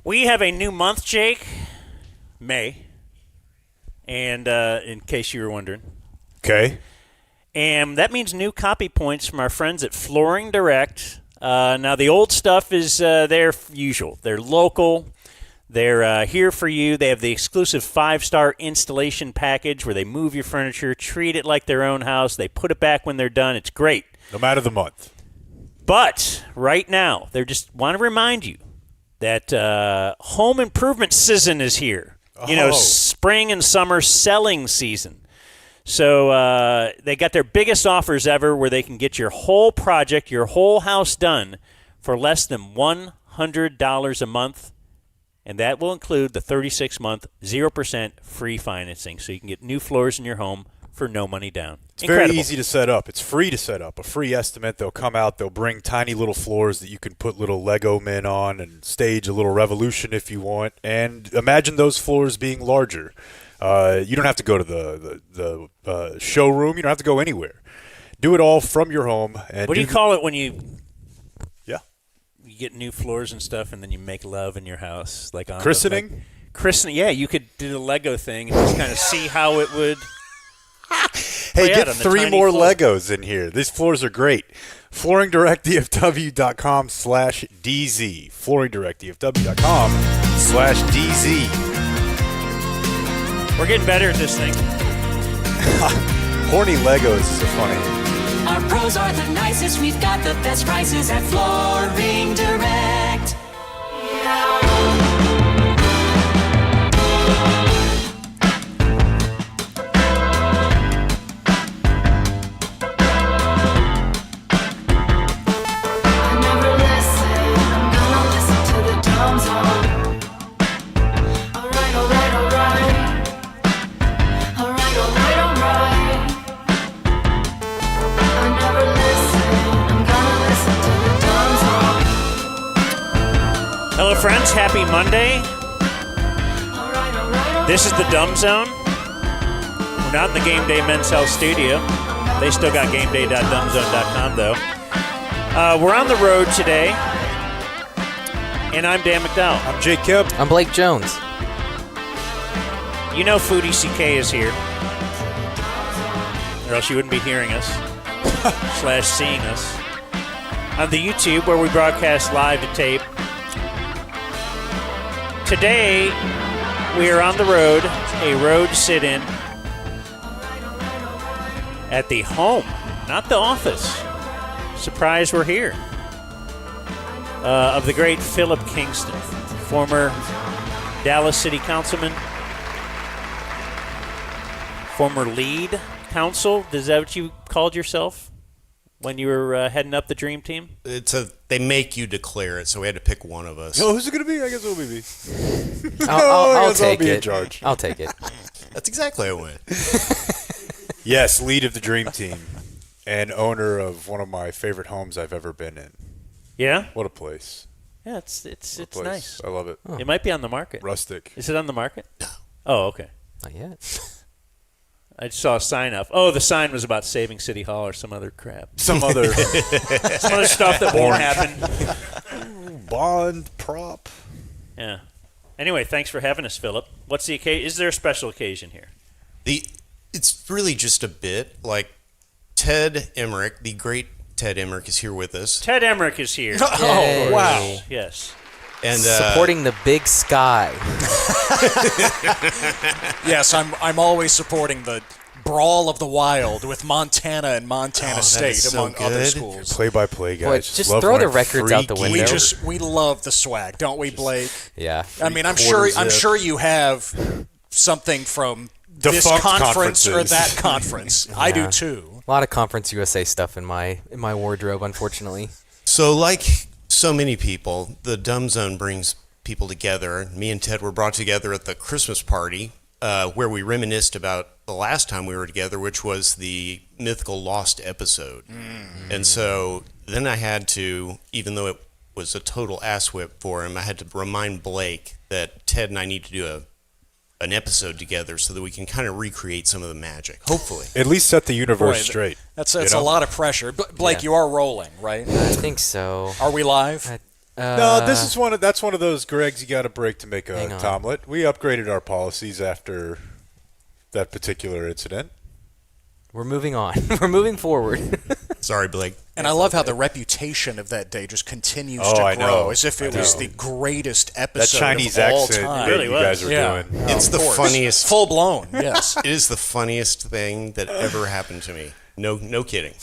We have a new month, Jake. May. And in case you were wondering. Okay. And that means new copy points from our friends at Flooring Direct. Now, the old stuff is their usual. They're local. They're here for you. They have the exclusive 5-star installation package where they move your furniture, treat it like their own house. They put it back when they're done. It's great. No matter the month. But right now, they just want to remind you that home improvement season is here. Oh. Spring and summer selling season. So they got their biggest offers ever where they can get your whole project, your whole house done for less than $100 a month. And that will include the 36-month, 0% free financing. So you can get new floors in your home for no money down. It's very easy to set up. It's free to set up. A free estimate. They'll come out. They'll bring tiny little floors that you can put little Lego men on and stage a little revolution if you want. And imagine those floors being larger. You don't have to go to the showroom. You don't have to go anywhere. Do it all from your home. And what do you call it when you get new floors and stuff and then you make love in your house? Like on christening? Christening, yeah. You could do the Lego thing and just kind of see how it would Hey, get 3 more floor. Legos in here. These floors are great. FlooringDirectDFW.com/DZ. FlooringDirectDFW.com/DZ. We're getting better at this thing. Horny Legos is so funny. Our pros are the nicest. We've got the best prices at Flooring Direct. Hello, friends. Happy Monday. This is the Dumb Zone. We're not in the Game Day Men's Health Studio. They still got gameday.dumbzone.com, though. We're on the road today, and I'm Dan McDowell. I'm Jake Kemp. I'm Blake Jones. You know Foodie CK is here, or else you wouldn't be hearing us, / seeing us. On the YouTube, where we broadcast live to tape. Today, we are on the road, a road sit-in at the home, not the office. Surprise, we're here. Of the great Philip Kingston, former Dallas City Councilman, former lead counsel. Is that what you called yourself when you were heading up the Dream Team? They make you declare it, so we had to pick one of us. Oh, who's it going to be? I guess it'll be me. I'll take I'll be it. in charge. I'll take it. That's exactly how it went. Yes, lead of the Dream Team and owner of one of my favorite homes I've ever been in. Yeah? What a place. Yeah, it's Place. nice. I love it. It might be on the market. Rustic. Is it on the market? No. Oh, okay. Not yet. I just saw a sign up. Oh, the sign was about saving City Hall or some other crap. Some other stuff that won't happen. Bond prop. Yeah. Anyway, thanks for having us, Philip. What's the occasion? Is there a special occasion here? It's really just a bit. Like Ted Emrich, the great Ted Emrich, is here with us. Ted Emrich is here. Oh, wow. Yes. And supporting the Big Sky. Yes, I'm always supporting the brawl of the wild with Montana and Montana State, among other schools. Play-by-play guys. Boy, just love throw the when records out the freaky- window. We love the swag, don't we, Blake? Yeah. I mean, I'm quarter sure zip. you have something from this Defunct conference or conferences. that conference. I do too. A lot of Conference USA stuff in my wardrobe, unfortunately. So like so many people, the Dumb Zone brings people together. Me and Ted were brought together at the Christmas party where we reminisced about the last time we were together, which was the mythical Lost episode. Mm-hmm. And so then I had to, even though it was a total ass whip for him, I had to remind Blake that Ted and I need to do an episode together so that we can kind of recreate some of the magic, hopefully. At least set the universe Boy, straight. That's a lot of pressure. Blake, Yeah. you are rolling, right? I think so. Are we live? No, this is that's one of those Gregs you got to break to make a Hang on. Tomlet. We upgraded our policies after that particular incident. We're moving on. We're moving forward. Sorry, Blake. And I love how the reputation of that day just continues Oh, to I grow, know. as if it was the greatest That episode Chinese of all accent time. that Really you was. guys were Yeah. doing. It's Of the course. funniest. Full blown, yes. It is the funniest thing that ever happened to me. No kidding.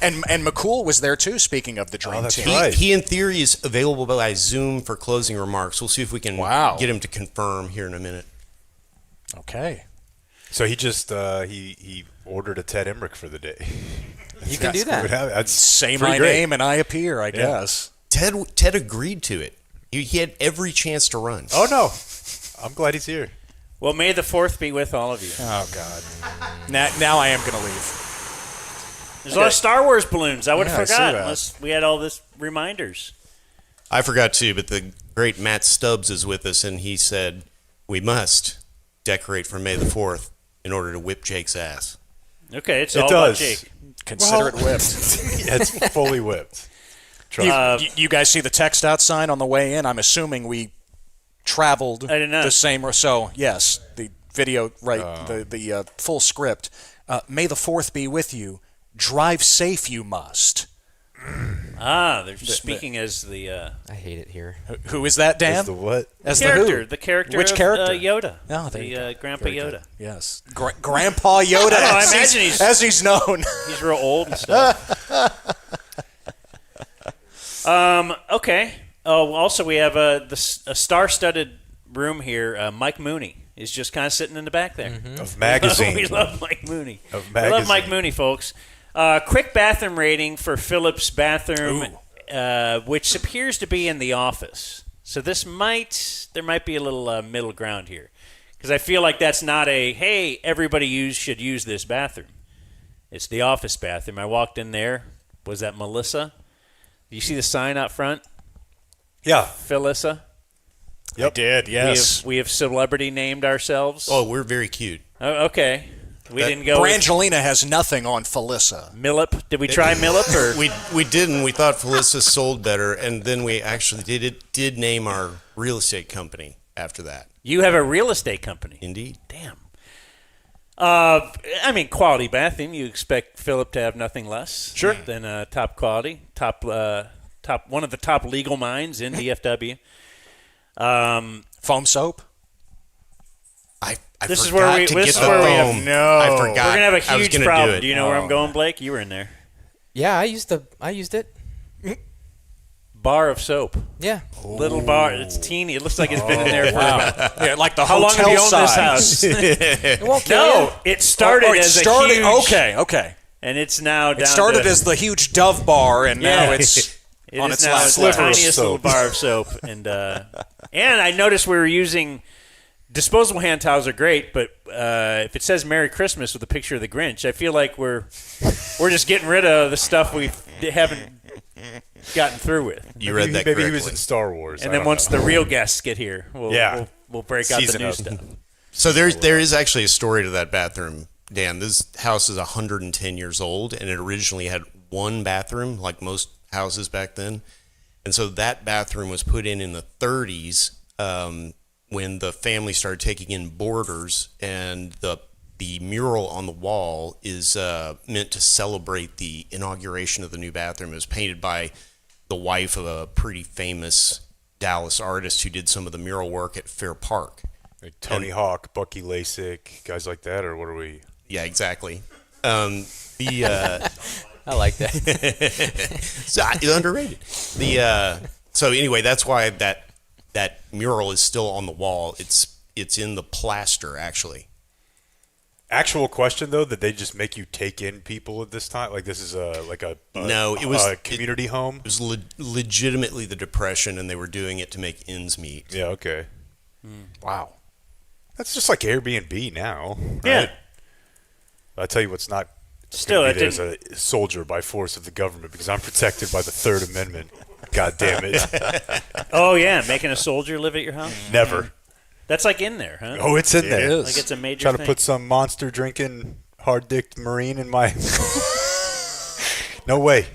And McCool was there too. Speaking of the dream that's team, right. He in theory is available by Zoom for closing remarks. We'll see if we can get him to confirm here in a minute. Okay. So he just he ordered a Ted Emrich for the day. You can do that. That's Say pretty my great. name and I appear, I guess. Ted agreed to it. He had every chance to run. Oh no, I'm glad he's here. Well, may the 4th be with all of you. Oh, God. Now I am going to leave. There's a lot of Star Wars balloons. I would Yeah, I have see forgot that. unless we had all this reminders. I forgot too, but the great Matt Stubbs is with us, and he said we must decorate for May the 4th in order to whip Jake's ass. Okay, it's It all does. about Jake. Consider it whipped. Yeah, it's fully whipped. Trust me. You guys see the text out sign on the way in? I'm assuming we traveled I did not. the same. So, yes, the video, right, the full script. May the 4th be with you. Drive safe, you must. They're speaking as the I hate it here. Who is that, Dan? Is the what? As character. who? The character Which of character? Yoda. Oh, there you the go. Grandpa Very Yoda. good. Yes. Grandpa Yoda, I as imagine he's, he's- as he's known. He's real old and stuff. Okay. Oh, also we have a star-studded room here. Mike Mooney is just kind of sitting in the back there. Of magazine. We love Mike Mooney. Of We love Mike magazine. Mooney, folks. Quick bathroom rating for Philip's bathroom, which appears to be in the office. So there might be a little middle ground here, because I feel like that's not a hey, everybody should use this bathroom. It's the office bathroom. I walked in there. Was that Melissa? You see the sign out front? Yeah. Phylissa? Yep. Did, yes. We have celebrity named ourselves. Oh, we're very cute. Oh, okay. We didn't go with Brangelina has nothing on Felissa. Millip. Did we try Millip or We didn't. We thought Felissa sold better, and then we actually did name our real estate company after that. you have a real estate company? Indeed. Damn. I mean, quality bathroom. You expect Philip to have nothing less than top quality, top one of the top legal minds in DFW. Foam soap? I This is forgot where we- to this get is the where we have foam. no- I forgot. We're gonna have a I was huge gonna problem. Do Do it. you know where I'm going, Blake? You were in there. Yeah, I used it. Bar of soap. Yeah. Little bar. It's teeny. It looks like it's been in there for about. Yeah, like the How long have hotel you owned this size. house? It won't kill No, you. it started Oh, it as started, a huge. okay. And it's now down It started to, as the huge Dove bar, and Yeah. now it's It on is its now last the leg. tiniest little soap. bar of soap, and I noticed we were using disposable hand towels are great, but if it says Merry Christmas with a picture of the Grinch, I feel like we're just getting rid of the stuff we haven't gotten through with. You read that Maybe correctly. he was in Star Wars. And I then don't once know. the real guests get here, we'll break out the Season new up. stuff. So there is actually a story to that bathroom, Dan. This house is 110 years old, and it originally had one bathroom, like most houses back then. And so that bathroom was put in the 30s when the family started taking in boarders, and the mural on the wall is meant to celebrate the inauguration of the new bathroom. It was painted by the wife of a pretty famous Dallas artist who did some of the mural work at Fair Park. Like Tony Hawk, Bucky Lasik, guys like that, or what are we? Yeah, exactly. I like that. It's underrated. So anyway, that's why that mural is still on the wall. It's in the plaster actually. Actual question though, did they just make you take in people at this time? Like this is No, it was a community home. It was legitimately the Depression, and they were doing it to make ends meet. Yeah, okay. Wow. That's just like Airbnb now. Right? Yeah. I'll tell you what's not. Still, gonna it be there as a soldier by force of the government because I'm protected by the Third Amendment. God damn it! Oh yeah, making a soldier live at your house. Never. That's like in there, huh? Oh, it's in It there. is. Like it's a major Try to thing. put some monster drinking, hard-dicked Marine in my. No way.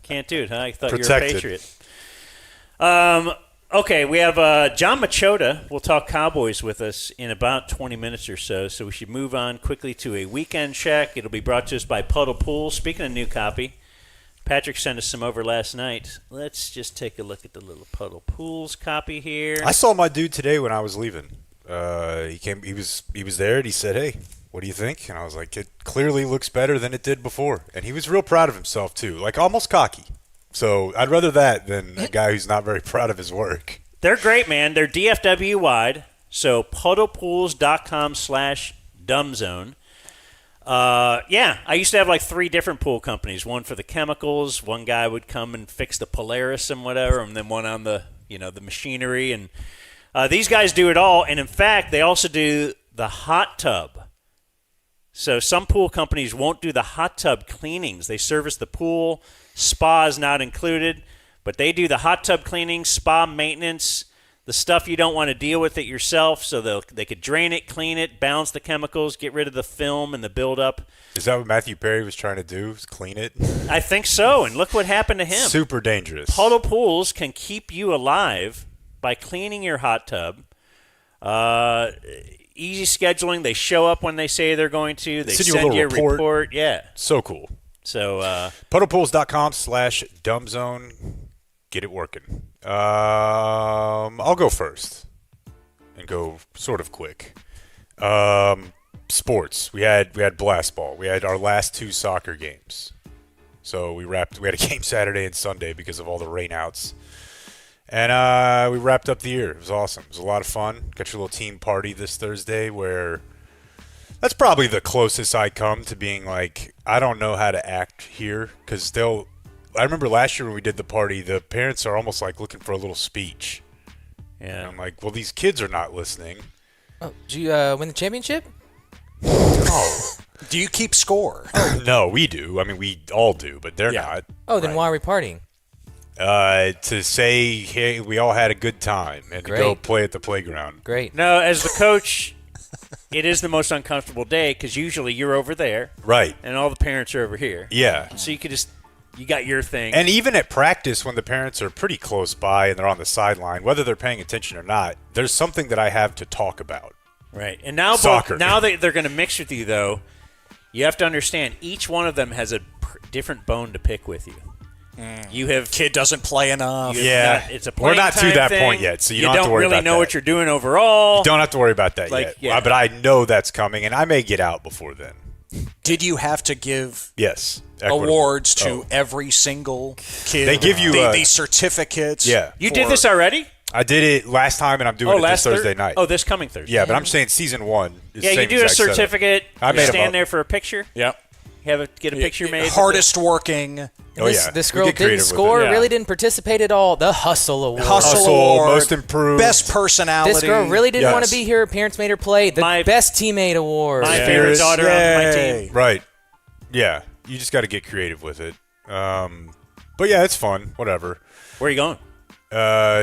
Can't do it, huh? I thought you were a Protected. patriot. Okay, we have Jon Machota. We'll talk Cowboys with us in about 20 minutes or so we should move on quickly to a weekend check. It'll be brought to us by Puddle Pool. Speaking of new copy, Patrick sent us some over last night. Let's just take a look at the little Puddle Pools copy here. I saw my dude today when I was leaving. He came. He was there, and he said, "Hey, what do you think?" And I was like, "It clearly looks better than it did before." And he was real proud of himself too, like almost cocky. So I'd rather that than a guy who's not very proud of his work. They're great, man. They're DFW wide. So puddlepools.com/dumbzone. Yeah, I used to have like 3 different pool companies. One for the chemicals. One guy would come and fix the Polaris and whatever, and then one on the the machinery. And these guys do it all. And in fact, they also do the hot tub. So some pool companies won't do the hot tub cleanings. They service the pool. Spa is not included, but they do the hot tub cleaning, spa maintenance, the stuff you don't want to deal with it yourself. So they could drain it, clean it, balance the chemicals, get rid of the film and the buildup. Is that what Matthew Perry was trying to do? Was clean it? I think so, and look what happened to him. Super dangerous. Puddle Pools can keep you alive by cleaning your hot tub. Easy scheduling. They show up when they say they're going to. They send you a report. Yeah. So cool. So puddlepools.com/dumbzone. Get it working. I'll go first and go sort of quick. Sports. We had blast ball. We had our last 2 soccer games. So we had a game Saturday and Sunday because of all the rainouts. And we wrapped up the year. It was awesome. It was a lot of fun. Got your little team party this Thursday where that's probably the closest I come to being like, I don't know how to act here. Because I remember last year when we did the party, the parents are almost like looking for a little speech. yeah. And I'm like, well, these kids are not listening. Oh, did you win the championship? Oh. Do you keep score? No, we do. I mean, we all do, but they're not. Oh, then why are we partying? To say, hey, we all had a good time and to go Great. play at the playground. Great. No, as the coach, it is the most uncomfortable day because usually you're over there. Right. And all the parents are over here. Yeah. So you got your thing. And even at practice, when the parents are pretty close by and they're on the sideline, whether they're paying attention or not, there's something that I have to talk about. Right. And now now that they're going to mix with you, though, you have to understand each one of them has a different bone to pick with you. You have Kid doesn't play enough. it's a We're not to playing that time point thing. yet, so you don't have to worry really about know that. what you're doing overall. You don't have to worry about that Like, yet. yeah. But I know that's coming, and I may get out before then. Did you have to give Yes. Equitable. awards to Oh. every single kid? They give you, the certificates. Yeah. You did this already? I did it last time, and I'm doing it this Thursday night. Oh, this coming Thursday. Yeah, but I'm saying season 1 is Yeah, the you same do a exact setup. certificate. I You made 'em stand up. there for a picture. Yep. Get a picture made. Hardest working. Oh, yeah. This We girl get didn't creative with score, it. Yeah. really didn't participate at all. The Hustle Award. Hustle Hustle, Award, most improved. Best personality. This girl really didn't want Yes. to be here. Her parents made her play. The My- Best Teammate Award. My favorite Spirit. daughter on my Yay. team. Right. Yeah. You just got to get creative with it. But yeah, it's fun. Whatever. Where are you going?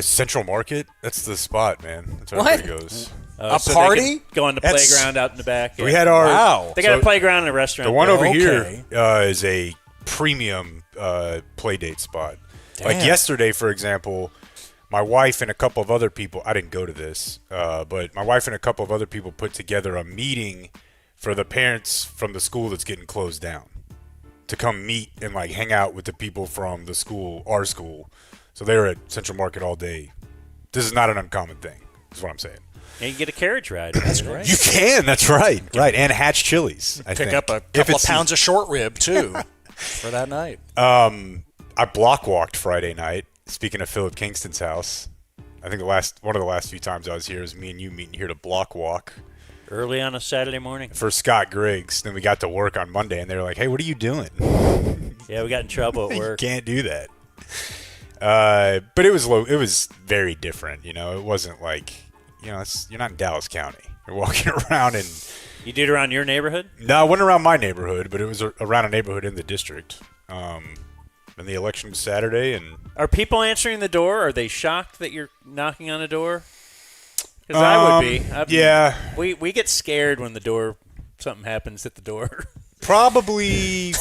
Central Market. That's the spot, man. That's where What? everybody goes. A so party? They can go on the That's- playground out in the back. We had our. Wow. They got so a playground and a restaurant. The one there. over Okay. here is a premium play date spot. Like Damn. yesterday, for example, my wife and a couple of other people. I didn't go to this, but my wife and a couple of other people put together a meeting for the parents from the school that's getting closed down to come meet and like hang out with the people from the school, our school. So they were at Central Market all day. This is not an uncommon thing, is what I'm saying. And you get a carriage ride. That's great. You can, that's right. Right, and Hatch Chili's, I Pick think. up a If couple of it's- pounds of short rib, too, for that night. I block walked Friday night. Speaking of Philip Kingston's house, I think one of the last few times I was here was me and you meeting here to block walk Early on a Saturday morning. for Scott Griggs. Then we got to work on Monday, and they were like, "Hey, what are you doing? Yeah, we got in trouble at You work. can't do that." But it was low. It was very different. You know, it wasn't like you're not in Dallas County. You're walking around and. You did around your neighborhood? No, it wasn't around my neighborhood, but it was around a neighborhood in the district. And the election was Saturday, and Are people answering the door? Are they shocked that you're knocking on a door? Because I would be. yeah, We get scared when something happens at the door. probably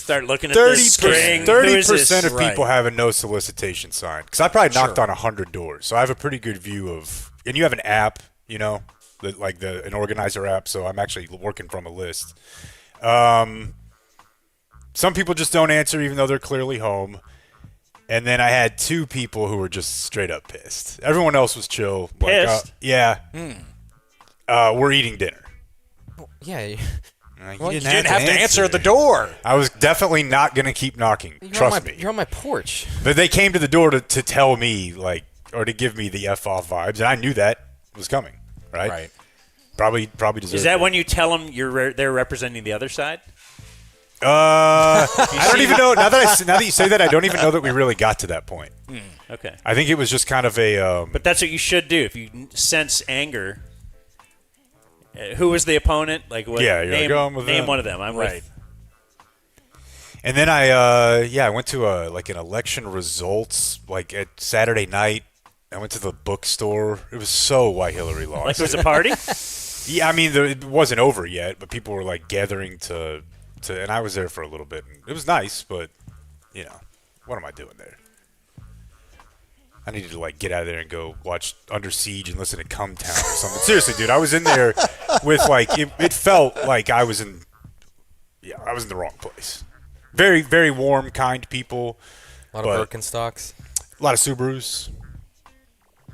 Start looking at the string. 30% of Right. people have a no solicitation sign. Because I probably knocked on 100 doors, so I have a pretty good view of. And you have an app, you know, an organizer app. So I'm actually working from a list. Some people just don't answer, even though they're clearly home. And then I had 2 people who were just straight up pissed. Everyone else was chill. Pissed? Yeah. We're eating dinner. Yeah. Like, You didn't have to answer the door. I was definitely not going to keep knocking. Trust me. You're on my porch. But they came to the door to tell me, like, or to give me the F off vibes, and I knew that was coming, right? Right. Probably deserved Is that when you tell them they're representing the other side? I don't even know. Now that you say that, I don't even know that we really got to that point. Okay. I think it was just kind of a. But that's what you should do if you sense anger. Who was the opponent? Like, what? Yeah, you're going with name them. one of them. I'm Right. with. And then I went to an election results at Saturday night. I went to the bookstore. It was so why Hillary lost. Like it was a party. Yeah, I mean it wasn't over yet, but people were gathering to, and I was there for a little bit. And it was nice, but what am I doing there? I needed to get out of there and go watch Under Siege and listen to Come Town or something. Seriously, dude, I was in there with it felt like I was in the wrong place. Very, very warm, kind people. A lot of Birkenstocks. A lot of Subarus.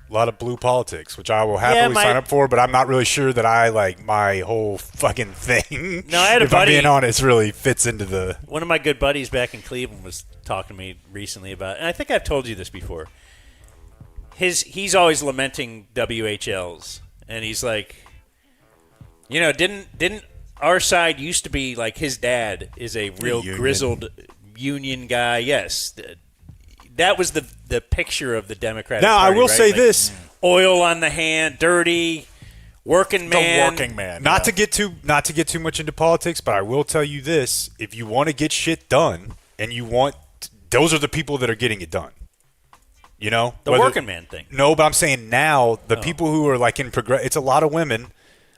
A lot of blue politics, which I will happily sign up for, but I'm not really sure that I my whole fucking thing. No, I had a if buddy. I'm being honest, really fits into the. One of my good buddies back in Cleveland was talking to me recently about, and I think I've told you this before. He's always lamenting WHLs, and he's like, didn't our side used to be his dad is a real grizzled union guy? Yes, that was the picture of the Democratic Now Party, I will right? say this: oil on the hand, dirty, working man. The working man. not to get too much into politics, but I will tell you this: if you want to get shit done, and those are the people that are getting it done. The working man thing. No, but I'm saying now the people who are in progress. It's a lot of women.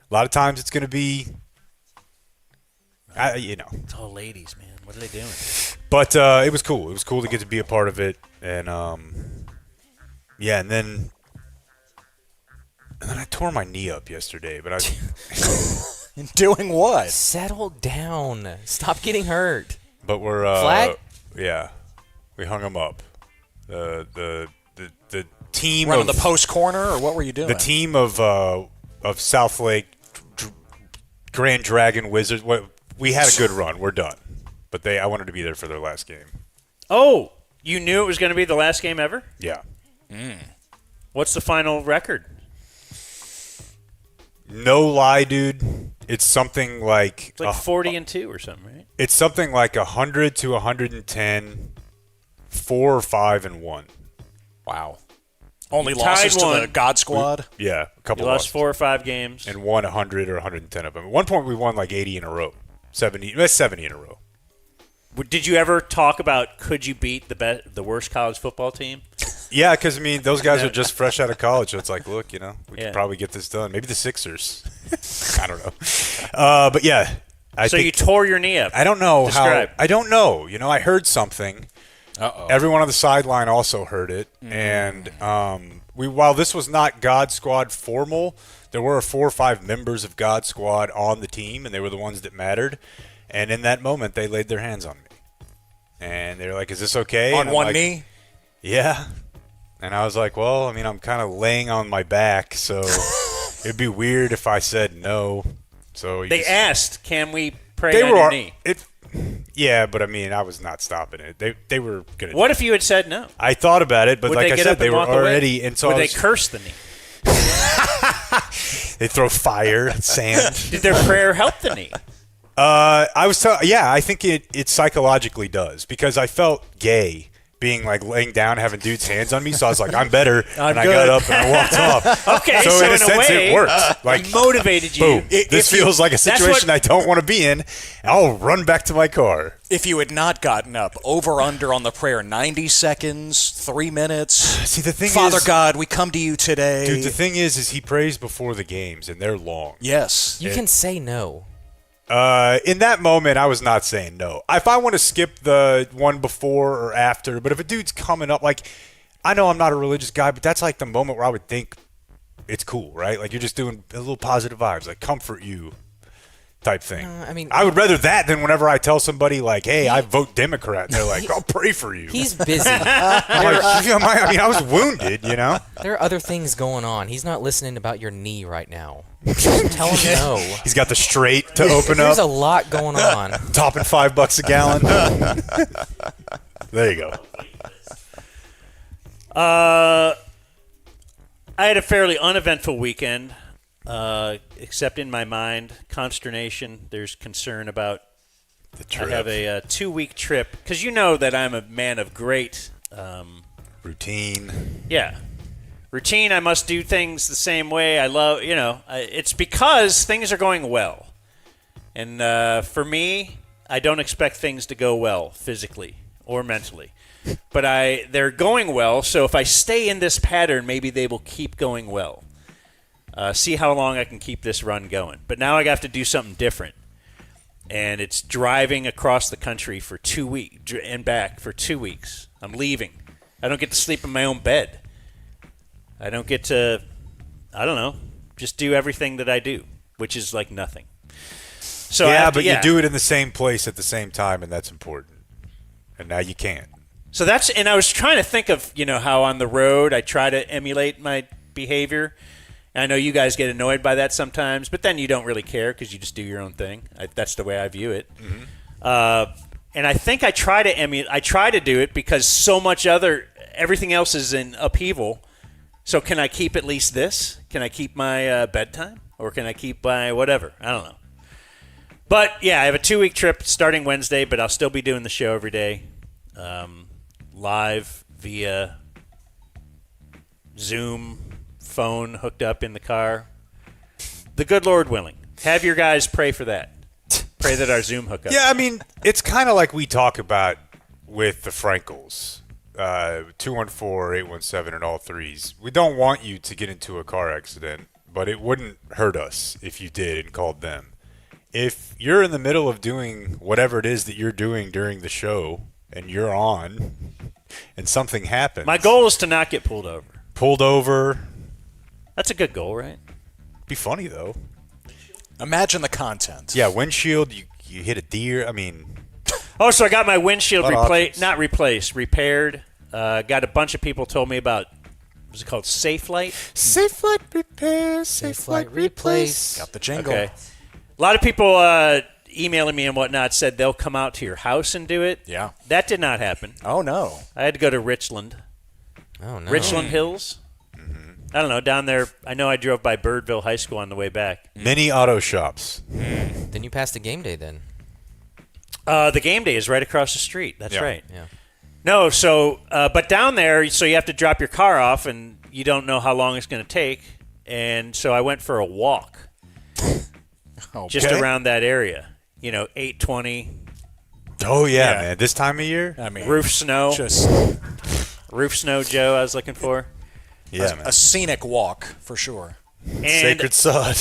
A lot of times it's going to be, It's all ladies, man. What are they doing? But it was cool. It was cool to get to be a part of it, and and then I tore my knee up yesterday. But Doing what? Settle down. Stop getting hurt. But we're Flag? Yeah, we hung them up. The team Running of the post corner, or what were you doing? the team of South Lake Grand Dragon Wizards. We had a good run. We're done, but I wanted to be there for their last game. Oh, you knew it was going to be the last game ever? Yeah. What's the final record? No lie, dude. It's something like It's 40-2 or something, right? It's something like 100 to 110, 4 or 5-1. Wow. Only You losses tied to one. the God Squad? Yeah, a couple You lost losses. 4 or 5 games. And won 100 or 110 of them. At one point, we won 80 in a row. 70. That's 70 in a row. Did you ever talk about could you beat the worst college football team? Yeah, because those guys are just fresh out of college. So it's look, we could probably get this done. Maybe the Sixers. I don't know. But yeah, So you tore your knee up. I don't know Describe. how. I don't know. I heard something. Uh-oh. Everyone on the sideline also heard it, and while this was not God Squad formal, there were 4 or 5 members of God Squad on the team, and they were the ones that mattered. And in that moment, they laid their hands on me, and they were like, "Is this okay?" On And I'm one like, knee? Yeah. And I was like, "Well, I'm kind of laying on my back, so it'd be weird if I said no." So They asked, "Can we pray on your knee?" Yeah, but I was not stopping it. They were gonna. What if you had said no? I thought about it, but Would like they I get said, up they and were walk away? already, and so Would I they was, curse the knee? they throw fire, sand. Did their prayer help the knee? I think it psychologically does, because I felt gay being laying down, having dudes' hands on me. So I was like, I'm better, and I got up and I walked off. Okay, so so in a sense, way, it worked. it motivated you. Boom. This feels like a situation I don't want to be in. I'll run back to my car. If you had not gotten up, over under on the prayer, 90 seconds, 3 minutes. See, the thing Father is, God, we come to you today. dude, the thing is he prays before the games, and they're long. Yes. You can say no. In that moment, I was not saying no. If I want to skip the one before or after, but if a dude's coming up, like, I know I'm not a religious guy, but that's like the moment where I would think it's cool, right? Like, you're just doing a little positive vibes, like comfort you type thing. I would rather that than whenever I tell somebody, like, hey, I vote Democrat. And they're like, I'll pray for you. He's busy. I'm like, I was wounded, you know? There are other things going on. He's not listening about your knee right now. Tell him no. He's got the straight to open There's up. a lot going on. Topping $5 a gallon. There you go. I had a fairly uneventful weekend, except in my mind, consternation. There's concern about The trip. I have a 2-week trip because you know that I'm a man of great routine. Yeah. Routine, I must do things the same way. I love, it's because things are going well. And for me, I don't expect things to go well physically or mentally. But they're going well, so if I stay in this pattern, maybe they will keep going well. See how long I can keep this run going. But now I have to do something different. And it's driving across the country for 2 weeks and back for 2 weeks. I'm leaving. I don't get to sleep in my own bed. I don't get to, just do everything that I do, which is like nothing. So you do it in the same place at the same time, and that's important. And now you can't. So and I was trying to think of, how on the road I try to emulate my behavior. And I know you guys get annoyed by that sometimes, but then you don't really care because you just do your own thing. That's the way I view it. Mm-hmm. And I think I try to do it because so much everything else is in upheaval. So can I keep at least this? Can I keep my bedtime? Or can I keep my whatever? I don't know. But, yeah, I have a 2-week trip starting Wednesday, but I'll still be doing the show every day. Live via Zoom, phone hooked up in the car. The good Lord willing. Have your guys pray for that. Pray that our Zoom hookup. Yeah, it's kind of like we talk about with the Frankels. 214-817 and all threes. We don't want you to get into a car accident, but it wouldn't hurt us if you did and called them. If you're in the middle of doing whatever it is that you're doing during the show and you're on and something happens. My goal is to not get pulled over. Pulled over. That's a good goal, right? Be funny, though. Imagine the content. Yeah, windshield, you hit a deer. Oh, so I got my windshield repaired. Got a bunch of people told me about, what's it called, Safe Light? Safe Light repair, Safe Light replace. Got the jingle. Okay. A lot of people emailing me and whatnot said they'll come out to your house and do it. Yeah. That did not happen. Oh, no. I had to go to Richland. Oh, no. Richland Hills. I don't know, down there. I know I drove by Birdville High School on the way back. Many auto shops. Then you passed the game day then. The game day is right across the street. That's right. Yeah. No, so, but down there, so you have to drop your car off, and you don't know how long it's going to take. And so I went for a walk just around that area. 8:20. Oh, yeah, man. This time of year? Roof snow. Roof snow, Joe, I was looking for. Yeah, man. A scenic walk, for sure. And Sacred sod.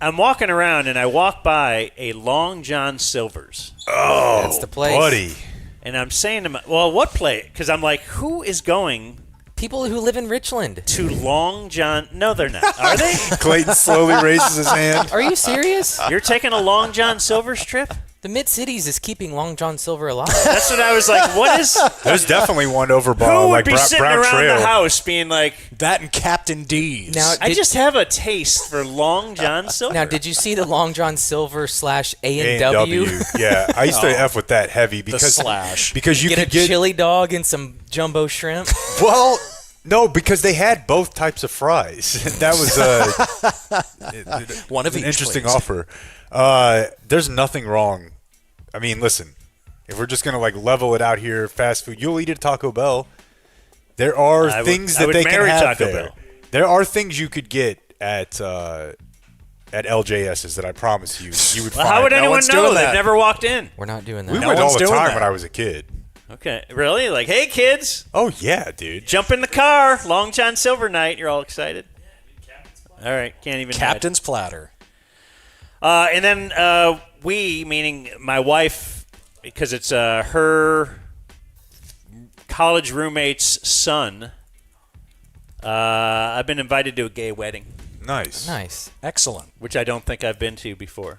I'm walking around, and I walk by a Long John Silver's. Oh, that's the place. Buddy. And I'm saying to myself, well, what place? Because I'm like, who is going People who live in Richland. to Long John? No, they're not. Are they? Clayton slowly raises his hand. Are you serious? You're taking a Long John Silver's trip? The Mid-Cities is keeping Long John Silver alive. That's what I was like, what is... There's definitely one over by Who would like be sitting Brown around Trail. the house being like, That and Captain D's. Now, I just have a taste for Long John Silver. Now, did you see the Long John Silver / A&W? A&W. Yeah, I used to F with that heavy because slash. because you Get a could get chili dog and some jumbo shrimp? well. No, because they had both types of fries. That was One of an each, interesting please. offer. There's nothing wrong. Listen, if we're just gonna level it out here, fast food, you'll eat at Taco Bell. There are things that they can marry have Taco there. Bell. There are things you could get at LJS's that I promise you would Well, find. how would No anyone one's know? doing They've that. never walked in. We're not doing that. We No went all one's the doing time that. when I was a kid. Okay, really? Like, hey, kids, Oh yeah, dude. jump in the car. Long John Silver night. You're all excited. All right, can't even. Captain's platter. And then we, meaning my wife, because it's her college roommate's son, I've been invited to a gay wedding. Nice. Excellent. Which I don't think I've been to before.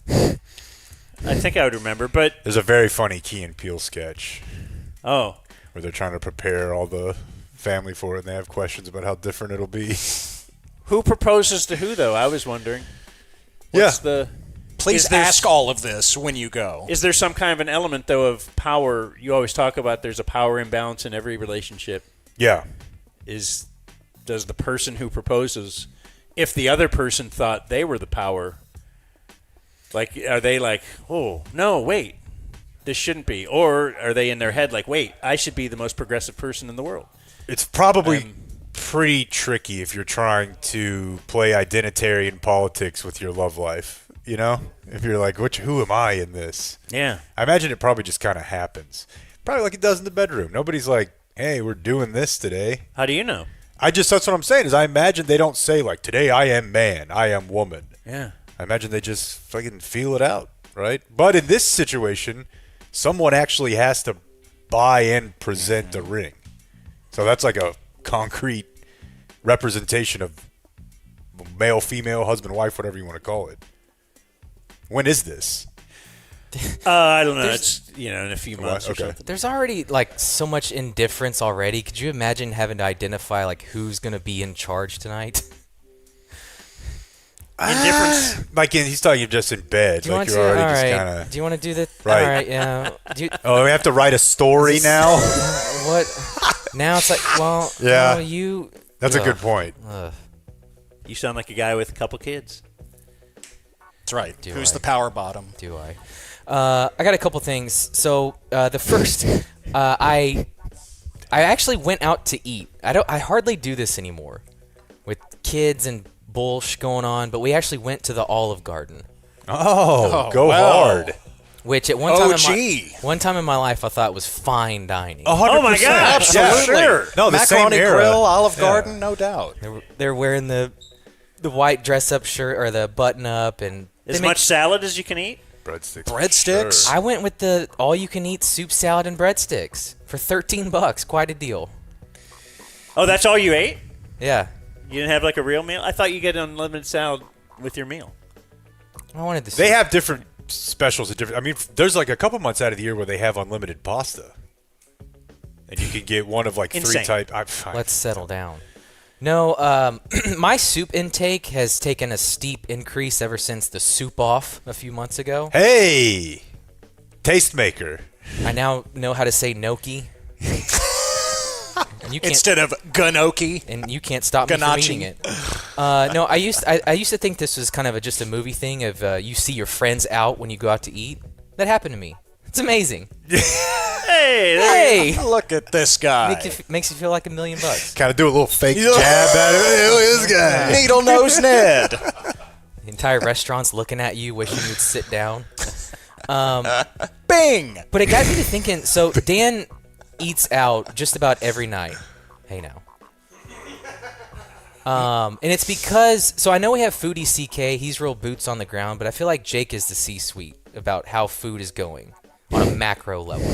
I think I would remember, but... There's a very funny Key and Peele sketch. Oh. Where they're trying to prepare all the family for it, and they have questions about how different it'll be. Who proposes to who, though? I was wondering. Please ask all of this when you go. Is there some kind of an element, though, of power? You always talk about there's a power imbalance in every relationship. Yeah. Does the person who proposes, if the other person thought they were the power, like, are they like, oh, no, wait, this shouldn't be? Or are they in their head like, wait, I should be the most progressive person in the world? It's probably pretty tricky if you're trying to play identitarian politics with your love life, you know? If you're like, who am I in this? Yeah. I imagine it probably just kind of happens. Probably like it does in the bedroom. Nobody's like, hey, we're doing this today. How do you know? That's what I'm saying, is I imagine they don't say, like, today I am man, I am woman. Yeah. I imagine they just fucking feel it out, right? But in this situation, someone actually has to buy and present a ring. So that's like a concrete representation of male, female, husband, wife, whatever you want to call it. When is this? I don't know. It's, in a few months or something. There's already, so much indifference already. Could you imagine having to identify, who's going to be in charge tonight? Indifference? He's talking just in bed. Do you want you're to? already All just right. kind of... Do you want to do that? Right. All right, yeah. we have to write a story now? What? Now it's like, well, yeah. no, you... That's a good point. You sound like a guy with a couple kids. That's right. Do Who's I? the power bottom? Do I? I got a couple things. So the first, I actually went out to eat. I hardly do this anymore, with kids and bullsh going on. But we actually went to the Olive Garden. Go hard. Which at one time in my life I thought was fine dining. 100%. Oh my God! Absolutely. Yeah, sure. No, the Macaroni same era. Grill, Olive Garden, no doubt. They're wearing the white dress up shirt or the button up and As much salad as you can eat? Breadsticks? I went with the all you can eat soup salad and breadsticks for $13. Quite a deal. Oh, that's all you ate? Yeah. You didn't have a real meal? I thought you get unlimited salad with your meal. I wanted to. They have different specials. There's a couple months out of the year where they have unlimited pasta, and you can get one of Insane. 3 types. Let's settle down. No, my soup intake has taken a steep increase ever since the soup off a few months ago. Hey, tastemaker. I now know how to say gnocchi. And you can't, Instead of gnocchi. and you can't stop me from Ganache. eating it. No, I used to think this was kind of just a movie thing of you see your friends out when you go out to eat. That happened to me. It's amazing. Hey! Hey, Look at this guy. makes you feel like $1 million. Kind of do a little fake jab at it. Look at this guy. Needle nose Ned. The entire restaurant's looking at you, wishing you'd sit down. Bing! But it got me to thinking. So Dan eats out just about every night. Hey now. And it's because I know we have Foodie CK. He's real boots on the ground, but I feel like Jake is the C-suite about how food is going on a macro level.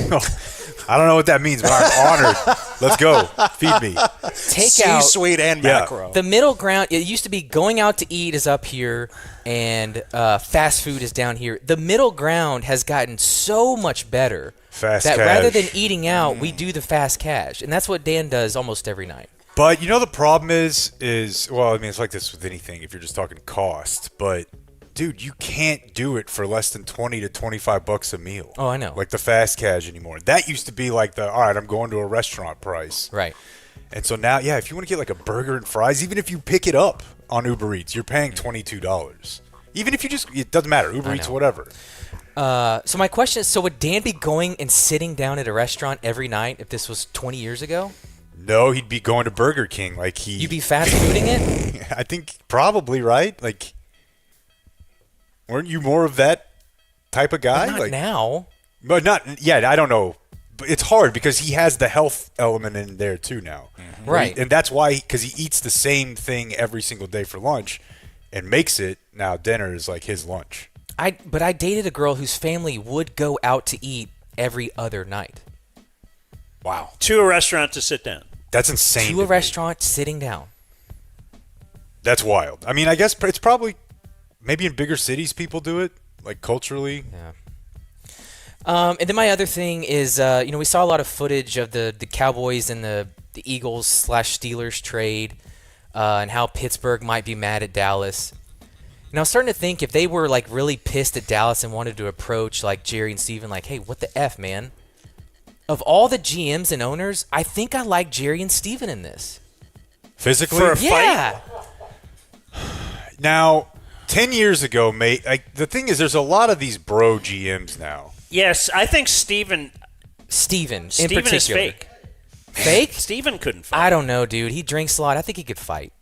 I don't know what that means, but I'm honored. Let's go. Feed me. Takeout. C-suite and Yeah. macro. The middle ground, it used to be going out to eat is up here and fast food is down here. The middle ground has gotten so much better Fast that cash. rather than eating out, we do the fast cash. And that's what Dan does almost every night. But the problem is it's like this with anything if you're just talking cost. But, dude, you can't do it for less than $20 to $25 a meal. Oh, I know. Like the fast cash anymore. That used to be all right, I'm going to a restaurant price. Right. And so now, if you want to get a burger and fries, even if you pick it up on Uber Eats, you're paying $22. Even if it doesn't matter, Uber Eats, know. whatever. So my question is, would Dan be going and sitting down at a restaurant every night if this was 20 years ago? No, he'd be going to Burger King You'd be fast fooding it? I think probably, right? Weren't you more of that type of guy? Not now. But not yet. I don't know. But it's hard because he has the health element in there too now. Mm-hmm. Right. And that's why, because he eats the same thing every single day for lunch and makes it now dinner is like his lunch. But I dated a girl whose family would go out to eat every other night. Wow. To a restaurant to sit down. That's insane. To a restaurant, sitting down. That's wild. I mean, I guess it's probably maybe in bigger cities people do it, like culturally. Yeah. And then my other thing is, we saw a lot of footage of the Cowboys and the Eagles/Steelers trade, and how Pittsburgh might be mad at Dallas. And I was starting to think if they were like really pissed at Dallas and wanted to approach like Jerry and Steven, like, hey, what the F, man? Of all the GMs and owners, I think I like Jerry and Steven in this. Physically? For a Yeah. Now, 10 years ago, mate, the thing is there's a lot of these bro GMs now. Yes, I think Steven Steven in particular. is fake. Fake? Steven couldn't fight. I don't know, dude. He drinks a lot. I think he could fight.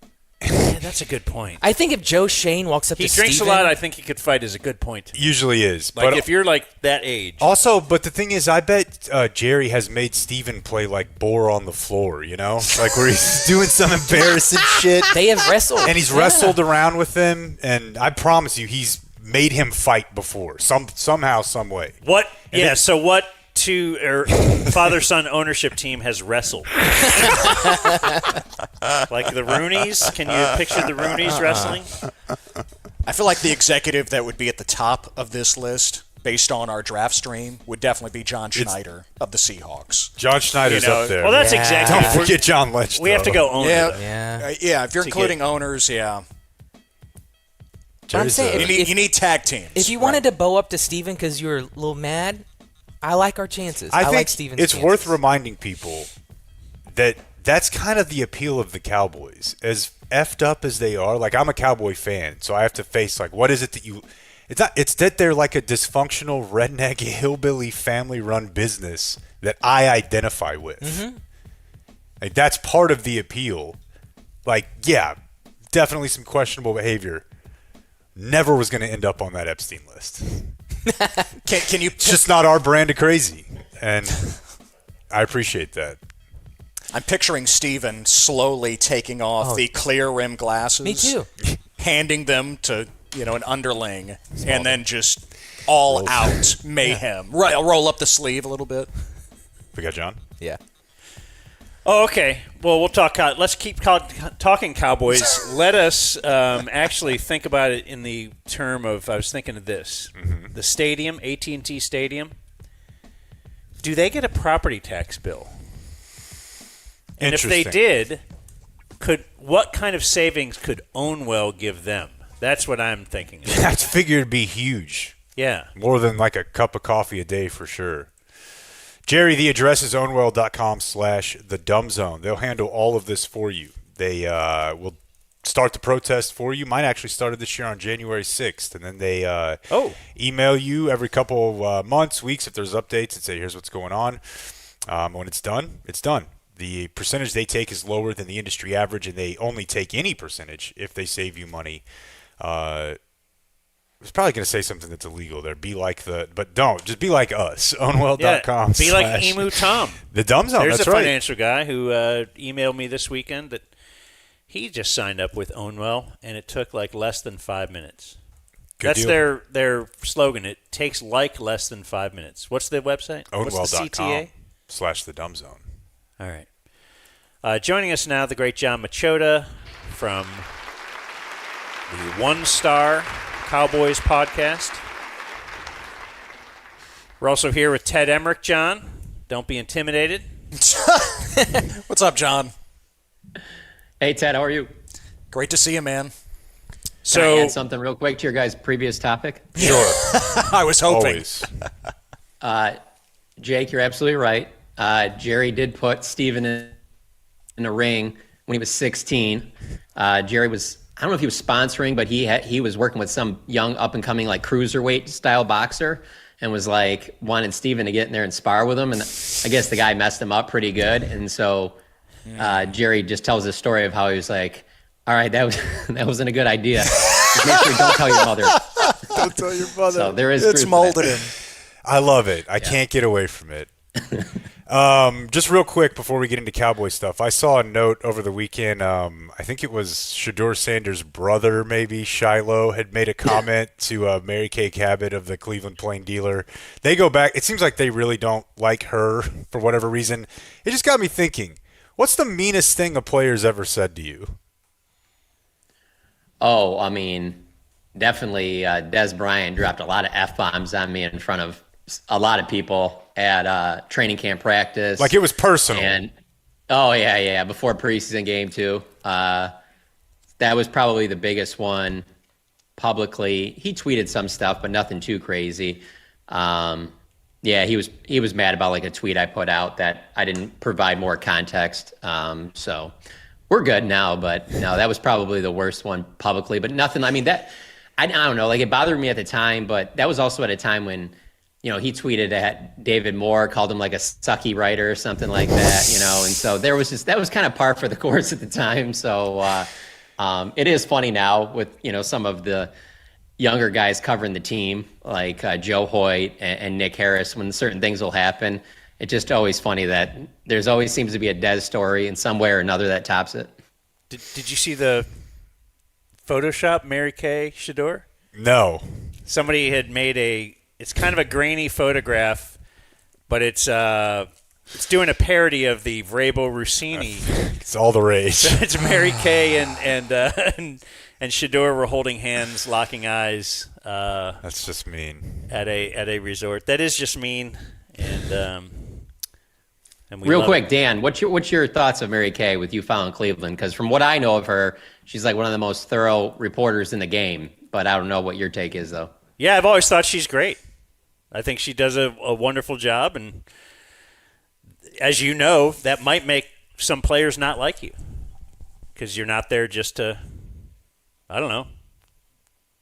Yeah, that's a good point. I think if Joe Shane walks up He to drinks Steven, a lot. I think he could fight is a good point. Usually is. Like but if you're like that age. also, but the thing is, I bet Jerry has made Steven play like Boar on the floor, like where he's doing some embarrassing shit. they have wrestled. And he's wrestled around with him, and I promise you, he's made him fight before, somehow, some way. What? Yeah. So what? Father-son ownership team has wrestled. Like the Rooneys. Can you picture the Rooneys wrestling? I feel like the executive that would be at the top of this list, based on our draft stream, would definitely be John Schneider of the Seahawks. John Schneider's up there. Well, that's Yeah. exactly. Don't forget John Lynch. We have to go own it. Yeah. If you're To including get- owners, yeah. But I'm saying, You need tag teams. if you wanted to bow up to Steven because you were a little mad, I like our chances. I think like Steven's it's chances. worth reminding people that that's kind of the appeal of the Cowboys. As effed up as they are, like I'm a Cowboy fan, so I have to face like, what is it that you? It's that they're like a dysfunctional redneck hillbilly family-run business that I identify with. Mm-hmm. Like that's part of the appeal. Like, yeah, definitely some questionable behavior. Never was going to end up on that Epstein list. Can you? It's just not our brand of crazy, and I appreciate that. I'm picturing Steven slowly taking off the clear rim glasses. Me too. Handing them to an underling, and then just all out mayhem. Right, I'll roll up the sleeve a little bit. We got John. Yeah. Oh, okay. Well, we'll talk. Let's keep talking Cowboys. Let us actually think about it in the term of. I was thinking of this: the stadium, AT&T Stadium. Do they get a property tax bill? And if they did, what kind of savings could Ownwell give them? That's what I'm thinking. That's figured to be huge. Yeah. More than like a cup of coffee a day for sure. Jerry, the address is ownwell.com/thedumbzone. They'll handle all of this for you. They will start the protest for you. Mine actually started this year on January 6th, and then they email you every couple of months, weeks, if there's updates, and say, here's what's going on. When it's done, it's done. The percentage they take is lower than the industry average, and they only take any percentage if they save you money. I was probably going to say something that's illegal there. But don't. Just be like us. Ownwell.com. Be like Emu Tom. The Dumb Zone. There's That's a right. financial guy who emailed me this weekend that he just signed up with Ownwell, and it took like less than 5 minutes. Good That's deal. their slogan. It takes like less than 5 minutes. What's the website? What's the CTA? Ownwell.com/thedumbzone. All right. Joining us now, the great Jon Machota from the One Star Cowboys podcast. We're also here with Ted Emrich, John. Don't be intimidated. What's up, John? Hey, Ted, how are you? Great to see you, man. Can I add something real quick to your guys' previous topic? Sure. I was hoping. Always. Jake, you're absolutely right. Jerry did put Steven in a ring when he was 16. Jerry was, I don't know if he was sponsoring, but he was working with some young up-and-coming like cruiserweight style boxer and was like wanted Steven to get in there and spar with him. And I guess the guy messed him up pretty good. And so Jerry just tells this story of how he was like, all right, that wasn't a good idea. Just make sure you don't tell your mother. Don't tell your mother. So there is It's truth to molded that. him. I love it. I can't get away from it. Just real quick before we get into Cowboy stuff, I saw a note over the weekend. I think it was Shedeur Sanders' brother, maybe Shiloh, had made a comment to Mary Kay Cabot of the Cleveland Plain Dealer. They go back. It seems like they really don't like her for whatever reason. It just got me thinking, what's the meanest thing a player's ever said to you? Oh, I mean, definitely Des Bryant dropped a lot of F-bombs on me in front of a lot of people at training camp practice. Like it was personal. And before preseason game too. That was probably the biggest one publicly. He tweeted some stuff, but nothing too crazy. He was mad about like a tweet I put out that I didn't provide more context. So we're good now, but no, that was probably the worst one publicly. But nothing. I mean, that I don't know. Like it bothered me at the time, but that was also at a time when, he tweeted at David Moore, called him like a sucky writer or something like that, and so that was kind of par for the course at the time. So it is funny now with, some of the younger guys covering the team, like Joe Hoyt and Nick Harris, when certain things will happen. It's just always funny that there's always seems to be a Dez story in some way or another that tops it. Did you see the Photoshop Mary Kay Shedeur? No. Somebody had made it's kind of a grainy photograph, but it's doing a parody of the Vrabel Rossini. It's all the rage. So it's Mary Kay and Shedeur were holding hands, locking eyes. That's just mean. At a resort. That is just mean. And we real love quick, it. Dan, what's your thoughts of Mary Kay with you following Cleveland? Because from what I know of her, she's like one of the most thorough reporters in the game. But I don't know what your take is, though. Yeah, I've always thought she's great. I think she does a wonderful job, and as you know, that might make some players not like you because you're not there just to, I don't know,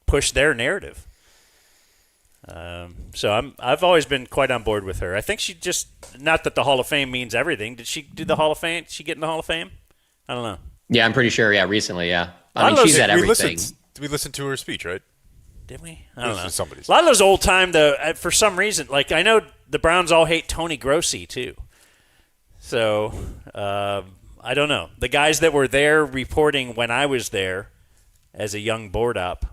push their narrative. So I've always been quite on board with her. I think she just, not that the Hall of Fame means everything. Did she do the Hall of Fame? Did she get in the Hall of Fame? I don't know. Yeah, I'm pretty sure. Yeah, recently. Yeah, I mean, she's at everything. We listened to her speech, right? Did we? I don't know. Somebody's. A lot of those old time, though, for some reason, like I know the Browns all hate Tony Grossi too. So I don't know. The guys that were there reporting when I was there as a young board op,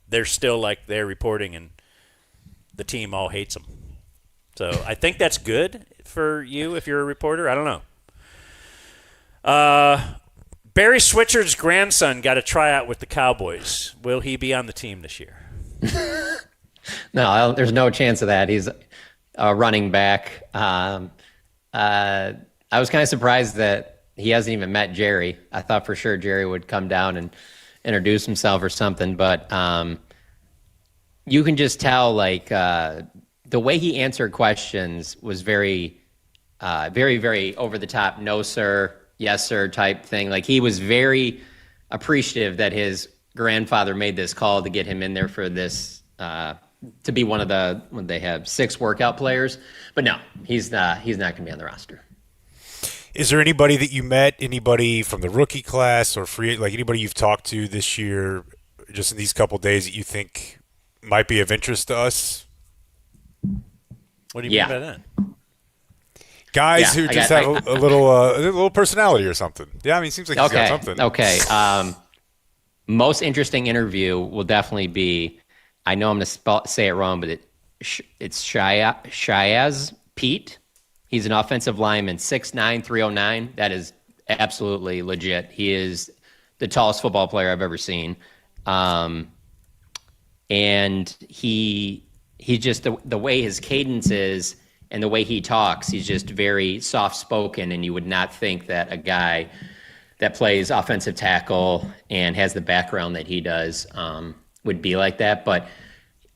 they're still like they're reporting, and the team all hates them. So I think that's good for you if you're a reporter. I don't know. Barry Switchard's grandson got a tryout with the Cowboys. Will he be on the team this year? No, there's no chance of that. He's a running back. I was kind of surprised that he hasn't even met Jerry. I thought for sure Jerry would come down and introduce himself or something, but you can just tell, like, the way he answered questions was very, very over the top. No, sir. Yes, sir type thing. Like he was very appreciative that his grandfather made this call to get him in there for this, to be one of the, when they have 6 workout players. But no, he's not going to be on the roster. Is there anybody that you met, anybody from the rookie class or free, like anybody you've talked to this year, just in these couple of days that you think might be of interest to us? What do you mean by that? Guys who just have a little personality or something. Yeah, I mean, it seems like he's got something. Okay. Most interesting interview will definitely be, I know I'm going to say it wrong, but it's Shiaz Pete. He's an offensive lineman, 6'9", 309. That is absolutely legit. He is the tallest football player I've ever seen. And he just, the way his cadence is, and the way he talks, he's just very soft-spoken, and you would not think that a guy that plays offensive tackle and has the background that he does would be like that. But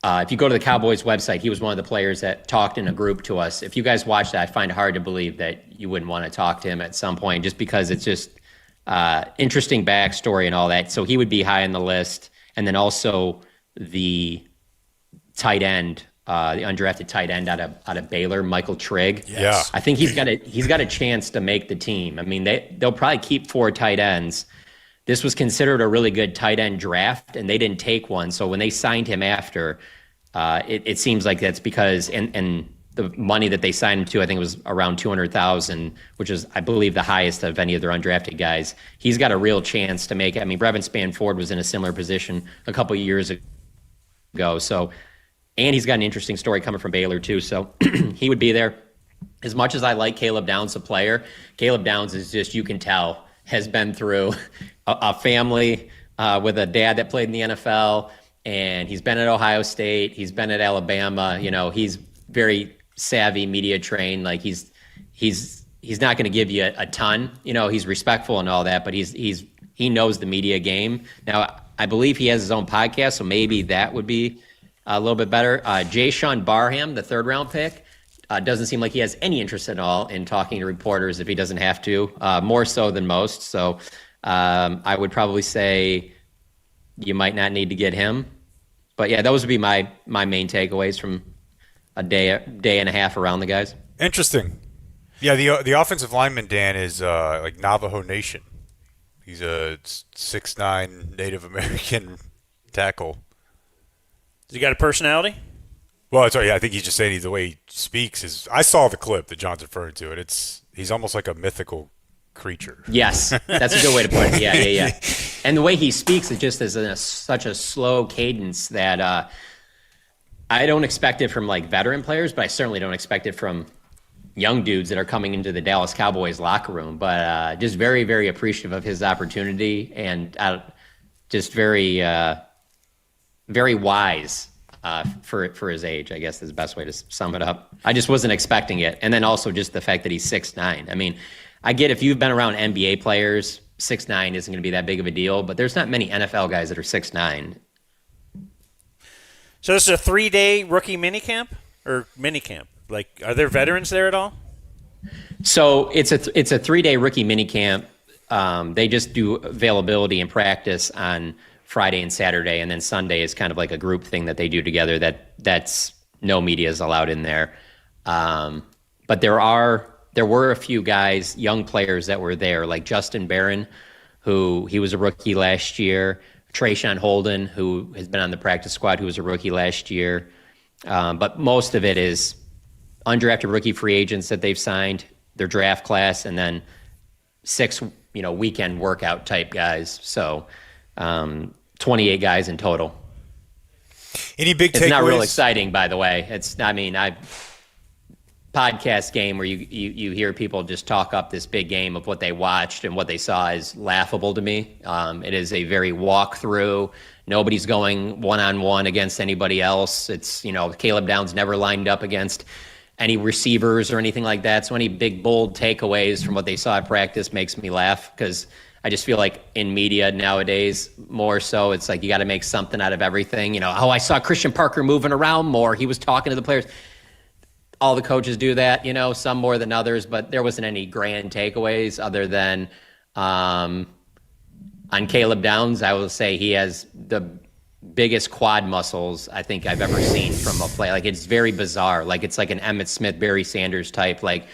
if you go to the Cowboys website, he was one of the players that talked in a group to us. If you guys watch that, I find it hard to believe that you wouldn't want to talk to him at some point, just because it's just interesting backstory and all that. So he would be high on the list. And then also the tight end, the undrafted tight end out of Baylor, Michael Trigg. Yeah. I think he's got a chance to make the team. I mean, they'll probably keep 4 tight ends. This was considered a really good tight end draft, and they didn't take one. So when they signed him after, it seems like that's because, and the money that they signed him to, I think it was around 200,000, which is, I believe, the highest of any of their undrafted guys. He's got a real chance to make it. I mean, Brevin Spanford was in a similar position a couple of years ago. So, and he's got an interesting story coming from Baylor too. So he would be there. As much as I like Caleb Downs, a player, Caleb Downs is just, you can tell, has been through a family with a dad that played in the NFL, and he's been at Ohio State. He's been at Alabama. You know, he's very savvy, media trained. Like he's not going to give you a ton. You know, he's respectful and all that, but he knows the media game. Now, I believe he has his own podcast, so maybe that would be a little bit better. Jay Sean Barham, the 3rd round pick, doesn't seem like he has any interest at all in talking to reporters if he doesn't have to, more so than most. So I would probably say you might not need to get him. But yeah, those would be my main takeaways from a day and a half around the guys. Interesting. Yeah, the offensive lineman, Dan, is like Navajo Nation. He's a 6'9" Native American tackle. Has he got a personality? Well, sorry, yeah, I think he's just saying the way he speaks is. I saw the clip that John's referring to, and he's almost like a mythical creature. Yes, that's a good way to put it. Yeah. And the way he speaks is just such a slow cadence that I don't expect it from like veteran players, but I certainly don't expect it from young dudes that are coming into the Dallas Cowboys locker room. But just very, very appreciative of his opportunity, and just very, very wise for his age, I guess is the best way to sum it up. I just wasn't expecting it. And then also just the fact that he's 6'9". I mean, I get if you've been around NBA players, 6'9" isn't going to be that big of a deal, but there's not many NFL guys that are 6'9". So this is a 3-day rookie minicamp or minicamp? Like, are there veterans there at all? So it's a 3-day rookie minicamp. They just do availability and practice on Friday and Saturday, and then Sunday is kind of like a group thing that they do together. That's no media is allowed in there. But there were a few guys, young players that were there, like Justin Barron, he was a rookie last year. Trayshawn Holden, who has been on the practice squad, who was a rookie last year. But most of it is undrafted rookie free agents that they've signed, their draft class, and then 6, weekend workout type guys. So 28 guys in total. Any big takeaways? It's not real exciting, by the way. Podcast game where you hear people just talk up this big game of what they watched and what they saw is laughable to me. It is a very walkthrough. Nobody's going one-on-one against anybody else. It's, Caleb Downs never lined up against any receivers or anything like that. So any big, bold takeaways from what they saw at practice makes me laugh, because I just feel like in media nowadays, more so, it's like you got to make something out of everything. I saw Christian Parker moving around more. He was talking to the players. All the coaches do that, some more than others, but there wasn't any grand takeaways other than on Caleb Downs. I will say he has the biggest quad muscles I think I've ever seen from a play. Like, it's very bizarre. Like, it's like an Emmitt Smith, Barry Sanders type, like,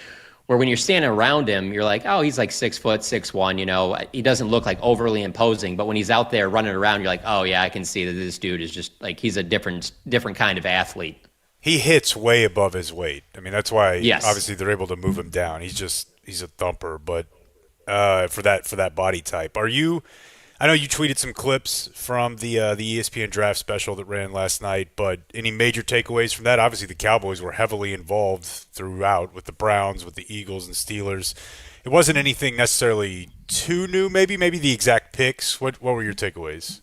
where when you're standing around him, you're like, oh, he's like 6 foot, 6'1", he doesn't look like overly imposing, but when he's out there running around, you're like, oh yeah, I can see that this dude is just like, he's a different kind of athlete. He hits way above his weight. I mean, that's why Yes. obviously they're able to move him down. He's a thumper, but for that body type. I know you tweeted some clips from the ESPN draft special that ran last night, but any major takeaways from that? Obviously the Cowboys were heavily involved throughout with the Browns, with the Eagles and Steelers. It wasn't anything necessarily too new, maybe the exact picks. What were your takeaways?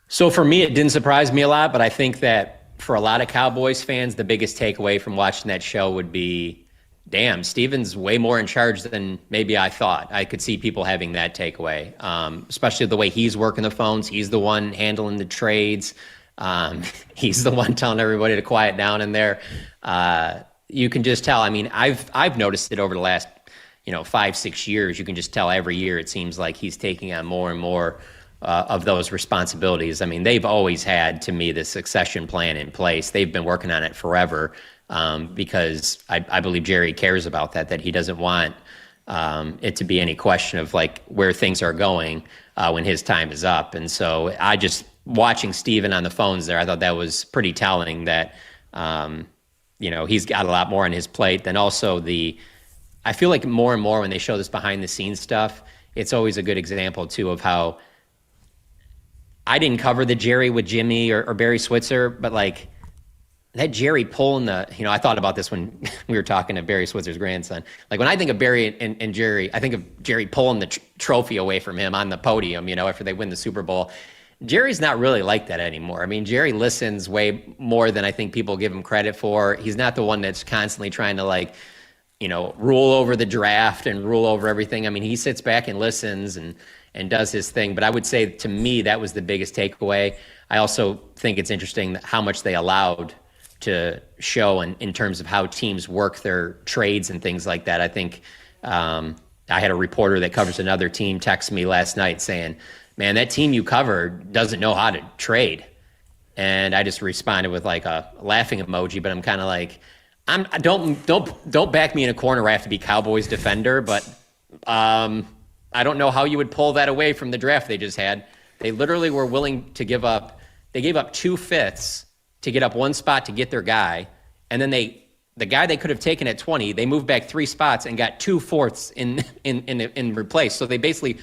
So for me, it didn't surprise me a lot, but I think that for a lot of Cowboys fans, the biggest takeaway from watching that show would be, damn, Steven's way more in charge than maybe I thought. I could see people having that takeaway, especially the way he's working the phones. He's the one handling the trades. He's the one telling everybody to quiet down in there. You can just tell. I mean, I've noticed it over the last 5-6 years. You can just tell every year it seems like he's taking on more and more of those responsibilities. I mean, they've always had, to me, the succession plan in place. They've been working on it forever, because I believe Jerry cares about that he doesn't want it to be any question of like where things are going when his time is up. And so watching Steven on the phones there, I thought that was pretty telling that he's got a lot more on his plate. Then also I feel like more and more when they show this behind the scenes stuff, it's always a good example too of how I didn't cover the Jerry with Jimmy or Barry Switzer, but like that Jerry pulling I thought about this when we were talking to Barry Switzer's grandson. Like when I think of Barry and Jerry, I think of Jerry pulling the trophy away from him on the podium, after they win the Super Bowl. Jerry's not really like that anymore. I mean, Jerry listens way more than I think people give him credit for. He's not the one that's constantly trying to rule over the draft and rule over everything. I mean, he sits back and listens and does his thing. But I would say to me, that was the biggest takeaway. I also think it's interesting how much they allowed to show in terms of how teams work their trades and things like that. I think I had a reporter that covers another team text me last night saying, man, that team you covered doesn't know how to trade. And I just responded with like a laughing emoji, but I'm kind of like, don't back me in a corner where I have to be Cowboys defender, but I don't know how you would pull that away from the draft they just had. They literally were willing to gave up 2/5 to get up one spot to get their guy. And then the guy they could have taken at 20, they moved back 3 spots and got 2/4 in replace. So they basically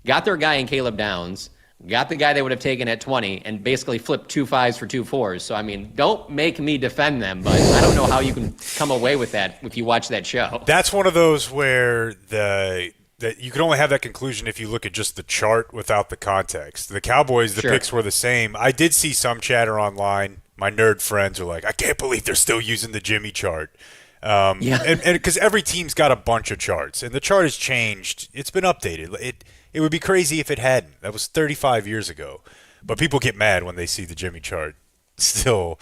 got their guy in Caleb Downs, got the guy they would have taken at 20, and basically flipped 2 5s for 2 4s. So, I mean, don't make me defend them, but I don't know how you can come away with that if you watch that show. That's one of those where that you can only have that conclusion if you look at just the chart without the context. The Cowboys, the picks were the same. I did see some chatter online. My nerd friends are like, I can't believe they're still using the Jimmy chart. And because every team's got a bunch of charts, and the chart has changed. It's been updated. It would be crazy if it hadn't. That was 35 years ago. But people get mad when they see the Jimmy chart still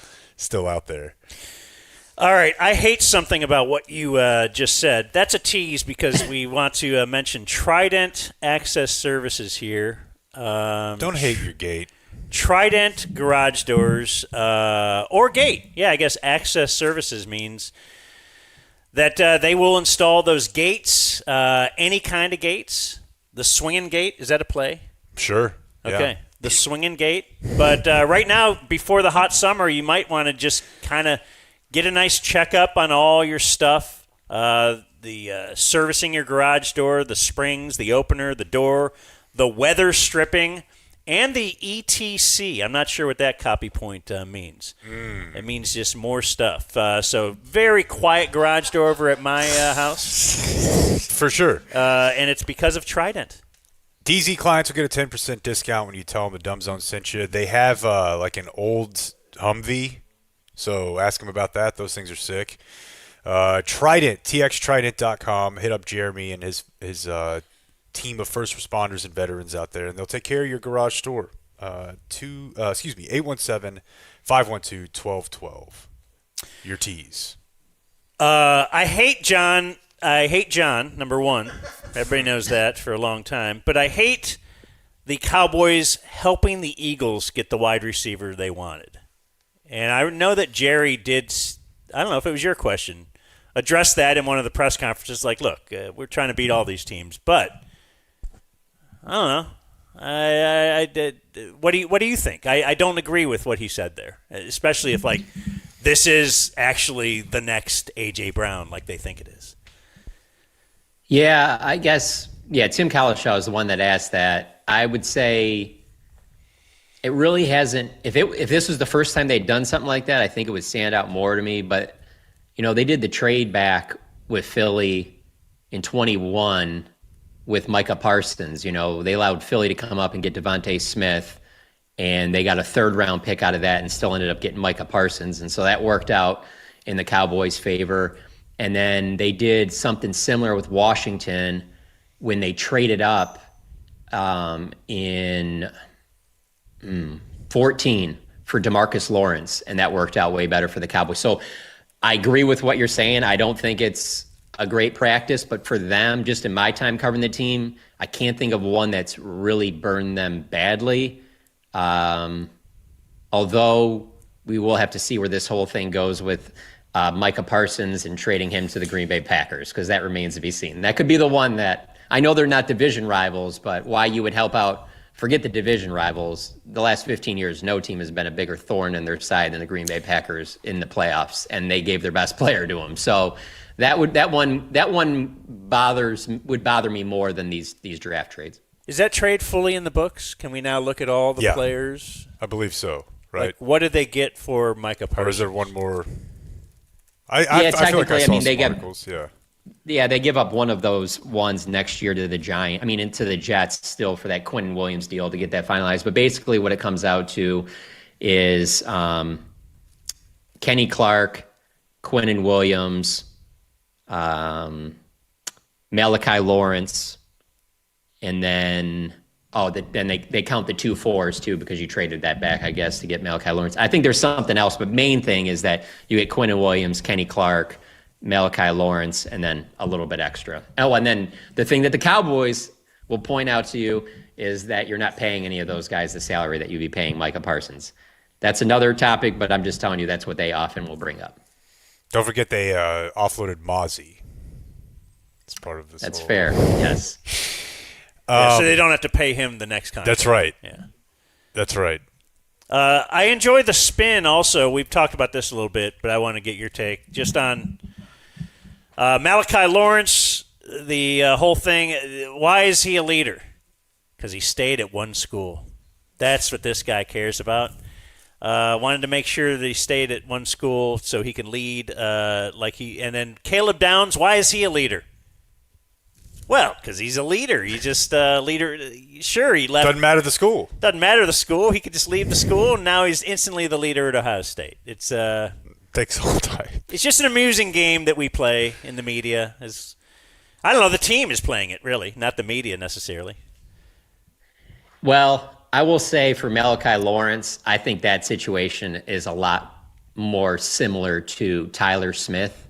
out there. All right, I hate something about what you just said. That's a tease because we want to mention Trident Access Services here. Don't hate your gate. Trident Garage Doors or Gate. Yeah, I guess Access Services means that they will install those gates, any kind of gates. The swinging gate, is that a play? Sure. Okay. Yeah. The swinging gate. But right now, before the hot summer, you might want to just kind of get a nice checkup on all your stuff. The servicing your garage door, the springs, the opener, the door, the weather stripping, and the ETC. I'm not sure what that copy point means. It means just more stuff. So very quiet garage door over at my house. For sure. And it's because of Trident. DZ clients will get a 10% discount when you tell them the Dumb Zone sent you. They have like an old Humvee, so ask them about that. Those things are sick. Trident, txtrident.com. Hit up Jeremy and his team of first responders and veterans out there, and they'll take care of your garage store. 817-512-1212. Your T's. I hate Jon, number one. Everybody knows that for a long time. But I hate the Cowboys helping the Eagles get the wide receiver they wanted. And I know that Jerry did, I don't know if it was your question, address that in one of the press conferences. Like, look, we're trying to beat all these teams. But I don't know. What do you think? I don't agree with what he said there, especially if, like, this is actually the next A.J. Brown like they think it is. Yeah, I guess, Tim Kalishaw is the one that asked that. I would say it really hasn't – if this was the first time they'd done something like that, I think it would stand out more to me. But, they did the trade back with Philly in 21 with Micah Parsons. They allowed Philly to come up and get Devontae Smith, and they got a third-round pick out of that and still ended up getting Micah Parsons. And so that worked out in the Cowboys' favor. And then they did something similar with Washington when they traded up in 14 for DeMarcus Lawrence, and that worked out way better for the Cowboys. So I agree with what you're saying. I don't think it's a great practice, but for them, just in my time covering the team, I can't think of one that's really burned them badly. Although we will have to see where this whole thing goes with Micah Parsons and trading him to the Green Bay Packers, because that remains to be seen. That could be the one that, I know they're not division rivals, but why you would help out forget the division rivals. The last 15 years, no team has been a bigger thorn in their side than the Green Bay Packers in the playoffs, and they gave their best player to them. So that one would bother me more than these draft trades. Is that trade fully in the books? Can we now look at all the players? I believe so. Right. Like, what did they get for Micah Parsons? Or is there one more? Yeah, I feel like I saw they some articles. Yeah, they give up one of those ones next year to the into the Jets still for that Quinn Williams deal to get that finalized. But basically what it comes out to is Kenny Clark, Quinn Williams, Malachi Lawrence, and then they count the 2 4s too because you traded that back, I guess, to get Malachi Lawrence. I think there's something else, but main thing is that you get Quinn Williams, Kenny Clark, Malachi Lawrence, and then a little bit extra. Oh, and then the thing that the Cowboys will point out to you is that you're not paying any of those guys the salary that you'd be paying Micah Parsons. That's another topic, but I'm just telling you that's what they often will bring up. Don't forget they offloaded Mozzie. It's part of this. That's fair, yes. So they don't have to pay him the next contract. That's right. Yeah. That's right. I enjoy the spin also. We've talked about this a little bit, but I want to get your take just on Malachi Lawrence, the whole thing. Why is he a leader? Because he stayed at one school. That's what this guy cares about. Wanted to make sure that he stayed at one school so he can lead And then Caleb Downs, why is he a leader? Well, because he's a leader. He's just a leader. Sure, he left. Doesn't matter the school. Doesn't matter the school. He could just leave the school, and now he's instantly the leader at Ohio State. It's takes all time. It's just an amusing game that we play in the media. I don't know. The team is playing it, really, not the media necessarily. Well, I will say for Malachi Lawrence, I think that situation is a lot more similar to Tyler Smith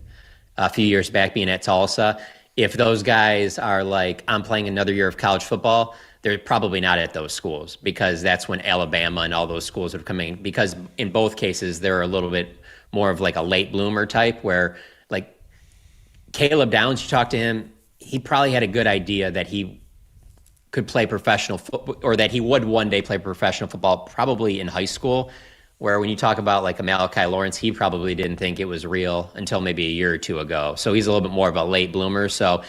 a few years back being at Tulsa. If those guys are like, I'm playing another year of college football, they're probably not at those schools because that's when Alabama and all those schools are coming. Because in both cases, they're a little bit more of like a late bloomer type where like Caleb Downs, you talk to him, he probably had a good idea that he could play professional football or that he would one day play professional football probably in high school. Where when you talk about like a Malachi Lawrence, he probably didn't think it was real until maybe a year or two ago. So he's a little bit more of a late bloomer. So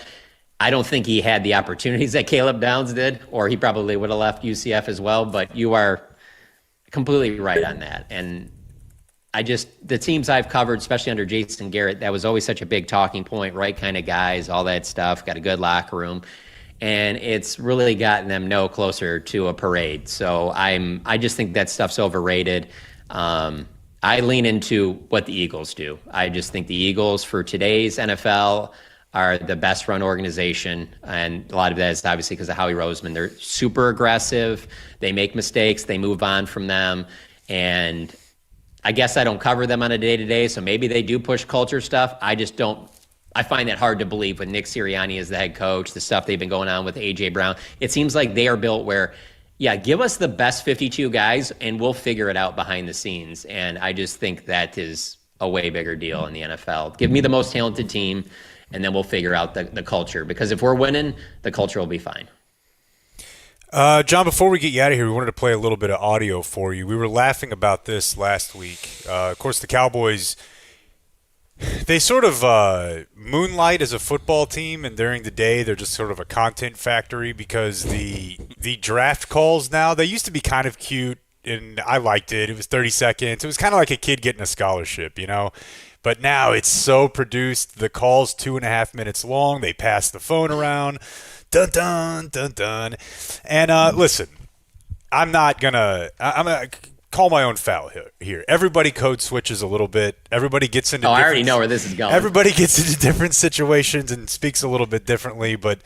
I don't think he had the opportunities that Caleb Downs did, or he probably would have left UCF as well. But you are completely right on that. And the teams I've covered, especially under Jason Garrett, that was always such a big talking point, right kind of guys, all that stuff, got a good locker room. And it's really gotten them no closer to a parade. So I just think that stuff's overrated. I lean into what the Eagles do. I just think the Eagles for today's NFL are the best run organization. And a lot of that is obviously because of Howie Roseman. They're super aggressive. They make mistakes. They move on from them. And I guess I don't cover them on a day-to-day, so maybe they do push culture stuff. I find that hard to believe with Nick Sirianni as the head coach, the stuff they've been going on with A.J. Brown. It seems like they are built where, yeah, give us the best 52 guys, and we'll figure it out behind the scenes. And I just think that is a way bigger deal in the NFL. Give me the most talented team, and then we'll figure out the culture. Because if we're winning, the culture will be fine. John, before we get you out of here, we wanted to play a little bit of audio for you. We were laughing about this last week. Of course, the Cowboys, they sort of moonlight as a football team, and during the day they're just sort of a content factory because the draft calls now, they used to be kind of cute, and I liked it. It was 30 seconds. It was kind of like a kid getting a scholarship, you know? But now it's so produced. The call's 2.5 minutes long. They pass the phone around. Dun, dun, dun, dun. And listen, I'm going to call my own foul here. Everybody code switches a little bit. Everybody gets into I already know where this is going. Everybody gets into different situations and speaks a little bit differently, but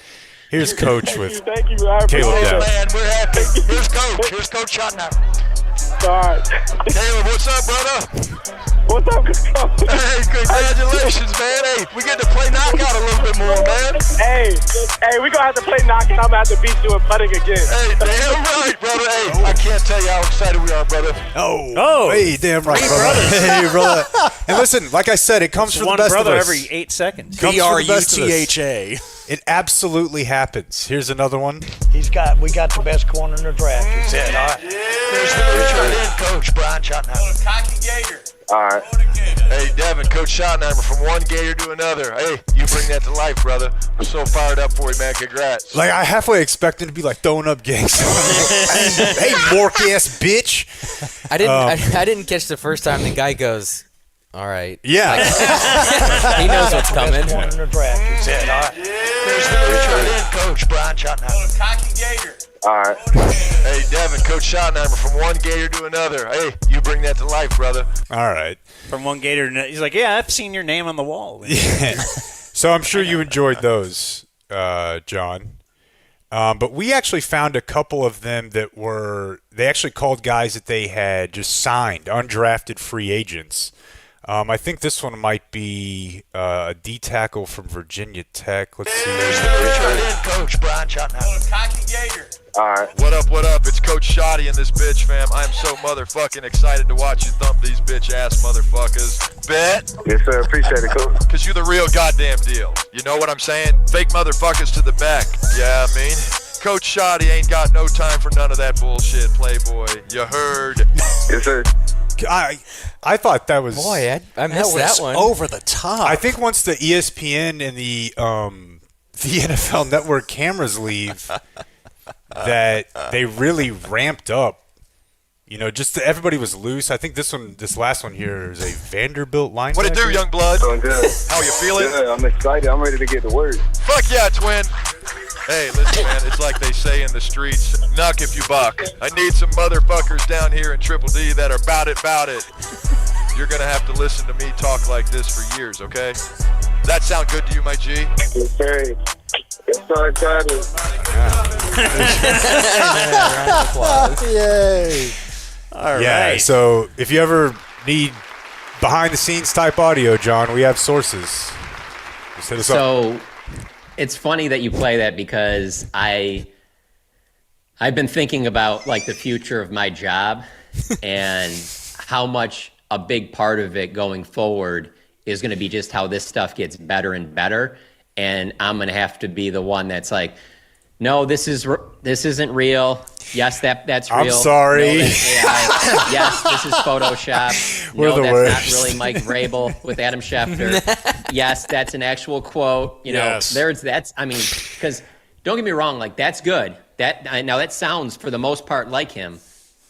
here's Coach with Caleb Downs. Man, we're happy. Here's Coach. Here's Coach Schottenheimer. All right. Caleb, what's up, brother? What's up, Coach? Hey, congratulations, man. Hey, we get to play knockout a little bit more, man. Hey, we're going to have to play knockout. I'm going to have to beat you in putting again. Hey, damn right, brother. Hey, I can't tell you how excited we are, brother. Oh, hey, damn right, brother. Hey, brother. And listen, like I said, it comes from the one best of brother us. every 8 seconds. Comes from the best of us. BRUTHA. It absolutely happens. Here's another one. We got the best corner in the draft. He said, all right. There's the return head coach, Brian Schottenheimer. Cocky Gator. All right. Hey, Devin, Coach Schottenheimer, from one Gator to another. Hey, you bring that to life, brother. I'm so fired up for you, man. Congrats. Like, I halfway expect him to be like throwing up gangs. Hey, mork-ass bitch. I didn't catch the first time the guy goes, all right. Yeah. Like, he knows what's coming. Corner in the draft. He said, all right. There's the return head coach, Brian Schottenheimer. Cocky Gator. All right. Hey, Devin, Coach Schottenheimer, from one Gator to another. Hey, you bring that to life, brother. All right. From one Gator, he's like, yeah, I've seen your name on the wall. Yeah. So I'm sure you enjoyed those, John. But we actually found a couple of them that they actually called guys that they had just signed, undrafted free agents. I think this one might be a D tackle from Virginia Tech. Let's see. There's the return head coach, Brian Schottenheimer. Cocky Gator. All right. What up, what up? It's Coach Shoddy in this bitch, fam. I'm so motherfucking excited to watch you thump these bitch-ass motherfuckers. Bet? Yes, sir. Appreciate it, coach. Because you're the real goddamn deal. You know what I'm saying? Fake motherfuckers to the back. Yeah, I mean, Coach Shoddy ain't got no time for none of that bullshit, playboy. You heard? Yes, sir. I thought that was... Boy, I missed that one. Over the top. I think once the ESPN and the NFL Network cameras leave, that they really ramped up. You know, everybody was loose. I think this last one here is a Vanderbilt linebacker. What it do, young blood? Doing good. How you feeling? Good. I'm excited. I'm ready to get to work. Fuck yeah, twin. Hey, listen, man, it's like they say in the streets, knock if you buck. I need some motherfuckers down here in Triple D that are bout it. You're going to have to listen to me talk like this for years, okay? Does that sound good to you, my G? Yes, sir. It's so excited. Yay. All Yeah, right. so if you ever need behind-the-scenes type audio, John, we have sources. Just hit us up. So it's funny that you play that because I've been thinking about like the future of my job and how much a big part of it going forward is going to be just how this stuff gets better and better. And I'm going to have to be the one that's like, no, this isn't real. Yes, that's real. I'm sorry. No, that's AI. Yes, this is Photoshop. We're No, the that's worst. not really Mike Vrabel with Adam Schefter. Yes, that's an actual quote. You know, Yes. because don't get me wrong, like that's good. Now that sounds for the most part like him,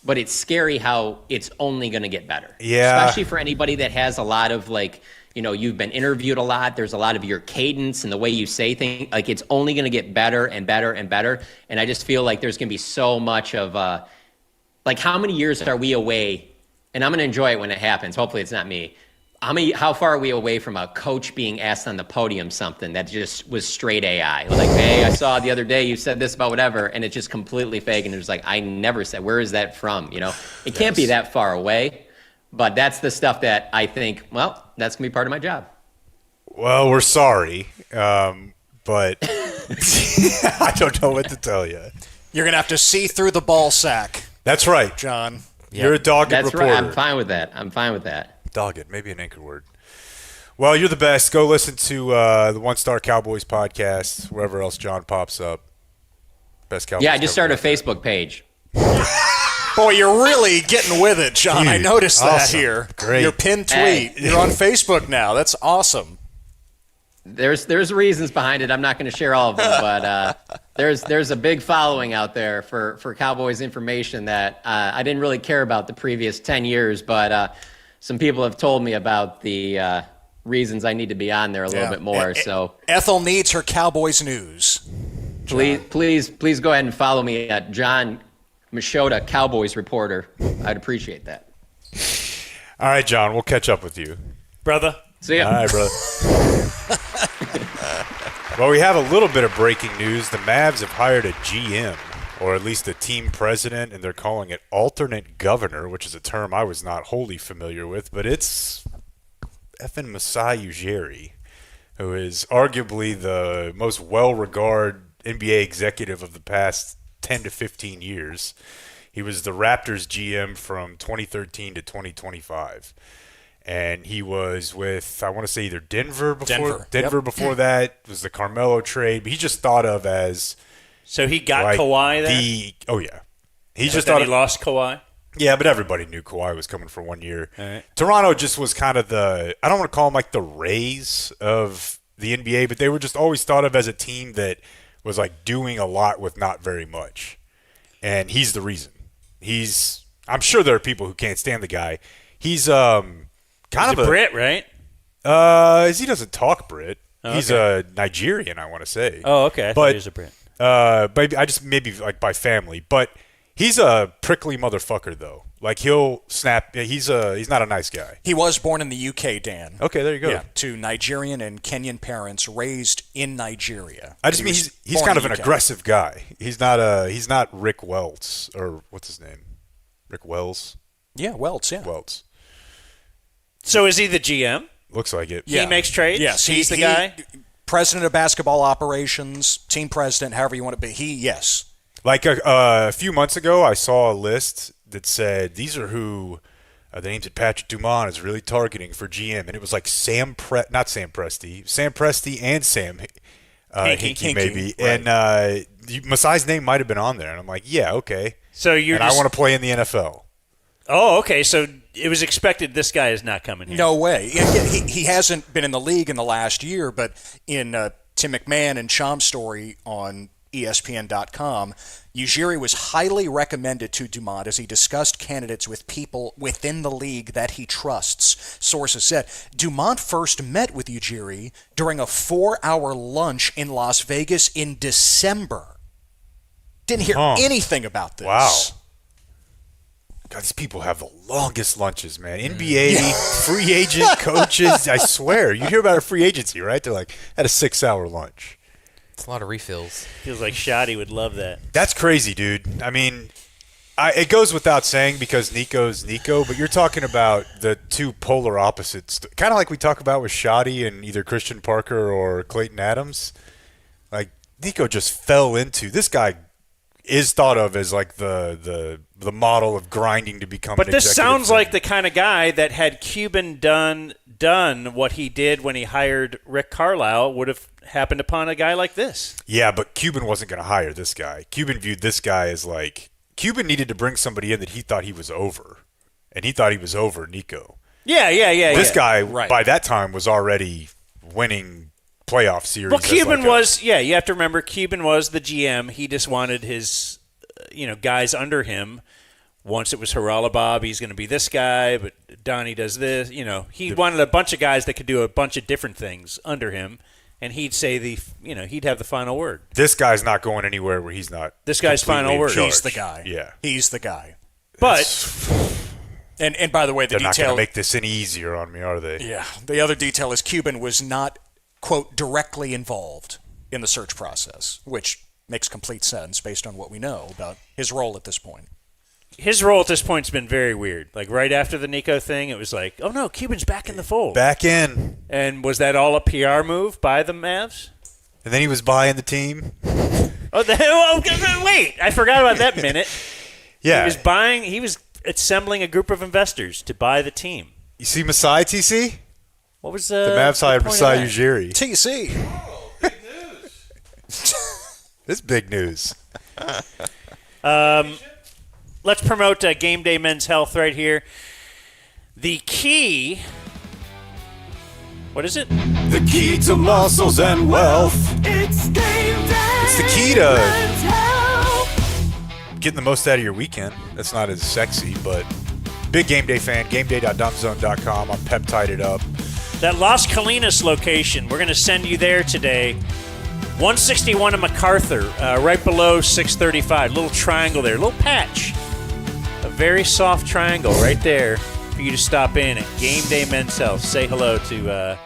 but it's scary how it's only going to get better. Yeah. Especially for anybody that has a lot of like, you know, you've been interviewed a lot. There's a lot of your cadence and the way you say things. Like it's only going to get better and better and better. And I just feel like there's going to be so much of like how many years are we away? And I'm going to enjoy it when it happens. Hopefully it's not me. How far are we away from a coach being asked on the podium something that just was straight AI? Like, hey, I saw the other day you said this about whatever, and it's just completely fake. And it was like, I never said, where is that from? You know, it can't be that far away. But that's the stuff that I think, well, that's going to be part of my job. Well, we're sorry, but I don't know what to tell you. You're going to have to see through the ball sack, That's right. John. You're a dogged That's reporter. right. I'm fine with that. Dogged, maybe an anchor word. Well, you're the best. Go listen to the One Star Cowboys podcast, wherever else John pops up. Best Cowboys. Yeah, I just started a podcast. Facebook page. Boy, you're really getting with it, John. I Dude, noticed that awesome. here. Great. Your pinned tweet. Hey. You're on Facebook now. That's awesome. There's reasons behind it. I'm not going to share all of them, but there's a big following out there for Cowboys information that I didn't really care about the previous 10 years, but some people have told me about the reasons I need to be on there a little bit more. So Ethel needs her Cowboys news. please go ahead and follow me at Jon Machota, Cowboys reporter. I'd appreciate that. All right, John, we'll catch up with you. Brother. See ya. All right, brother. Well, we have a little bit of breaking news. The Mavs have hired a GM, or at least a team president, and they're calling it alternate governor, which is a term I was not wholly familiar with, but it's effing Masai Ujiri, who is arguably the most well-regarded NBA executive of the past 10 to 15 years. He was the Raptors GM from 2013 to 2025. And he was with, I want to say, either Denver before. Denver. Before that was the Carmelo trade. But he just thought of as. So he got Kawhi then? Oh, yeah. He But just then thought he lost Kawhi? Yeah, but everybody knew Kawhi was coming for 1 year. All right. Toronto just was kind of I don't want to call them like the Rays of the NBA, but they were just always thought of as a team that was like doing a lot with not very much. And he's the reason. I'm sure there are people who can't stand the guy. He's kind of a Brit, right? He doesn't talk Brit. Oh, he's okay. a Nigerian, I want to say. Oh, okay. I thought he was a Brit. But I just maybe like by family. But he's a prickly motherfucker, though. Like he'll snap. He's not a nice guy. He was born in the UK, Dan. Okay, there you go. Yeah, to Nigerian and Kenyan parents, raised in Nigeria. I just mean he's kind of an aggressive guy. He's not Rick Welts or what's his name? Rick Wells. Yeah, Welts. Yeah, Welts. So is he the GM? Looks like it. He makes trades? Yes, he's the guy? President of basketball operations, team president, however you want to be. Yes. Like a few months ago, I saw a list that said these are who the names that Patrick Dumont is really targeting for GM, and it was like Sam Presti and Sam Hinkie maybe, right. And Masai's name might have been on there, and I'm like, yeah, okay. So I want to play in the NFL. Oh, okay. So it was expected this guy is not coming here. No way. He hasn't been in the league in the last year, but in Tim McMahon and Cham's story on ESPN.com, Ujiri was highly recommended to Dumont as he discussed candidates with people within the league that he trusts. Sources said Dumont first met with Ujiri during a 4-hour lunch in Las Vegas in December. Didn't hear anything about this. Wow. God, these people have the longest lunches, man. NBA, free agent, coaches, I swear. You hear about a free agency, right? They're like, at a 6-hour lunch. It's a lot of refills. Feels like Shoddy would love that. That's crazy, dude. I mean, it goes without saying because Nico's Nico, but you're talking about the two polar opposites. Kind of like we talk about with Shoddy and either Christian Parker or Clayton Adams. Like, Nico just fell into – this guy is thought of as like the model of grinding to become But an this executive sounds like the kind of guy that had Cuban done what he did when he hired Rick Carlisle would have happened upon a guy like this. Yeah, but Cuban wasn't going to hire this guy. Cuban viewed this guy as like – Cuban needed to bring somebody in that he thought he was over, and he thought he was over Nico. Yeah. This guy, right. by that time, was already winning playoff series. Well, Cuban you have to remember, Cuban was the GM. He just wanted his guys under him. Once it was Haralabob, he's going to be this guy, but Donnie does this. He wanted a bunch of guys that could do a bunch of different things under him, and he'd say he'd have the final word. This guy's not going anywhere where he's not. This guy's final word. He's the guy. Yeah. He's the guy. But and by the way, they're not going to make this any easier on me, are they? Yeah. The other detail is Cuban was not, quote, directly involved in the search process, which makes complete sense based on what we know about his role at this point. His role at this point has been very weird. Like right after the Nico thing, it was like, oh no, Cuban's back in the fold. Back in. And was that all a PR move by the Mavs? And then he was buying the team. Wait, I forgot about that minute. Yeah. He was assembling a group of investors to buy the team. You see Masai, TC? What was the Mavs hired Masai Ujiri. TC. Oh, big news. This is big news. Let's promote Game Day Men's Health right here. The key. What is it? The key to muscles and wealth. It's Game Day. It's the key to Men's Health. getting the most out of your weekend. That's not as sexy, but big Game Day fan. GameDay.dumbzone.com. I'm peptided up. That Las Colinas location. We're going to send you there today. 161 in MacArthur, right below 635. Little triangle there, little patch. A very soft triangle right there for you to stop in at Game Day Men's Health. Say hello to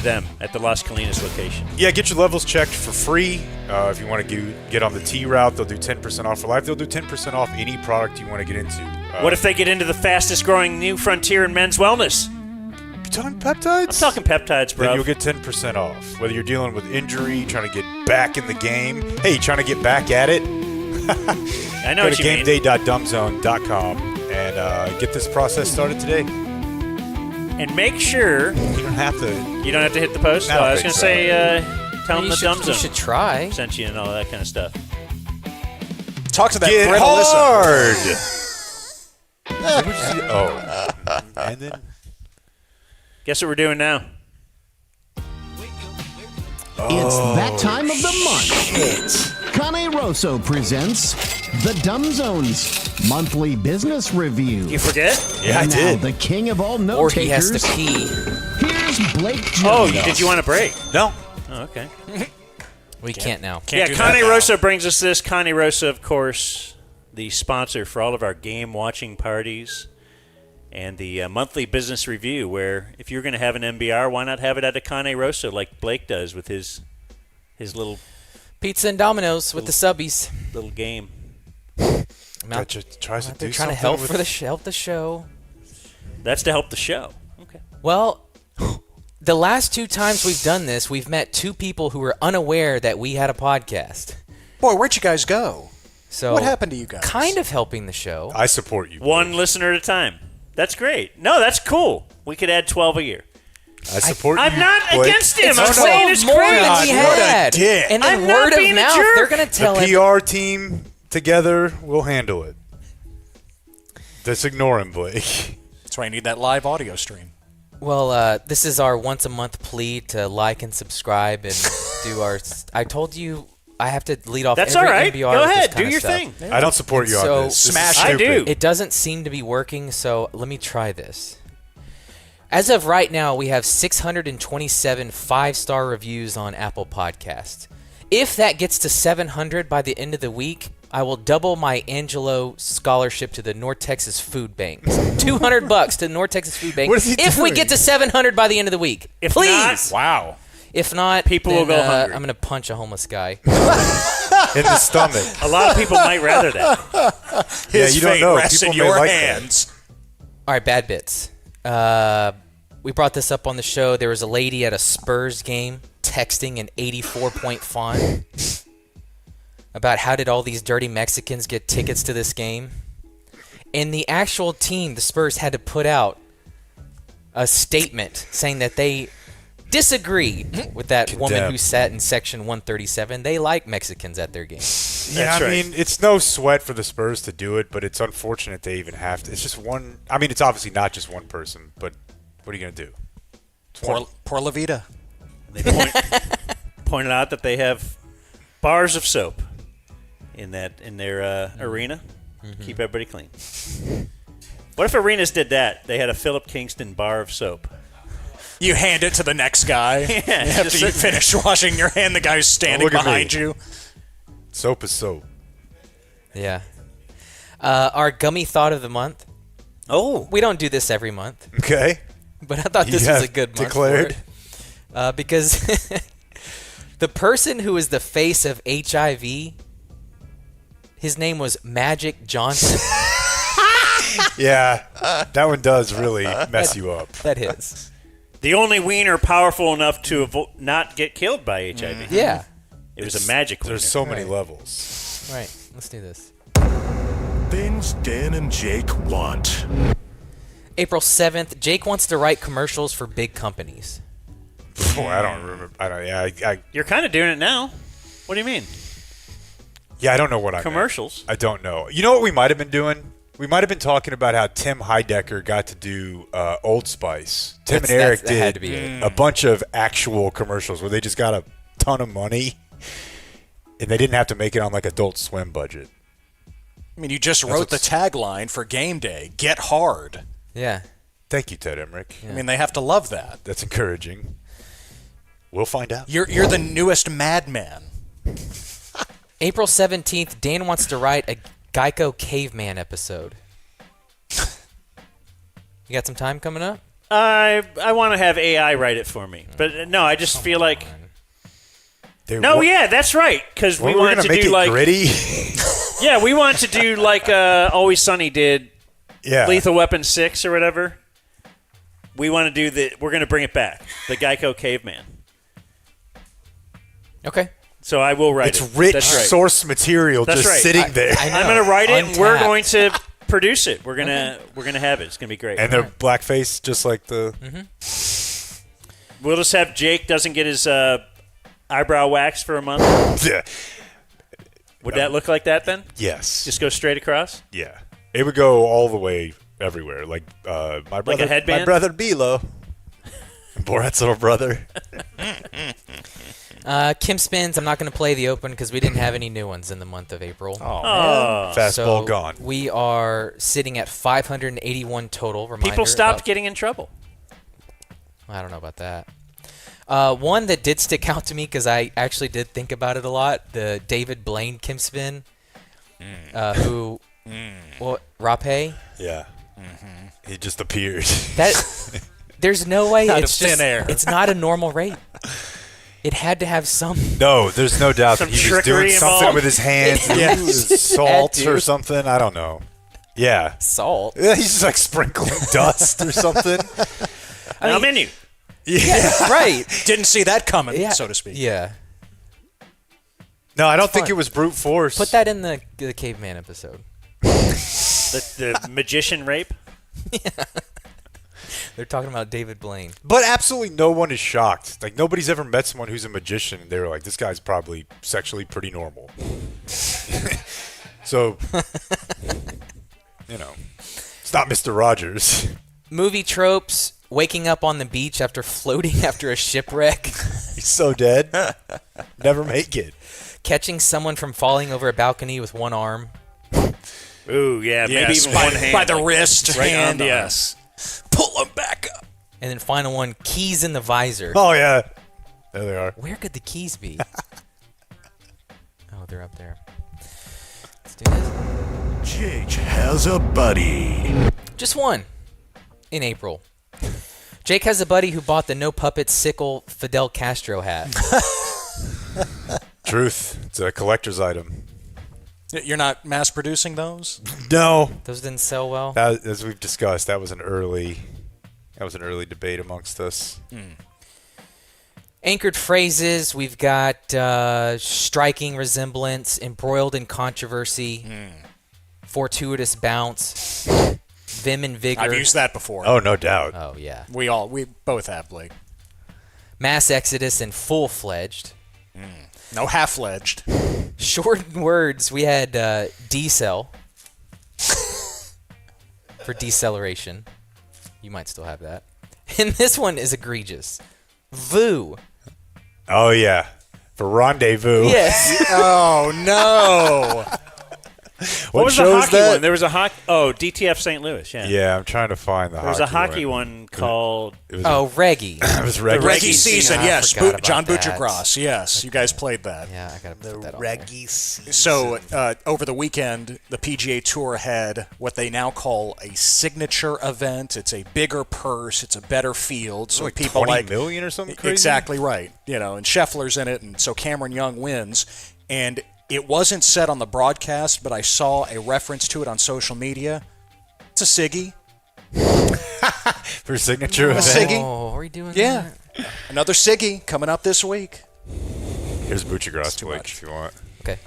them at the Las Colinas location. Yeah, get your levels checked for free. If you want to get on the T route, they'll do 10% off for life. They'll do 10% off any product you want to get into. What if they get into the fastest growing new frontier in men's wellness? You talking peptides? I'm talking peptides, bro. Then you'll get 10% off. Whether you're dealing with injury, trying to get back in the game. Hey, you trying to get back at it? I know Go what to you mean. GameDay.dumbzone.com and get this process started today. And make sure You don't have to. you don't have to hit the post. I Oh, don't I was think going to say, tell them You the should- dumb you zone should try. sent you and all that kind of stuff. Talk to that Get Brit Alyssa. hard. And then Guess what we're doing now? It's that time of the month. Cane Rosso presents The Dumb Zone's monthly business review. You forget? yeah, I And now, did. the king of all note Or he has takers. to pee. Here's Blake Oh, Jones. did you want a break? No. Oh, okay. We can't now. Can't do Cane that now. Rosso brings us this. Cane Rosso, of course, the sponsor for all of our game watching parties and the monthly business review, where if you're going to have an MBR, why not have it at a Cane Rosso like Blake does with his little Pizza and Domino's with the subbies. little game. Gotcha. Tries to do They're trying to something help with- for help the show. That's to help the show. Okay. Well, the last 2 times we've done this, we've met 2 people who were unaware that we had a podcast. Boy, where'd you guys go? So What happened to you guys? Kind of helping the show. I support you. One listener at a time. That's great. No, that's cool. We could add 12 a year. I support you. I'm not Blake. against him. It's I'm 12 saying it's more great. than we God, what a had. dick. And then I'm not word of being a mouth, jerk. they're going to tell The him. PR team together will handle it. Just ignore him, Blake. That's why I need that live audio stream. Well, this is our once a month plea to like and subscribe and do our. I told you I have to lead off. That's every all right. MBR Go with this ahead. kind Do of your stuff. thing. I don't support you So- on this. This is Smash it. I stupid. do. It doesn't seem to be working, so let me try this. As of right now, we have 627 5-star reviews on Apple Podcasts. If that gets to 700 by the end of the week, I will double my Angelo scholarship to the North Texas Food Bank. $200 to the North Texas Food Bank. What is he if we doing? get to 700 by the end of the week, If please. not, Wow. If not, People will then, go hungry. I'm going to punch a homeless guy. In the stomach. a lot of people might rather that. His you don't fate know. rests in People may your like that. hands. All right, bad bits. We brought this up on the show. There was a lady at a Spurs game texting an 84-point font about how did all these dirty Mexicans get tickets to this game. And the actual team, the Spurs, had to put out a statement saying that they disagree with that woman Condemn. who sat in section 137. They like Mexicans at their game. Yeah, That's I right. mean, it's no sweat for the Spurs to do it, but it's unfortunate they even have to. It's just one. I mean, it's obviously not just one person, but what are you going to do? Poor La Vida. They pointed out that they have bars of soap in their arena. Keep everybody clean. What if arenas did that? They had a Philip Kingston bar of soap. You hand it to the next guy. After just you finish washing your hand, the guy's standing look at me. behind you. Soap is soap. Yeah. Our gummy thought of the month. Oh, We don't do this every month. Okay. But I thought this You was a have good month declared? for it. Because the person who is the face of HIV, his name was Magic Johnson. Yeah, that one does really mess you up. That is. the only wiener powerful enough to not get killed by HIV. Yeah. It was a magic wiener. There's so many levels. Right. Let's do this. Things Dan and Jake want. April 7th, Jake wants to write commercials for big companies. Boy, I don't remember. I don't. Yeah, You're kind of doing it now. What do you mean? I don't know what I meant. Commercials? I don't know. You know what we might have been doing? We might have been talking about how Tim Heidecker got to do Old Spice. Tim and Eric that had did to be it. a bunch of actual commercials where they just got a ton of money, and they didn't have to make it on like Adult Swim budget. I mean, you just wrote the what's- tagline for game day, Get Hard. Yeah. Thank you, Ted Emrich. I mean, they have to love that. That's encouraging. We'll find out. You're the newest madman. April 17th, Dan wants to write a Geico Caveman episode. You got some time coming up? I want to have AI write it for me. But no, I just feel like... They're No, wa- yeah, that's right. Because we we're wanted gonna to make do it like... gritty. Yeah, we wanted to do like Always Sunny did Yeah. Lethal Weapon 6 or whatever. We want to do we're going to bring it back. The Geico Caveman. Okay. So I will write It's it. rich That's right. source material That's just right. sitting there. I know. I'm going to write it, and we're Untapped. going to produce it. We're gonna have it. It's gonna be great. And they're blackface, just like the. We'll just have Jake doesn't get his eyebrow waxed for a month. Yeah. Would that look like that then? Yes. Just go straight across? Yeah. It would go all the way everywhere. Like my brother. Like a headband? My brother Bilo. Borat's little brother. Kim spins. I'm not going to play the Open because we didn't have any new ones in the month of April. Fastball So gone. We are sitting at 581 total. Reminder People stopped about- getting in trouble. I don't know about that. One that did stick out to me because I actually did think about it a lot. The David Blaine Kim spin, who, well, Rape. Yeah. He just appeared. That there's no way Out of it's thin just air. it's not a normal rate. It had to have some. No, there's no doubt Some that he was trickery doing something involved. with his hands. Yeah. Salt Had to. or something. I don't know. Yeah. Salt. Yeah, he's just like sprinkling dust or something. Now menu. Yeah. Right. Didn't see that coming, Yeah. so to speak. Yeah. No, I don't think fun. it was brute force. Put that in the caveman episode. The magician rape. They're talking about David Blaine. But absolutely no one is shocked. Like, nobody's ever met someone who's a magician, and they were like, this guy's probably sexually pretty normal. So, it's not Mr. Rogers. Movie tropes. Waking up on the beach after floating after a shipwreck. He's so dead. Never make it. Catching someone from falling over a balcony with one arm. Ooh, yeah, maybe Yes, even by, one hand. by the like wrist, right on hand, the arm. yes. Pull him back up. And then final one, keys in the visor. Oh, yeah. There they are. Where could the keys be? Oh, they're up there. Let's do this. Jake has a buddy. Just one in April. Jake has a buddy who bought the No Puppet Sickle Fidel Castro hat. Truth. It's a collector's item. You're not mass producing those? No. Those didn't sell well. That, as we've discussed, that was an early debate amongst us. Anchored phrases. We've got striking resemblance, embroiled in controversy, fortuitous bounce, vim and vigor. I've used that before. Oh, no doubt. Oh, yeah. We both have, Blake. Mass exodus and full-fledged. No half-fledged. Short words. We had decel for deceleration. You might still have that. And this one is egregious. Vu. Oh, yeah. For rendezvous. Yes. Oh, no. What was the show is hockey that? one? There was a hockey. Oh, DTF St. Louis. Yeah. Yeah, I'm trying to find the There was a hockey one called. It was Oh, Reggie. it was The Reggie. Reggie season, I yes. forgot about John that. Butchercross, yes. You guys played that. Yeah, I got to put that on Reggie season. So over the weekend, the PGA Tour had what they now call a signature event. It's a bigger purse. It's a better field. So like people 20 like million or something crazy? Exactly right. And Scheffler's in it, and so Cameron Young wins. And it wasn't said on the broadcast, but I saw a reference to it on social media. It's a Siggy. For signature event. Siggy. Oh, are we doing Yeah. that? Another Siggy coming up this week. Here's Butchergrass, Blake, much. if you want. Okay.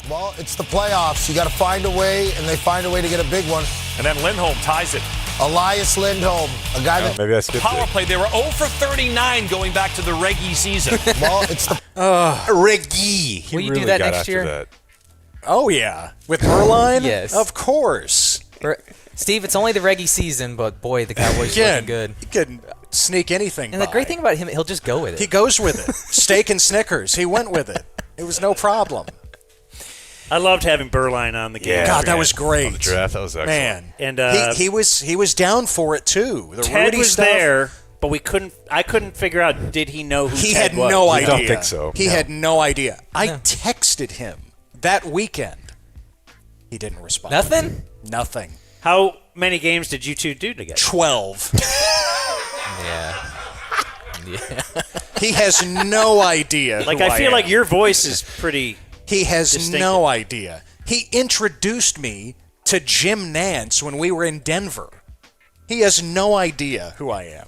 Well, it's the playoffs. You got to find a way, and they find a way to get a big one. And then Lindholm ties it. Elias Lindholm, a guy that. Maybe I skipped Power it. play. They were 0 for 39 going back to the Reggie season. Well, it's the. Reggie. He Will you do really that got next after year? That. Oh, yeah. With Berline? Yes. Of course. Steve, it's only the Reggie season, but boy, the Cowboys are looking good. He can sneak anything And the great thing about him, he'll just go with it. He goes with it. Steak and Snickers. He went with it. It was no problem. I loved having Berline on the game. Yeah. God, that was great. On the draft, that was excellent. Man. And he was down for it too. The Ted Rudy was stuff, there, but I couldn't figure out, did he know who He Ted had was? no I idea. don't think so. He No. had no idea. I No. texted him that weekend. He didn't respond. Nothing? Nothing. How many games did you two do together? 12. Yeah. Yeah. He has no idea. Like, who I feel am. like your voice is pretty. He has distinctive. no idea. He introduced me to Jim Nantz when we were in Denver. He has no idea who I am.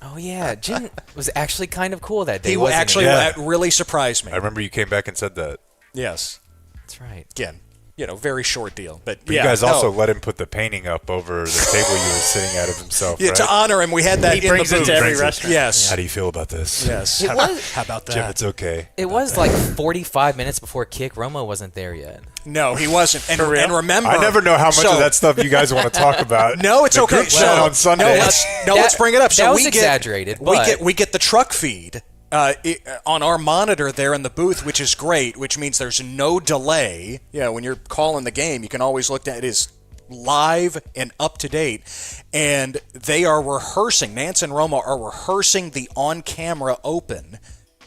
Oh, yeah. Jim was actually kind of cool that day, He wasn't actually Yeah. that really surprised me. I remember you came back and said that. Yes. That's right. Again, very short deal. But you guys also let him put the painting up over the table you were sitting at of himself, yeah, right? to honor him. We had that He brings it to every restaurant. Yes. How do you feel about this? Yes. How about that? Jim, it's okay. It was like 45 minutes before kick. Romo wasn't there yet. No, he wasn't. And remember, I never know how much of that stuff you guys want to talk about. No, it's okay. So on Sunday, let's bring it up. So that was we exaggerated. We get the truck feed on our monitor there in the booth, which is great, which means there's no delay. Yeah, when you're calling the game, you can always look at it as live and up to date. And they are rehearsing. Nance and Romo are rehearsing the on-camera open.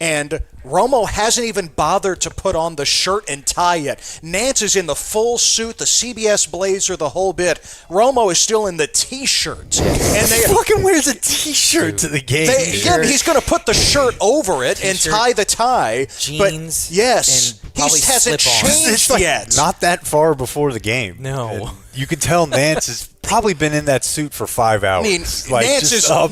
And Romo hasn't even bothered to put on the shirt and tie yet. Nance is in the full suit, the CBS blazer, the whole bit. Romo is still in the T-shirt. And they fucking wears a T-shirt to the game. He's going to put the shirt over it and tie the tie. Jeans. But yes, and probably he hasn't slip-ons. changed It's like yet. not that far before the game. No. And you can tell Nance has probably been in that suit for 5 hours. I mean,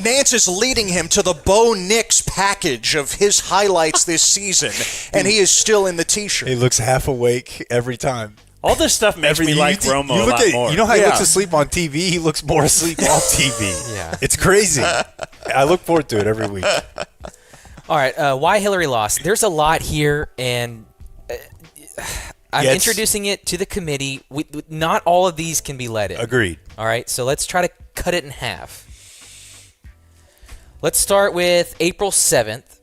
Nance is leading him to the Bo Nix package of his highlights this season, and he is still in the T-shirt. He looks half awake every time. All this stuff makes me like Romo a lot more. You know how he looks asleep on TV? He looks more asleep off TV. Yeah. It's crazy. I look forward to it every week. All right, why Hillary lost? There's a lot here, and I'm introducing it to the committee. Not all of these can be let in. Agreed. All right, so let's try to cut it in half. Let's start with April 7th.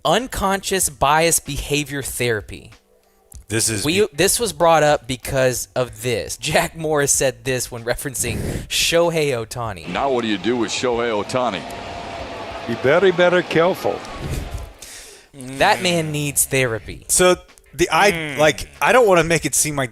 Unconscious bias behavior therapy. This was brought up because of this. Jack Morris said this when referencing Shohei Ohtani. Now what do you do with Shohei Ohtani? Be very, very careful. That man needs therapy. So I don't want to make it seem like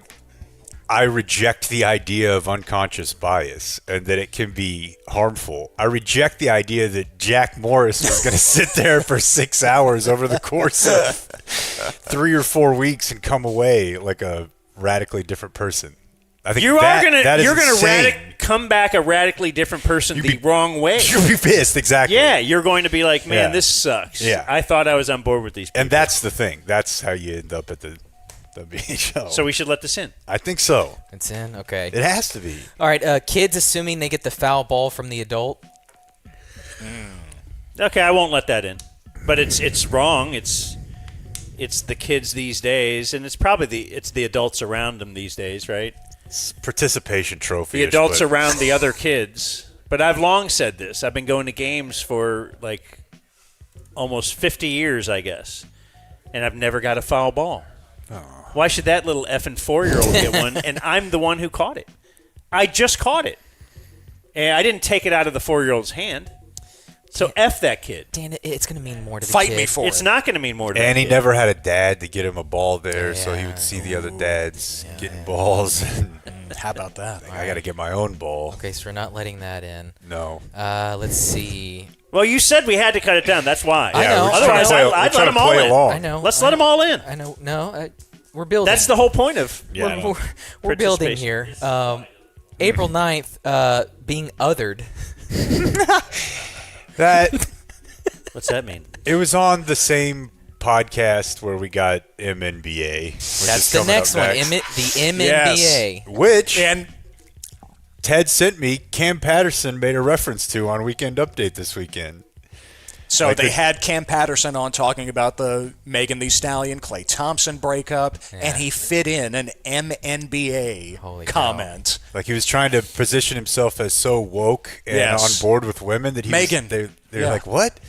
I reject the idea of unconscious bias and that it can be harmful. I reject the idea that Jack Morris was going to sit there for 6 hours over the course of 3 or 4 weeks and come away like a radically different person. I think you're gonna come back a radically different person the wrong way. You'll be pissed, exactly. Yeah, you're going to be like, man, this sucks. Yeah. I thought I was on board with these people. And that's the thing. That's how you end up at the show. So we should let this in. I think so. It's in? Okay. It has to be. All right, kids assuming they get the foul ball from the adult. Okay, I won't let that in. But it's wrong. It's the kids these days, and it's probably the adults around them these days, right? It's participation trophy. The adults around the other kids. But I've long said this. I've been going to games for like almost 50 years, I guess, and I've never got a foul ball. Oh. Why should that little effing 4-year-old get one? And I'm the one who caught it. I just caught it. And I didn't take it out of the 4-year-old's hand. So F that kid. Dan, it's going to mean more to the Fight kid. me for It's it. not going to mean more to And the he kid. never had a dad to get him a ball there, so he would see the other dads getting balls. How about that? I got to get my own ball. Okay, so we're not letting that in. No. Let's see. Well, you said we had to cut it down. That's why. I know. Otherwise, we're I'd trying let to them all play in. along. I know. Let's let them all in. I know. No, we're building. That's the whole point of we're building here. April 9th, being othered. What's that mean? It was on the same podcast where we got MNBA. That's the next one. The MNBA. Yes. Which Ted sent me. Cam Patterson made a reference to on Weekend Update this weekend. So they had Cam Patterson on talking about the Megan Thee Stallion, Klay Thompson breakup, and he fit in an MNBA comment. Like he was trying to position himself as so woke and on board with women that they're like, what?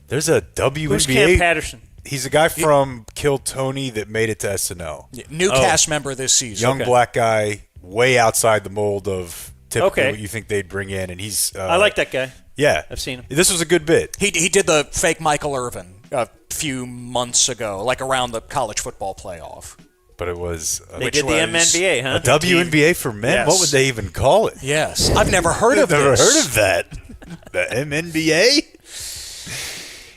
There's a WNBA. Who's Cam Patterson? He's a guy from Kill Tony that made it to SNL. New cast member this season. Young black guy, way outside the mold of typically what you think they'd bring in, and he's. I like that guy. Yeah, I've seen him. This was a good bit. He did the fake Michael Irvin a few months ago, like around the college football playoff. But it was they did the MNBA, huh? A WNBA for men. Yes. What would they even call it? Yes, I've never heard of this. Never heard of that. The MNBA.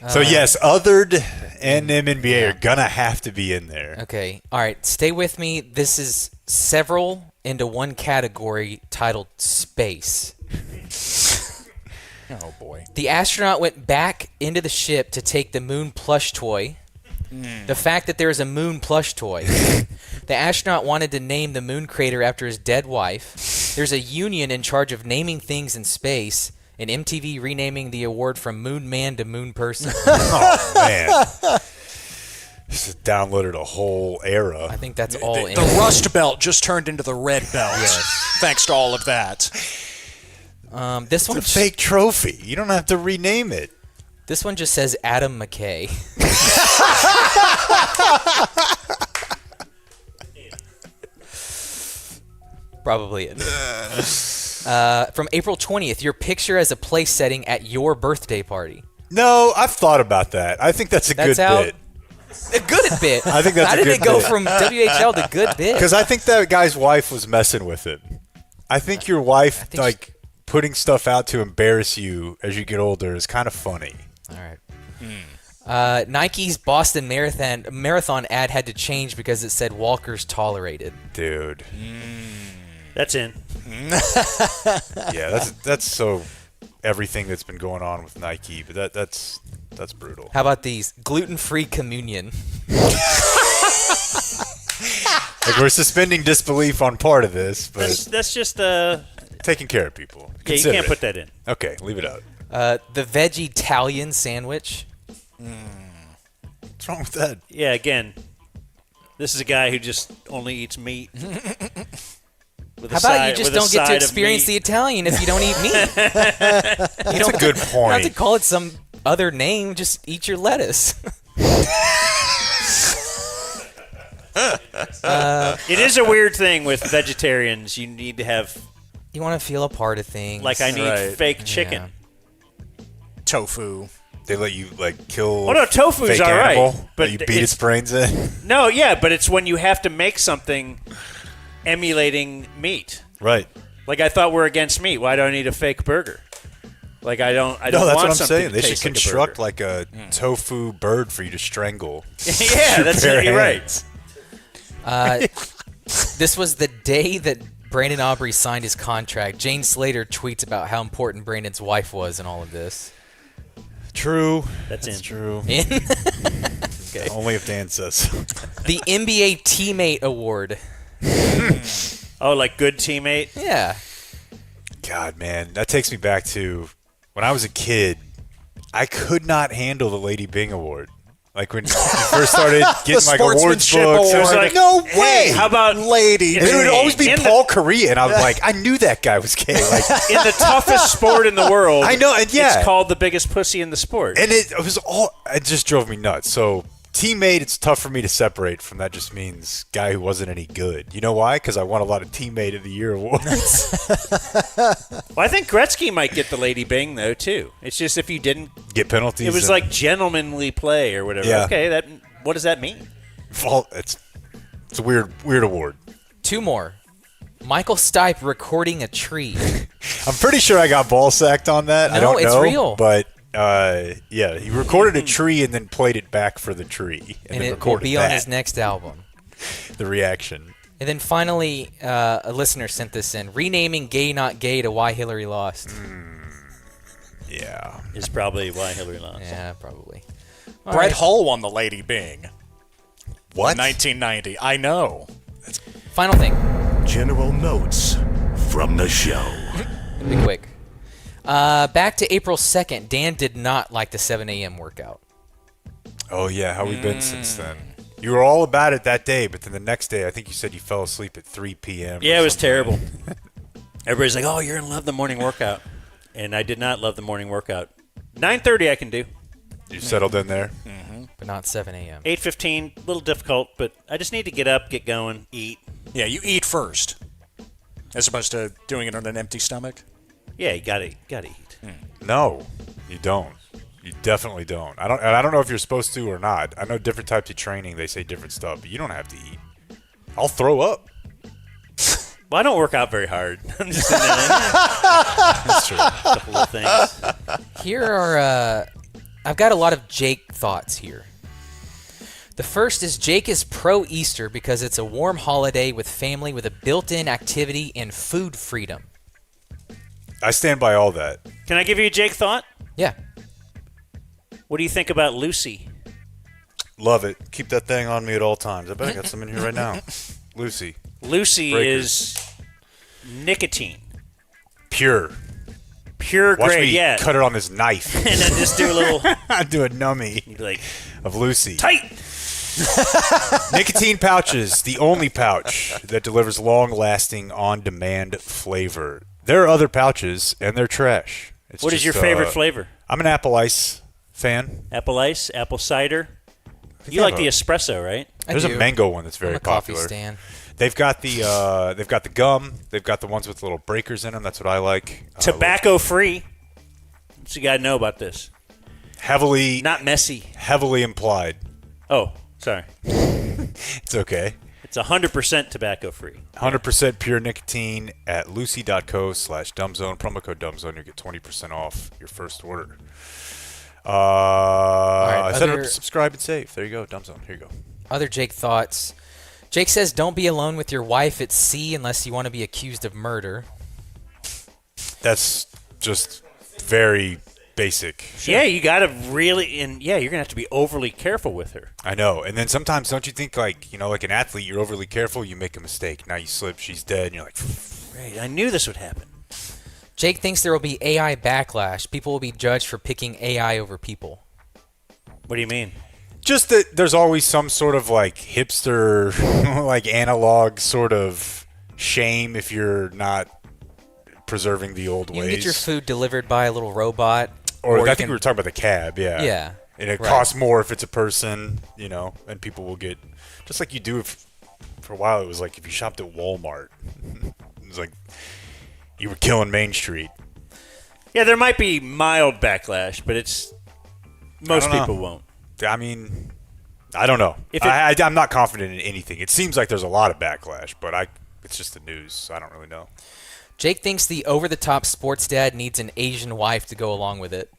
So yes, othered and MNBA are gonna have to be in there. Okay, all right. Stay with me. This is several into one category titled space. Oh boy. The astronaut went back into the ship to take the moon plush toy. The fact that there is a moon plush toy. The astronaut wanted to name the moon crater after his dead wife. There's a union in charge of naming things in space. And MTV renaming the award from Moon Man to Moon Person. Oh, man. Just downloaded a whole era. I think that's all in. The Rust Belt just turned into the Red Belt. Yes. Thanks to all of that. This one's a fake trophy. You don't have to rename it. This one just says Adam McKay. Probably it. From April 20th, your picture as a place setting at your birthday party. No, I've thought about that. I think that's a good bit. A good bit. I think that's How a did good it go bit. from WHL to good bit? Because I think that guy's wife was messing with him. I think your wife, putting stuff out to embarrass you as you get older is kind of funny. All right. Nike's Boston Marathon ad had to change because it said walkers tolerated. Dude. That's in. Yeah, that's so everything that's been going on with Nike, but that's brutal. How about these? Gluten-free communion. Like, we're suspending disbelief on part of this, but That's just taking care of people. Yeah, you can't put that in. Okay, leave it out. The veggie Italian sandwich. What's wrong with that? Yeah, again, this is a guy who just only eats meat. How about you just don't get to experience the Italian if you don't eat meat? That's a good You don't point. have to call it some other name. Just eat your lettuce. It is a weird thing with vegetarians. You need to have. You want to feel a part of things. Like I need fake chicken. Yeah. Tofu. They let you kill. Oh no, tofu's fake all right, animal, but you beat its brains in. No, yeah, but it's when you have to make something emulating meat. Right. Like I thought we're against meat. Why do I need a fake burger? Like I don't. No, that's want what I'm something saying. to They should taste like a construct burger. like a tofu bird for you to strangle. Yeah, that's Bare you're right. hands. This was the day that Brandon Aubrey signed his contract. Jane Slater tweets about how important Brandon's wife was in all of this. True. That's true. In? Okay. Only if Dan says so. The NBA Teammate Award. Oh, like good teammate? Yeah. God, man, that takes me back to when I was a kid. I could not handle the Lady Bing Award. Like when you first started getting like awards books, sportsmanship it was award. like, no way. Hey, how about Lady And it would Bing? always be In Paul Correa, and I was like, I knew that guy was gay. Like, in the toughest sport in the world? I know, and yeah, it's called the biggest pussy in the sport. and it was all. It just drove me nuts. So teammate, it's tough for me to separate from that. Just means guy who wasn't any good. You know why? Because I won a lot of teammate of the year awards. Well, I think Gretzky might get the Lady Bing though too. It's just if you didn't Get penalties. it was and- like gentlemanly play or whatever. Yeah. Okay, that what does that mean? Well, it's a weird award. Two more. Michael Stipe recording a tree. I'm pretty sure I got ball sacked on that. I No, don't it's know, real. but yeah, he recorded a tree and then played it back for the tree, and And then it will recorded be that. on his next album. The reaction. And then finally, a listener sent this in. Renaming Gay Not Gay to Why Hillary Lost. Yeah, Is probably why Hillary lost. Yeah, probably. All Brett right. Hull won the Lady Bing. What? In 1990. I know. Final thing. General notes from the show. Be quick. Back to April 2nd. Dan did not like the 7 a.m. workout. Oh yeah, how we been since then? You were all about it that day, but then the next day, I think you said you fell asleep at 3 p.m. or Yeah, it was something. terrible. Everybody's like, "Oh, you're gonna love the morning workout," and I did not love the morning workout. 9:30 I can do. You settled in there. But not 7 a.m. 8:15, a little difficult, but I just need to get up, get going, eat. Yeah, you eat first, as opposed to doing it on an empty stomach. Yeah, you gotta eat. No, you don't. You definitely don't. I don't know if you're supposed to or not. I know different types of training, they say different stuff, but you don't have to eat. I'll throw up. Well, I don't work out very hard. I'm just sitting there. That's true. A couple of things. Here are, I've got a lot of Jake thoughts here. The first is Jake is pro-Easter because it's a warm holiday with family with a built-in activity and food freedom. I stand by all that. Can I give you a Jake thought? Yeah. What do you think about Lucy? Love it. Keep that thing on me at all times. I bet I got some in here right now. Lucy. Lucy Breakers. is nicotine. Pure Pure Watch grade, me yeah. cut it on this knife. And then just do a little... do a numbie like, of Lucy. Tight! Nicotine pouches, the only pouch that delivers long-lasting, on-demand flavor. There are other pouches, and they're trash. What is your favorite flavor? I'm an apple ice fan. Apple ice, apple cider. You like the espresso, right? There's a mango one that's very coffee popular. stand. They've got the gum. They've got the ones with little breakers in them. That's what I like. Tobacco free. What you got to know about this? Heavily, not messy. Heavily implied. Oh, sorry. It's okay. It's 100% tobacco free. 100% pure nicotine at lucy.co/dumbzone. Promo code dumbzone. You get 20% off your first order. Set up, subscribe, and save. There you go. Dumbzone. Here you go. Other Jake thoughts. Jake says, don't be alone with your wife at sea unless you want to be accused of murder. That's just very basic. Yeah, you got to really, you're going to have to be overly careful with her. I know. And then sometimes, don't you think, like an athlete, you're overly careful, you make a mistake. Now you slip, she's dead, and you're like, right, I knew this would happen. Jake thinks there will be AI backlash. People will be judged for picking AI over people. What do you mean? Just that there's always some sort of like hipster, like analog sort of shame if you're not preserving the old You ways. can get your food delivered by a little robot. Or I think we were talking about the cab, yeah. Yeah. And it right. costs more if it's a person, and people will get, just like you do for a while, it was like if you shopped at Walmart. It was like you were killing Main Street. Yeah, there might be mild backlash, but most people won't. I mean, I don't know. I'm not confident in anything. It seems like there's a lot of backlash, but it's just the news, so I don't really know. Jake thinks the over-the-top sports dad needs an Asian wife to go along with it.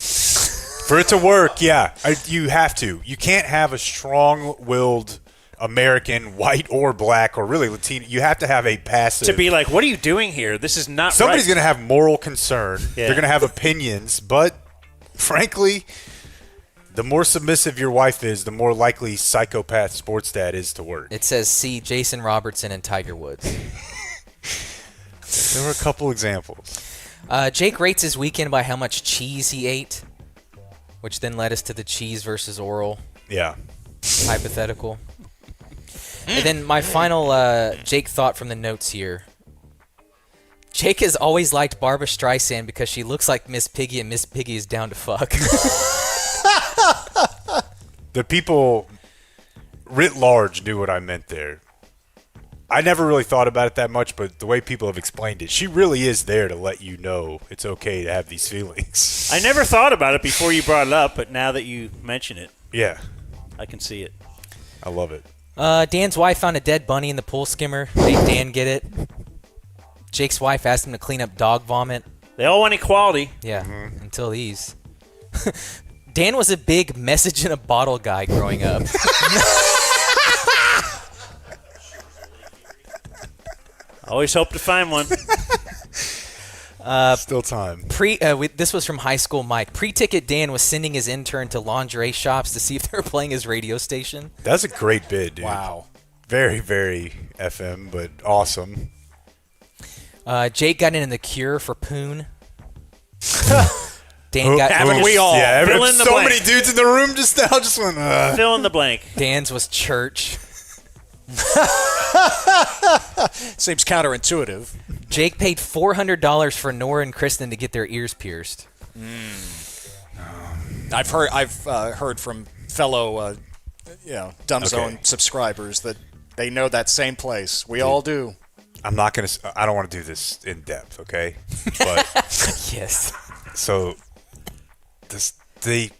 For it to work, yeah. You have to. You can't have a strong-willed American, white or black, or really Latino. You have to have a passive. To be like, what are you doing here? This is not Somebody's right. going to have moral concern. Yeah. They're going to have opinions, but frankly, the more submissive your wife is, the more likely psychopath sports dad is to work. It says, see Jason Robertson and Tiger Woods. There were a couple examples. Jake rates his weekend by how much cheese he ate, which then led us to the cheese versus oral hypothetical. And then my final Jake thought from the notes here. Jake has always liked Barbra Streisand because she looks like Miss Piggy, and Miss Piggy is down to fuck. The people writ large knew what I meant there. I never really thought about it that much, but the way people have explained it, she really is there to let you know it's okay to have these feelings. I never thought about it before you brought it up, but now that you mention it, yeah, I can see it. I love it. Dan's wife found a dead bunny in the pool skimmer. Made Dan get it. Jake's wife asked him to clean up dog vomit. They all want equality. Yeah, until these. Dan was a big message in a bottle guy growing up. Always hope to find one. Still time. This was from High School Mike. Pre-ticket Dan was sending his intern to lingerie shops to see if they were playing his radio station. That's a great bid, dude. Wow. Very, very FM, but awesome. Jake got in The Cure for Poon. Haven't we all? Yeah, Fill in the blank. many dudes in the room just now just went, Fill in the blank. Dan's was church. Seems counterintuitive. Jake paid $400 for Nora and Kristen to get their ears pierced. I've heard from fellow Dumbzone subscribers that they know that same place. We all do. I'm not going to – I don't want to do this in depth, okay? But yes. So the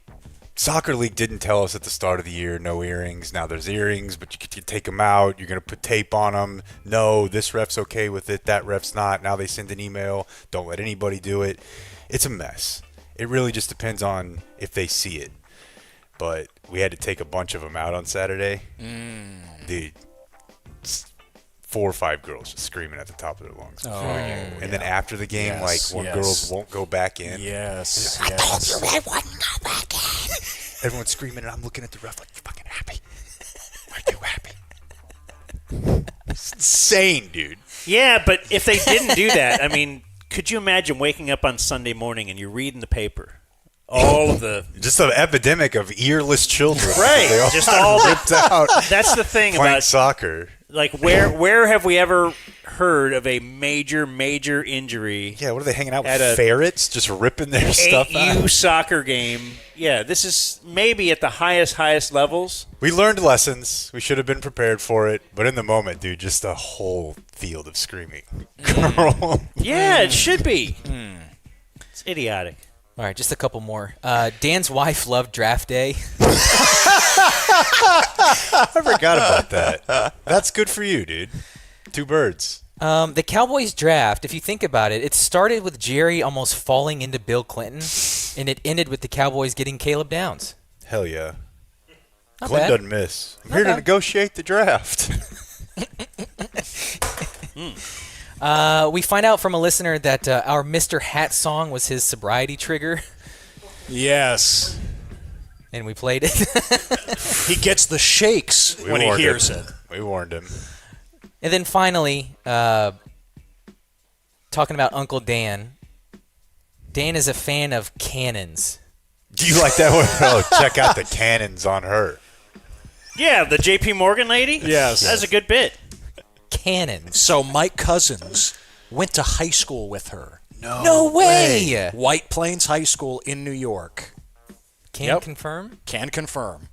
soccer league didn't tell us at the start of the year no earrings. Now there's earrings, but you can take them out. You're going to put tape on them. No, this ref's okay with it. That ref's not. Now they send an email. Don't let anybody do it. It's a mess. It really just depends on if they see it. But we had to take a bunch of them out on Saturday. Dude, 4 or 5 girls just screaming at the top of their lungs before the game. And then after the game, girls won't go back in. Yes. I told you I wouldn't go back in. Everyone's screaming, and I'm looking at the ref like, you fucking happy? insane, dude. Yeah, but if they didn't do that, I mean, could you imagine waking up on Sunday morning and you're reading the paper? All of the just an epidemic of earless children. Right. They all Just all ripped out. That's the thing playing about soccer. Like, where have we ever heard of a major injury? Yeah, what are they hanging out at with? A ferrets just ripping their stuff out? AU soccer game. Yeah, this is maybe at the highest levels. We learned lessons. We should have been prepared for it. But in the moment, dude, just a whole field of screaming. Girl. Yeah, it should be. It's idiotic. All right, just a couple more. Dan's wife loved draft day. I forgot about that. That's good for you, dude. 2 birds. The Cowboys draft, if you think about it, it started with Jerry almost falling into Bill Clinton, and it ended with the Cowboys getting Caleb Downs. Hell yeah. Not Clint bad. doesn't miss. I'm Not here bad. to negotiate the draft. We find out from a listener that our Mr. Hat song was his sobriety trigger. Yes. And we played it. He gets the shakes when he hears it. We warned him. And then finally, talking about Uncle Dan. Dan is a fan of cannons. Do you like that one? Oh, check out the cannons on her. Yeah, the J.P. Morgan lady? Yes. That's a good bit. Cannons. So Mike Cousins went to high school with her. No way. White Plains High School in New York. Can confirm? Can confirm.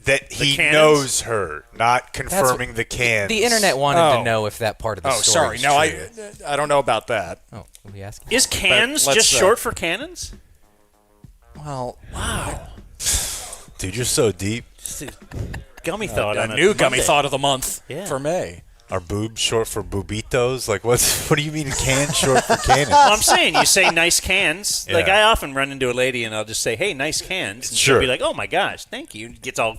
That he cannons? knows her, not confirming the cans. The internet wanted to know if that part of the story sorry. No, is true. I don't know about that. Oh, are we asking? Is cans But let's, just short for cannons? Well, Wow. Dude, you're so deep. Just a gummy thought on a new gummy Monday. thought of the month Yeah. for May. Are boobs short for boobitos? Like, what do you mean cans short for cannons? Well, I'm saying you say nice cans. Yeah. Like, I often run into a lady and I'll just say, hey, nice cans. And Sure. she'll be like, oh, my gosh, thank you. Gets all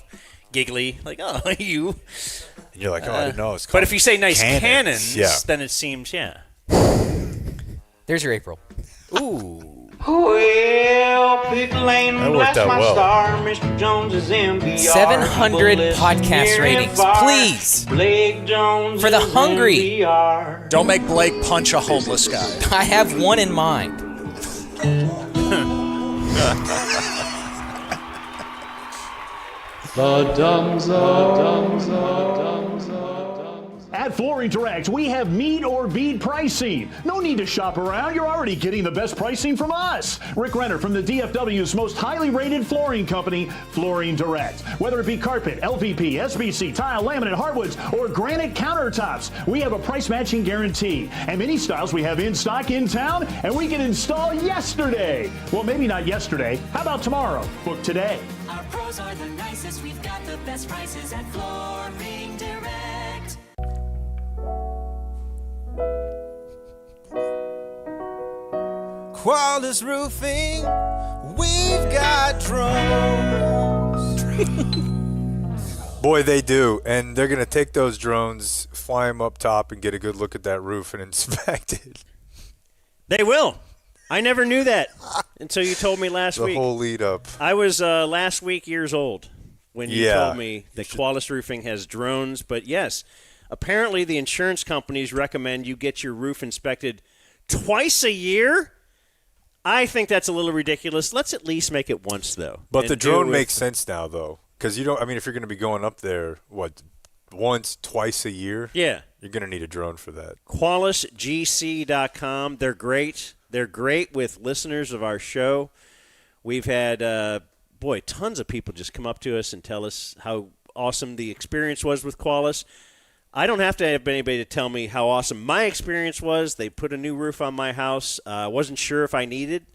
giggly. Like, oh, you. And you're like, oh, I didn't know it was But called if you say nice cannons, cannons, then it seems, yeah. There's your April. Ooh. Well, pick a lane That and worked blast out my well. star, Mr. Jones's MBR. 700 People listen podcast near ratings, and far. please. Blake Jones For the hungry. MBR. Don't make Blake punch a homeless guy. I have one in mind. The Dumb Zone. At Flooring Direct, we have meet or beat pricing. No need to shop around. You're already getting the best pricing from us. Rick Renner from the DFW's most highly rated flooring company, Flooring Direct. Whether it be carpet, LVP, SBC, tile, laminate, hardwoods, or granite countertops, we have a price matching guarantee. And many styles we have in stock in town, and we can install yesterday. Well, maybe not yesterday. How about tomorrow? Book today. Our pros are the nicest. We've got the best prices at Flooring Direct. Quality Roofing, we've got drones. Boy, they do. And they're going to take those drones, fly them up top, and get a good look at that roof and inspect it. They will. I never knew that until you told me last The week. whole lead up. I was last week years old when you Yeah. told me that Qualis Roofing has drones. But yes, apparently the insurance companies recommend you get your roof inspected twice a year. I think that's a little ridiculous. Let's at least make it once, though. But and the do it drone with- makes sense now, though. Because you don't, I mean, if you're going to be going up there, once, twice a year? Yeah. You're going to need a drone for that. QualisGC.com. They're great. They're great with listeners of our show. We've had, tons of people just come up to us and tell us how awesome the experience was with Qualis. I don't have to have anybody to tell me how awesome my experience was. They put a new roof on my house. I wasn't sure if I needed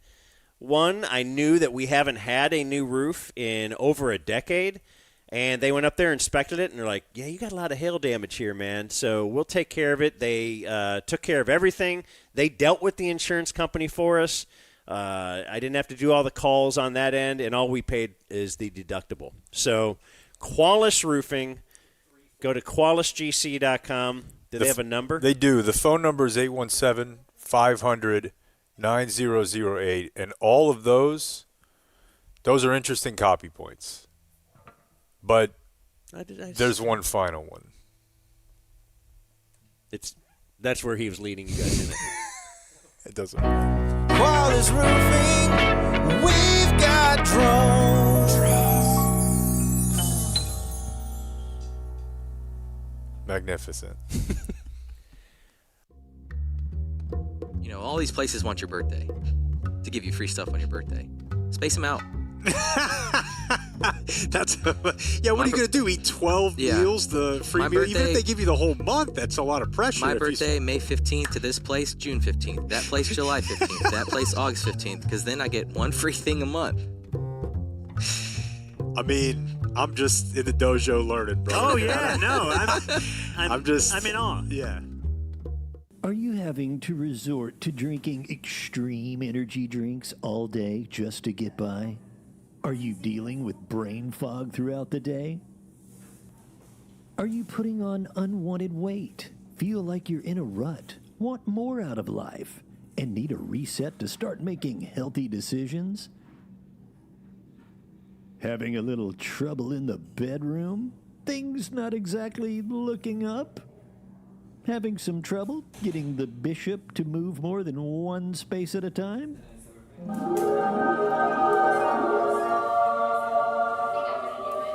one. I knew that we haven't had a new roof in over a decade. And they went up there, inspected it, and they're like, yeah, you got a lot of hail damage here, man. So we'll take care of it. They took care of everything. They dealt with the insurance company for us. I didn't have to do all the calls on that end, and all we paid is the deductible. So Qualis Roofing, go to QualisGC.com. Do they have a number? They do. The phone number is 817-500-9008. And all of those are interesting copy points. But there's one final one. That's where he was leading you guys in it. It doesn't. Wallace Roofing, we've got drones. Magnificent. You know, all these places want your birthday to give you free stuff on your birthday. Space them out. That's yeah. What are you gonna do? Eat 12 meals? The free My meal? birthday, Even if they give you the whole month, that's a lot of pressure. My birthday, May 15th to this place, June 15th. That place, July 15th. That place, August 15th. Because then I get one free thing a month. I mean, I'm just in the dojo learning, bro. Oh yeah, no, I'm just. I'm in awe. Yeah. Are you having to resort to drinking extreme energy drinks all day just to get by? Are you dealing with brain fog throughout the day? Are you putting on unwanted weight? Feel like you're in a rut? Want more out of life? And need a reset to start making healthy decisions? Having a little trouble in the bedroom? Things not exactly looking up? Having some trouble getting the bishop to move more than one space at a time?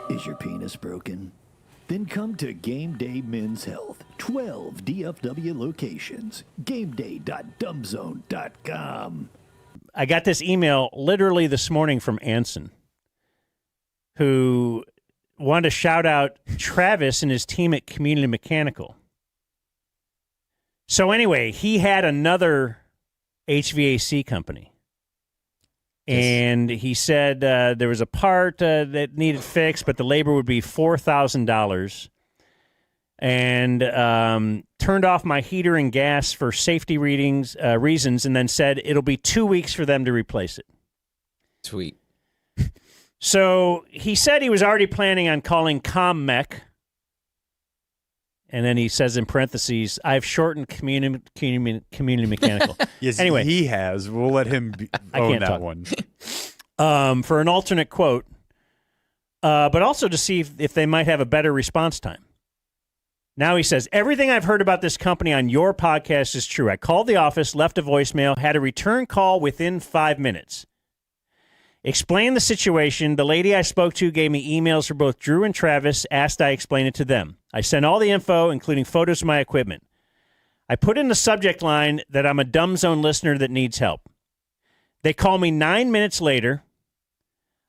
Is your penis broken? Then come to Game Day Men's Health. 12 DFW locations. GameDay.dumbzone.com. I got this email literally this morning from Anson, who wanted to shout out Travis and his team at Community Mechanical. So anyway, he had another HVAC company. And he said there was a part that needed fixed, but the labor would be $4,000. And turned off my heater and gas for safety reasons, and then said it'll be 2 weeks for them to replace it. Sweet. So he said he was already planning on calling CommMech. And then he says in parentheses, I've shortened community mechanical. Yes, anyway, he has. We'll let him own that one. For an alternate quote, but also to see if they might have a better response time. Now he says, everything I've heard about this company on your podcast is true. I called the office, left a voicemail, had a return call within 5 minutes. Explained the situation. The lady I spoke to gave me emails for both Drew and Travis, asked I explain it to them. I sent all the info, including photos of my equipment. I put in the subject line that I'm a Dumb Zone listener that needs help. They call me 9 minutes later.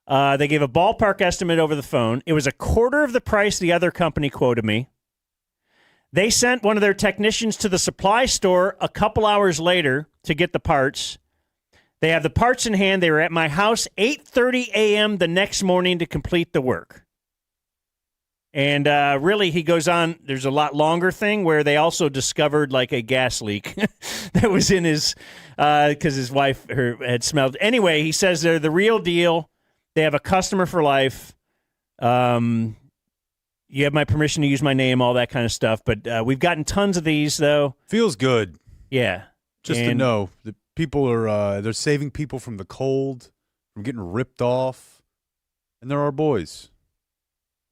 They gave a ballpark estimate over the phone. It was a quarter of the price the other company quoted me. They sent one of their technicians to the supply store a couple hours later to get the parts. They have the parts in hand. They were at my house 8:30 a.m. the next morning to complete the work. And really, he goes on, there's a lot longer thing where they also discovered like a gas leak that was in his, because his wife had smelled. Anyway, he says they're the real deal. They have a customer for life. You have my permission to use my name, all that kind of stuff. But we've gotten tons of these, though. Feels good. Yeah. Just to know that people are, they're saving people from the cold, from getting ripped off. And they're our boys.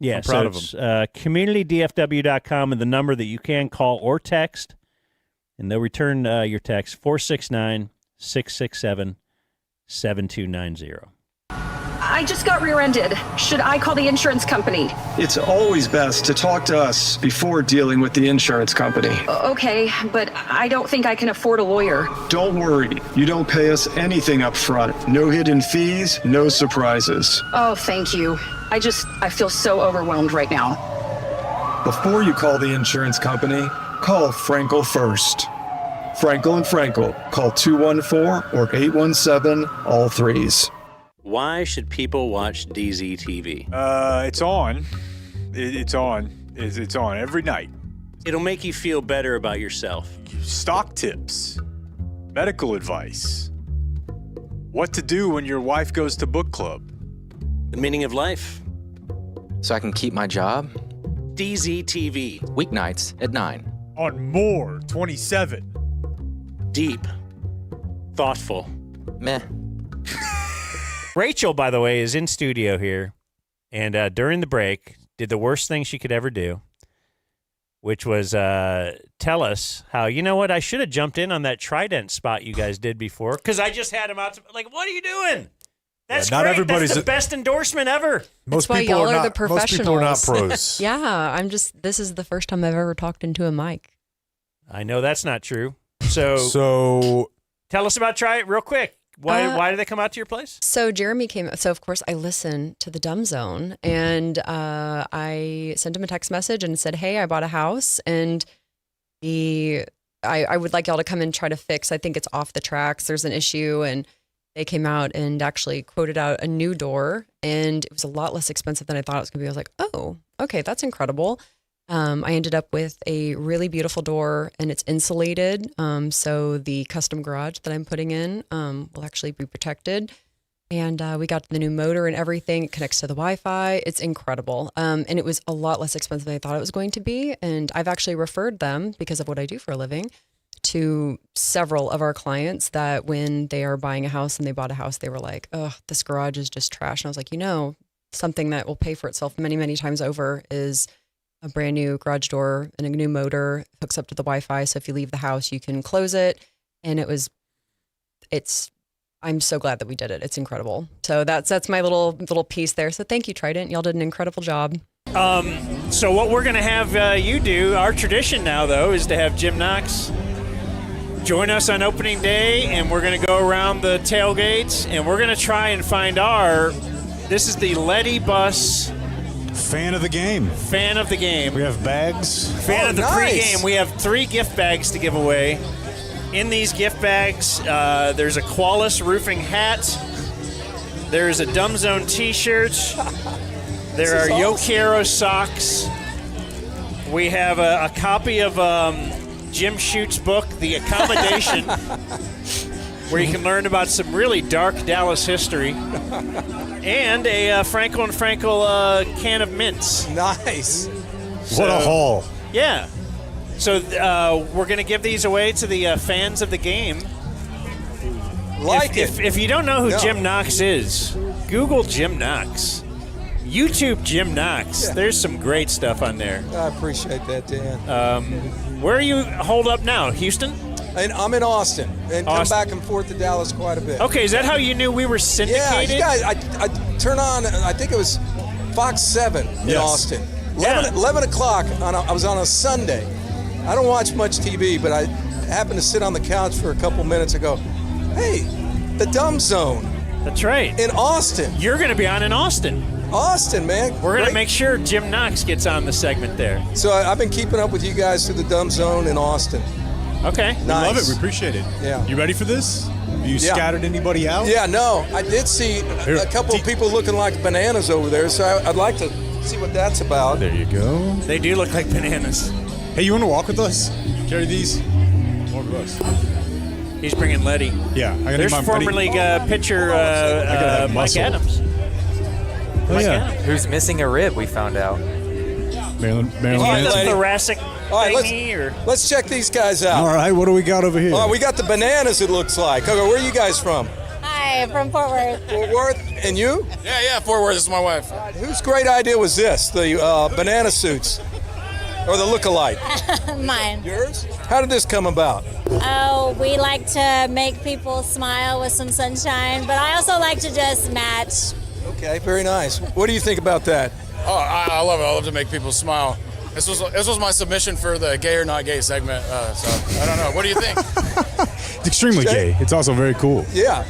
Yeah, I'm proud of it's them. communitydfw.com and the number that you can call or text, and they'll return your text, 469-667-7290. I just got rear-ended. Should I call the insurance company? It's always best to talk to us before dealing with the insurance company. Okay, but I don't think I can afford a lawyer. Don't worry. You don't pay us anything up front. No hidden fees, no surprises. Oh, thank you. I feel so overwhelmed right now. Before you call the insurance company, call Frankel first. Frankel and Frankel. Call 214 or 817, all threes. Why should people watch DZTV? It's on. It's on. It's on every night. It'll make you feel better about yourself. Stock tips, medical advice, what to do when your wife goes to book club, the meaning of life. So I can keep my job? DZTV. Weeknights at 9. On More 27. Deep. Thoughtful. Meh. Rachel, by the way, is in studio here, and during the break, did the worst thing she could ever do. which was tell us how, you know what, I should have jumped in on that Trident spot you guys did before, because I just had him out. Like, what are you doing? That's not great. everybody's That's the best endorsement ever. Most why people y'all are are not. the professionals. Most people are not pros. Yeah, this is the first time I've ever talked into a mic. I know that's not true. So tell us about Trident real quick. Why did they come out to your place? So Jeremy came. So of course I listened to the Dumb Zone, and I sent him a text message and said, "Hey, I bought a house, and I would like y'all to come and try to fix. I think it's off the tracks. There's an issue." And they came out and actually quoted out a new door, and it was a lot less expensive than I thought it was going to be. I was like, "Oh, okay, that's incredible." I ended up with a really beautiful door, and it's insulated. So the custom garage that I'm putting in will actually be protected. And we got the new motor and everything. It connects to the Wi-Fi. It's incredible. And it was a lot less expensive than I thought it was going to be. And I've actually referred them, because of what I do for a living, to several of our clients that when they are buying a house and they bought a house, they were like, "Oh, this garage is just trash." And I was like, something that will pay for itself many, many times over is a brand new garage door and a new motor, hooks up to the Wi-Fi. So if you leave the house, you can close it. And I'm so glad that we did it. It's incredible. So that's my little piece there. So thank you, Trident. Y'all did an incredible job. So what we're going to have you do, our tradition now, though, is to have Jim Knox join us on opening day, and we're going to go around the tailgates, and we're going to try and find this is the Letty Bus Fan of the game. Fan of the game. We have bags. Fan of the pregame. We have 3 gift bags to give away. In these gift bags, there's a Qualis roofing hat. There's a Dumb Zone t-shirt. There are Yo Quiero socks. We have a copy of Jim Schute's book, The Accommodation, where you can learn about some really dark Dallas history. And a Frankel and Frankel can of mints. Nice. What a haul. Yeah. So we're going to give these away to the fans of the game. If you don't know who Jim Knox is, Google Jim Knox. YouTube Jim Knox. Yeah. There's some great stuff on there. I appreciate that, Dan. Where are you holed up now? Houston? And I'm in Austin, and come back and forth to Dallas quite a bit. Okay, is that how you knew we were syndicated? Yeah, you guys, I turn on, I think it was Fox 7 in Austin. 11 o'clock, I was on a Sunday. I don't watch much TV, but I happened to sit on the couch for a couple minutes and go, "Hey, the Dumb Zone." That's right. In Austin. You're going to be on in Austin. Austin, man. We're going to make sure Jim Knox gets on the segment there. So I've been keeping up with you guys through the Dumb Zone in Austin. Okay. We love it. We appreciate it. Yeah. You ready for this? Have you scattered anybody out? Yeah, no. I did see a couple of people looking like bananas over there, so I'd like to see what that's about. There you go. They do look like bananas. Hey, you want to walk with us? Carry these? Walk with us. He's bringing Letty. Yeah. There's former league pitcher Mike Adams. Oh, yeah. Who's missing a rib, we found out. Maryland. Thoracic thingy, let's check these guys out. All right, what do we got over here? Oh, we got the bananas, it looks like. Okay, where are you guys from? Hi, from Fort Worth. Fort Worth, and you? Yeah, Fort Worth. This is my wife. Whose great idea was this, the banana suits? Or the look-alike? Mine. Yours? How did this come about? Oh, we like to make people smile with some sunshine, but I also like to just match. Okay, very nice. What do you think about that? Oh, I love it. I love to make people smile. This was my submission for the gay or not gay segment. So I don't know. What do you think? It's extremely gay. It's also very cool. Yeah.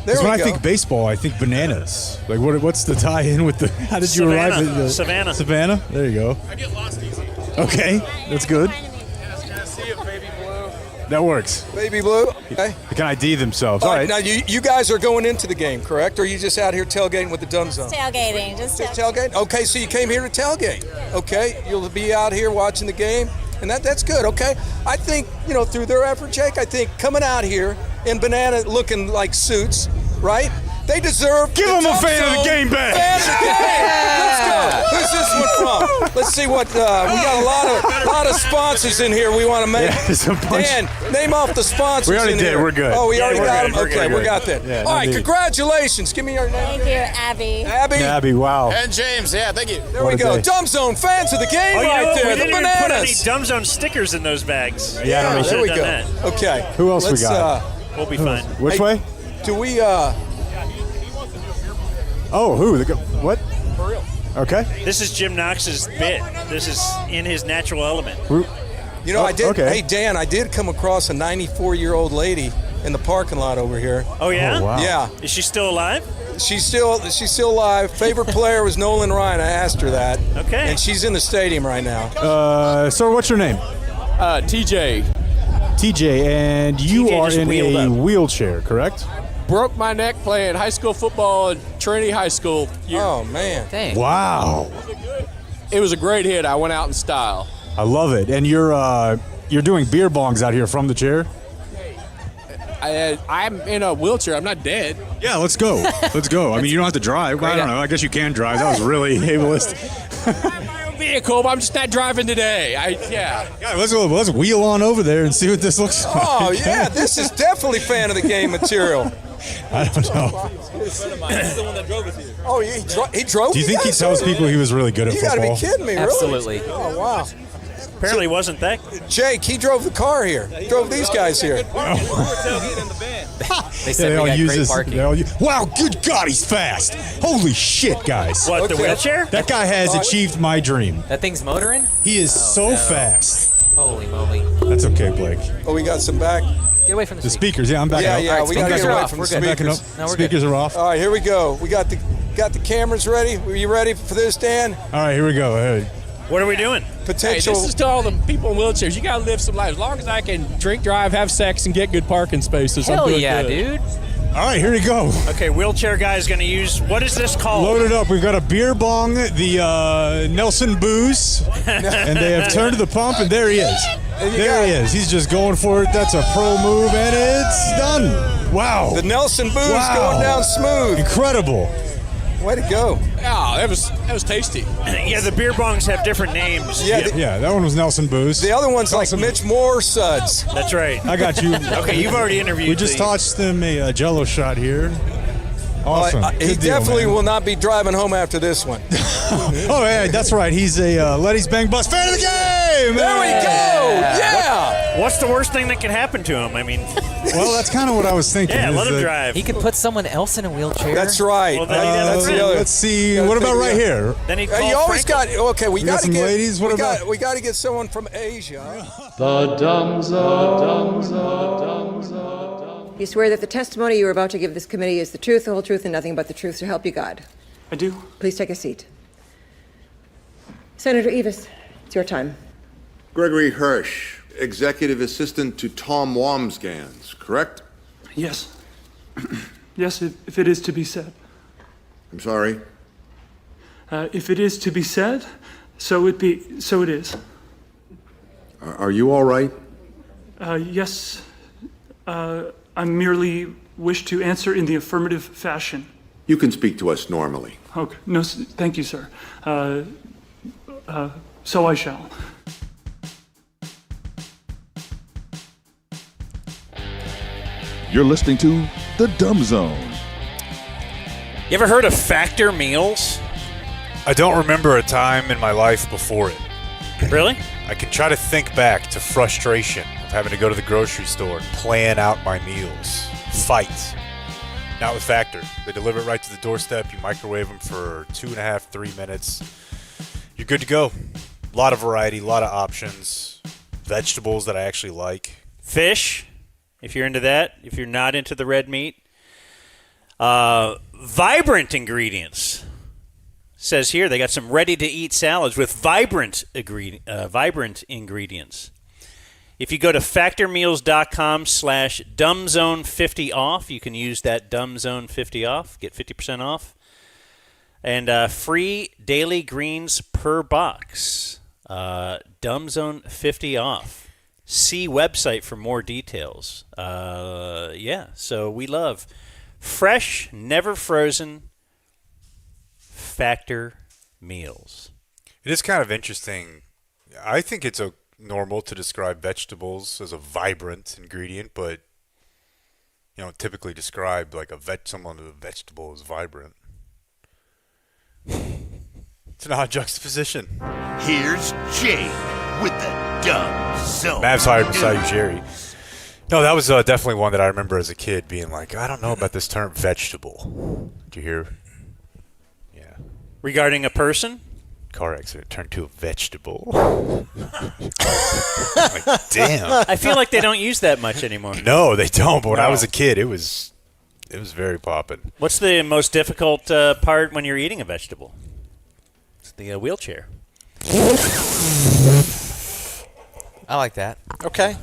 Because when I think baseball, I think bananas. Like, what's the tie-in with the? How did you arrive at the Savannah? Savannah. There you go. I get lost easy. Okay, that's good. See it, baby blue. That works. Baby blue. Okay. They can ID themselves. All right. Now you guys are going into the game, correct? Or are you just out here tailgating with the Dumb Zone? Tailgating. Just tailgate. Okay, so you came here to tailgate. Okay, you'll be out here watching the game, and that's good. Okay, I think through their effort, Jake. I think coming out here in banana looking like suits, right? They deserve. Give them a fan of the game back. Fan of the game. Let's go. Who's this one from? Let's see what we got. A lot of sponsors in here. We want to make. Dan, name off the sponsors. We already in did. Here. We're good. Oh, we already got good. them. Okay, we got that. Yeah, all right, indeed. congratulations. Give me your name. Thank you, Abby. Abby, wow. And James, yeah, thank you. There we go. Dumb Zone fans of the game right there. We The didn't even put any bananas. Dumb Zone stickers in those bags. Yeah, we there should we have go. done that. Okay. Who else we got? We'll be fine. Which way? Do we? Oh, who? What? For real. Okay. This is Jim Knox's bit. This is in his natural element. You know, I did. Okay. Hey, Dan, I did come across a 94-year-old lady in the parking lot over here. Oh yeah? Oh, wow. Yeah. Is she still alive? She's still alive. Favorite player was Nolan Ryan. I asked her that. Okay. And she's in the stadium right now. Sir, what's your name? TJ. TJ, and you TJ are just in wheeled a up. wheelchair, correct? Broke my neck playing high school football at Trinity High School. Oh, man. Dang. Wow. It was a great hit. I went out in style. I love it. And you're doing beer bongs out here from the chair? I'm in a wheelchair. I'm not dead. Yeah, let's go. Let's go. I mean, you don't have to drive. I don't know. I guess you can drive. That was really ableist. Vehicle, but I'm just not driving today. Yeah, let's wheel on over there and see what this looks like. Oh, yeah. This is definitely fan of the game material. I don't know. He's the one that drove us here. Oh, he drove. Do you think he tells people he was really good at You football? got to be kidding me, really? Absolutely. Oh, wow. Apparently wasn't that. Jake, he drove the car here. Drove these guys here. They said we got great parking. Wow, good God, he's fast. Holy shit, guys. What, the wheelchair? That guy has achieved my dream. That thing's motoring? He is so fast. Holy moly. That's okay, Blake. Oh, we got some back. Get away from the speakers. Yeah, I'm backing up. Yeah, we got to get away off. from We're the good. Backing up. speakers. No, we're Speakers are off. All right, here we go. We got the cameras ready. Were you ready for this, Dan? All right, here we go. Hey. What are we doing? Potential. Hey, this is to all the people in wheelchairs. You gotta live some life. As long as I can drink, drive, have sex, and get good parking spaces, Hell I'm doing yeah, good. dude. All right, here we go. Okay, wheelchair guy is going to use, what is this called? Load it up. We've got a beer bong, the Nelson Booze, and they have turned to the pump, and there he is. There he is. He's just going for it. That's a pro move, and it's done. Wow. The Nelson Booze going down smooth. Incredible. Way to go. Yeah, that was tasty. Yeah, the beer bongs have different names. Yeah, that one was Nelson Booze. The other one's like Mitch Moore Suds. That's right. I got you. Okay, you've already interviewed. We just tossed him a Jello shot here. Awesome. He Good deal, definitely man. will not be driving home after this one. Oh, yeah, that's right. He's a Letty's Bang Bus fan of the game. There we go. Yeah. What's the worst thing that could happen to him? I mean, well, that's kind of what I was thinking. yeah, is let him that- drive. He could put someone else in a wheelchair. That's right. Well, then he doesn't that's the other. Let's see. Gotta What about think right the- here? Then he You always got. Okay, we You got got to some get ladies? What about- we got to get someone from Asia. The Dumb Zone. You swear that the testimony you are about to give this committee is the truth, the whole truth, and nothing but the truth, so help you God. I do. Please take a seat. Senator Evis, it's your time. Gregory Hirsch, executive assistant to Tom Wamsgans, correct? Yes. Yes, if it is to be said. I'm sorry. If it is to be said, so it is. Are you all right? Yes. I merely wish to answer in the affirmative fashion. You can speak to us normally. Okay. No, thank you, sir. So I shall. You're listening to The Dumb Zone. You ever heard of Factor Meals? I don't remember a time in my life before it. Really? I can try to think back to frustration of having to go to the grocery store and plan out my meals. Fight. Not with Factor. They deliver it right to the doorstep. You microwave them for 2.5, 3 minutes. You're good to go. A lot of variety, a lot of options. Vegetables that I actually like. Fish, if you're into that. If you're not into the red meat. Vibrant ingredients. Says here they got some ready-to-eat salads with vibrant ingredients. If you go to factormeals.com/dumbzone50off, you can use that dumbzone50off, get 50% off. And free daily greens per box. Dumbzone50off. See website for more details. So we love fresh, never frozen Factor meals. It is kind of interesting. I think it's normal to describe vegetables as a vibrant ingredient, but you know, typically describe like someone with a vegetable as vibrant. It's an odd juxtaposition. Here's Jake with the Dumb Zone. Mavs hired Masai Ujiri. No, that was definitely one that I remember as a kid being like, I don't know about this term vegetable. Did you hear? Yeah. Regarding a person? Car accident turned to a vegetable. Like, damn. I feel like they don't use that much anymore. No, they don't. But when I was a kid, it was very poppin'. What's the most difficult part when you're eating a vegetable? It's the wheelchair. I like that. Okay.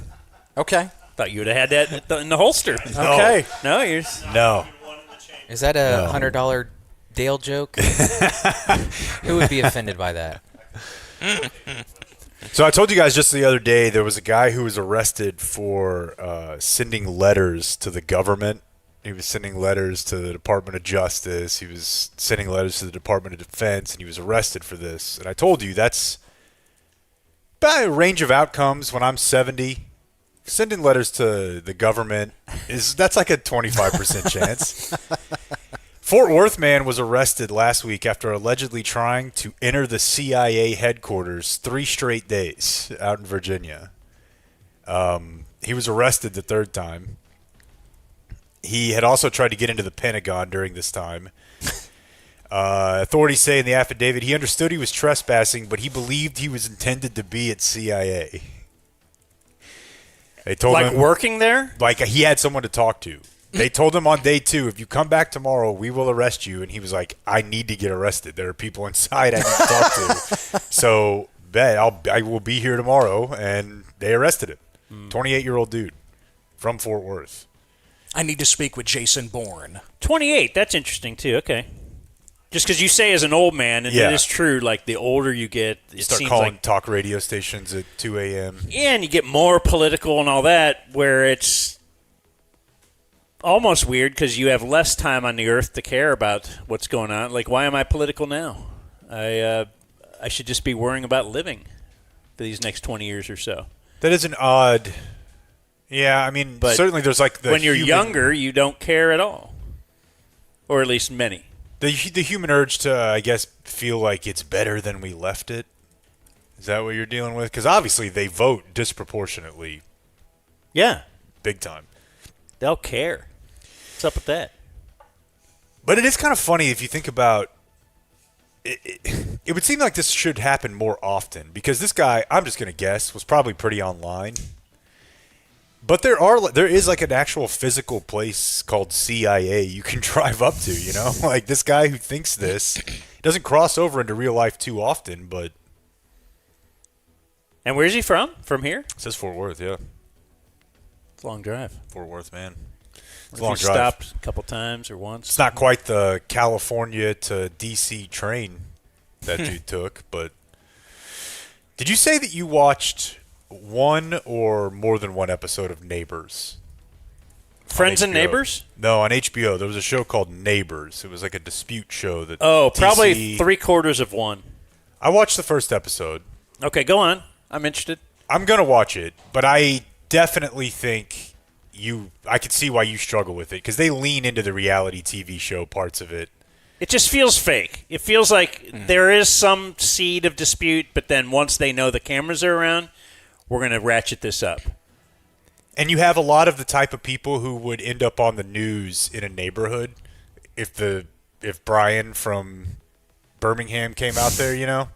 Thought you would have had that in the holster. No. Okay. No, No. Is that a $100 Dale joke? Who would be offended by that? So I told you guys just the other day there was a guy who was arrested for sending letters to the government. He was sending letters to the Department of Justice. He was sending letters to the Department of Defense, and he was arrested for this. And I told you that's by a range of outcomes when I'm 70. Sending letters to the government that's like a 25% chance. Fort Worth man was arrested last week after allegedly trying to enter the CIA headquarters 3 straight days out in Virginia. He was arrested the 3rd time. He had also tried to get into the Pentagon during this time. Authorities say in the affidavit he understood he was trespassing, but he believed he was intended to be at CIA. They told him, working there? Like he had someone to talk to. They told him on day 2, if you come back tomorrow, we will arrest you. And he was like, I need to get arrested. There are people inside I need to talk to. So I will be here tomorrow. And they arrested him. 28-year-old dude from Fort Worth. I need to speak with Jason Bourne. 28. That's interesting, too. Okay. Just because you say as an old man, and it is true, like the older you get, you start calling talk radio stations at 2 a.m. Yeah, and you get more political and all that, where it's almost weird because you have less time on the earth to care about what's going on. Like, why am I political now? I should just be worrying about living for these next 20 years or so. That is an odd... Yeah, I mean, but certainly there's like the when you're younger, you don't care at all. Or at least many. The human urge to, I guess, feel like it's better than we left it. Is that what you're dealing with? Because obviously they vote disproportionately. Yeah. Big time. They'll care. What's up with that? But it is kind of funny if you think about it. It would seem like this should happen more often because this guy, I'm just going to guess, was probably pretty online. But there is like an actual physical place called CIA you can drive up to, you know? Like this guy who thinks this doesn't cross over into real life too often, but... And where's he from? From here? It says Fort Worth, yeah. It's a long drive. Fort Worth, man. It's a long drive. Stopped a couple times or once. It's not quite the California to D.C. train that dude took, but... Did you say that you watched... one or more than one episode of Neighbors? Friends and Neighbors? No, on HBO. There was a show called Neighbors. It was like a dispute show that probably 3/4 of one. I watched the first episode. Okay, go on. I'm interested. I'm going to watch it, but I definitely think I could see why you struggle with it because they lean into the reality TV show parts of it. It just feels fake. It feels like there is some seed of dispute, but then once they know the cameras are around, we're going to ratchet this up. And you have a lot of the type of people who would end up on the news in a neighborhood if Brian from Birmingham came out there, you know?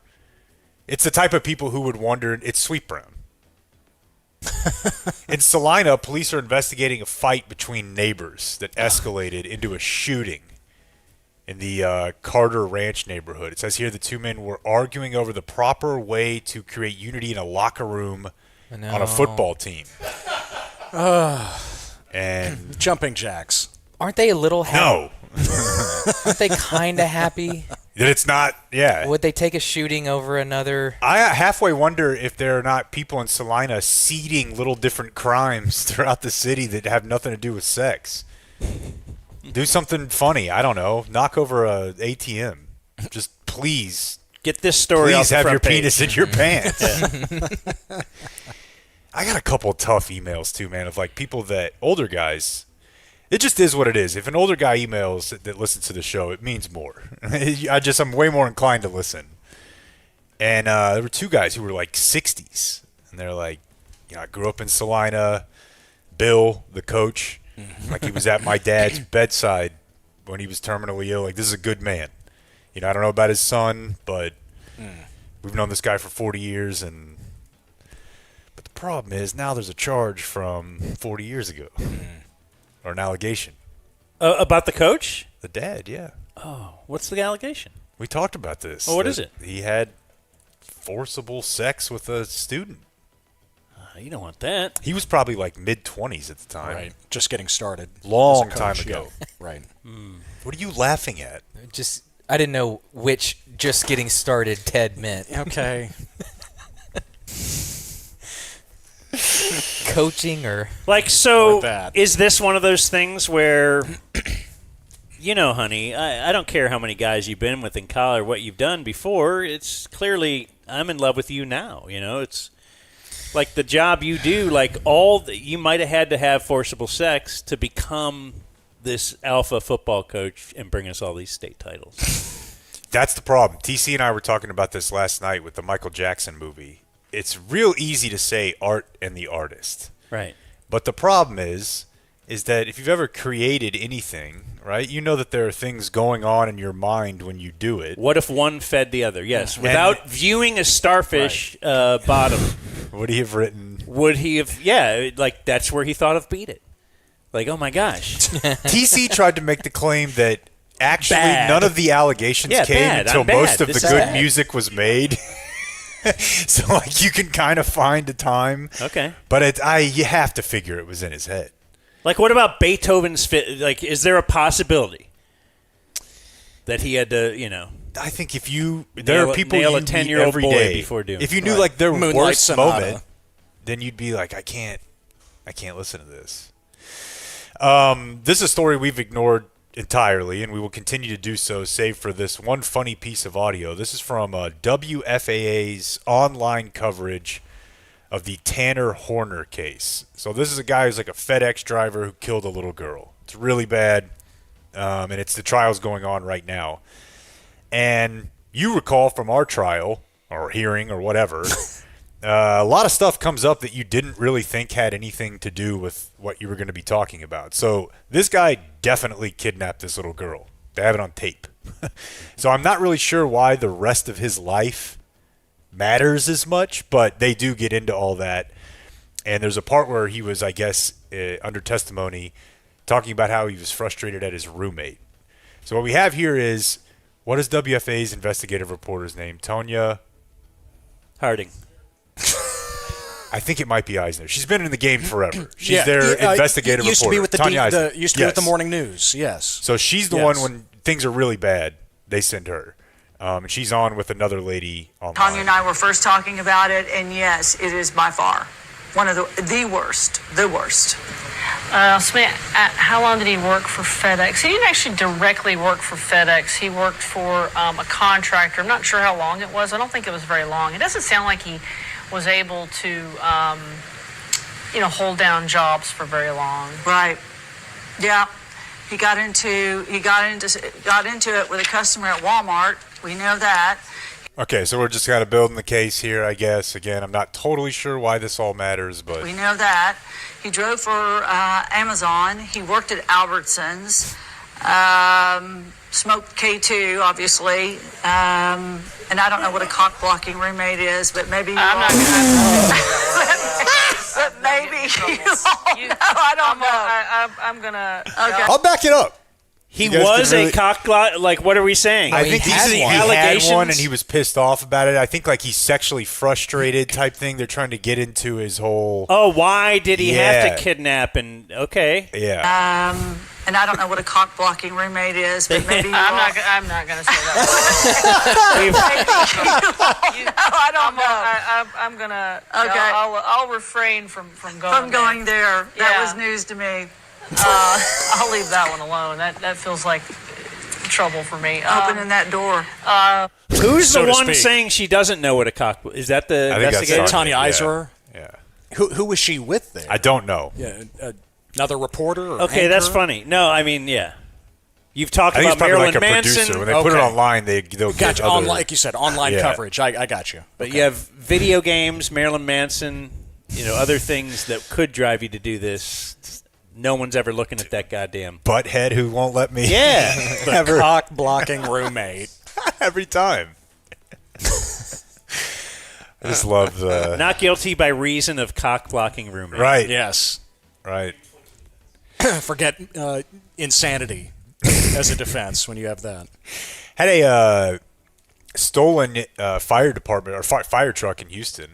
It's the type of people who would wonder, it's Sweet Brown. In Salina, police are investigating a fight between neighbors that escalated into a shooting in the Carter Ranch neighborhood. It says here the 2 men were arguing over the proper way to create unity in a locker room on a football team. And jumping jacks. Aren't they a little happy? No. Aren't they kind of happy? That it's not, yeah. Would they take a shooting over another? I halfway wonder if there are not people in Salina seeding little different crimes throughout the city that have nothing to do with sex. Do something funny. I don't know. Knock over a ATM. Just please. Get this story off Please the have front your page. penis in your pants. I got a couple of tough emails too, man, of like people that older guys. It just is what it is. If an older guy emails that listens to the show, it means more. I'm way more inclined to listen. And there were two guys who were like 60s, and they're like, I grew up in Salina. Bill, the coach, like he was at my dad's bedside when he was terminally ill. Like, this is a good man. I don't know about his son, but we've known this guy for 40 years, but the problem is now there's a charge from 40 years ago, or an allegation. About the coach? The dad, yeah. Oh, what's the allegation? We talked about this. Oh, what is it? He had forcible sex with a student. You don't want that. He was probably like mid-20s at the time. Right. Just getting started. Long as a time coach, ago. Yeah. Right. What are you laughing at? I didn't know which just getting started Ted meant. Okay. Coaching or is this one of those things where honey, I don't care how many guys you've been with in college or what you've done before, it's clearly I'm in love with you now, it's like the job you do, like you might have had to have forcible sex to become this alpha football coach and bring us all these state titles. That's the problem. TC and I were talking about this last night with the Michael Jackson movie. It's real easy to say art and the artist. Right. But the problem is that if you've ever created anything, right, you know that there are things going on in your mind when you do it. What if one fed the other? Yes. Without viewing a starfish bottom. Would he have written? Would he have? Yeah, like that's where he thought of Beat It. Like, oh my gosh. TC tried to make the claim that actually none of the allegations came until most of the good music was made. So, like, you can kind of find a time. Okay. But you have to figure it was in his head. Like, what about Beethoven's fit? Like, is there a possibility that he had to, I think there are people nail you a 10-year-old every boy day. before doing If you it. knew like their Moonlight worst Sonata. moment, then you'd be like, I can't listen to this. This is a story we've ignored entirely, and we will continue to do so, save for this one funny piece of audio. This is from WFAA's online coverage of the Tanner Horner case. So this is a guy who's like a FedEx driver who killed a little girl. It's really bad, and the trial's going on right now. And you recall from our trial, or hearing, or whatever, a lot of stuff comes up that you didn't really think had anything to do with what you were going to be talking about. So this guy definitely kidnapped this little girl. They have it on tape. So I'm not really sure why the rest of his life matters as much, but they do get into all that. And there's a part where he was, I guess, under testimony, talking about how he was frustrated at his roommate. So what we have here is, what is WFA's investigative reporter's name? Tonya Harding. I think it might be Eisner. She's been in the game forever. She's their investigative used reporter. To be with Tonya Eisner. Used to be with the morning news, yes. So she's the one when things are really bad, they send her. And she's on with another lady online. Tanya and I were first talking about it, and yes, it is by far one of the worst. How long did he work for FedEx? He didn't actually directly work for FedEx. He worked for a contractor. I'm not sure how long it was. I don't think it was very long. It doesn't sound like he was able to, hold down jobs for very long. Right. Yeah. He got into it with a customer at Walmart. We know that. Okay, so we're just kind of building the case here, I guess. Again, I'm not totally sure why this all matters, but we know that. He drove for Amazon. He worked at Albertsons. Smoked K2, obviously. And I don't know what a cock-blocking roommate is, but maybe I'm not but maybe I don't know. I'm gonna. Okay. I'll back it up. He was a cock block. Like, what are we saying? I think these are the he allegations. had one, and he was pissed off about it. I think like he's sexually frustrated type thing. They're trying to get into his whole. Oh, why did he have to kidnap? And okay, yeah. And I don't know what a cock-blocking roommate is, but maybe I'm not gonna say that. I don't know. I'm gonna. Okay. I'll refrain from going. From going there. That was news to me. I'll leave that one alone. That feels like trouble for me. Opening that door. Who's So the to one speak. saying she doesn't know what a cock? Is that the I think that's investigator? Tanya Yeah. Iserer. Yeah. Who was she with there? I don't know. Yeah, another reporter. Or Okay, that's anchor? funny. No, I mean, yeah. You've talked I think about it's probably Marilyn like a Manson, producer. When they put it Okay. online, they'll get Gotcha. other, Like you said, online Yeah. coverage. I got you. but you have video games, Marilyn Manson, other things that could drive you to do this. No one's ever looking at that goddamn butthead who won't let me. Yeah. The cock blocking roommate. Every time. I just love the Not guilty by reason of cock blocking roommate. right. Yes. Right. Forget insanity as a defense when you have that. Had a stolen fire department or fire truck in Houston.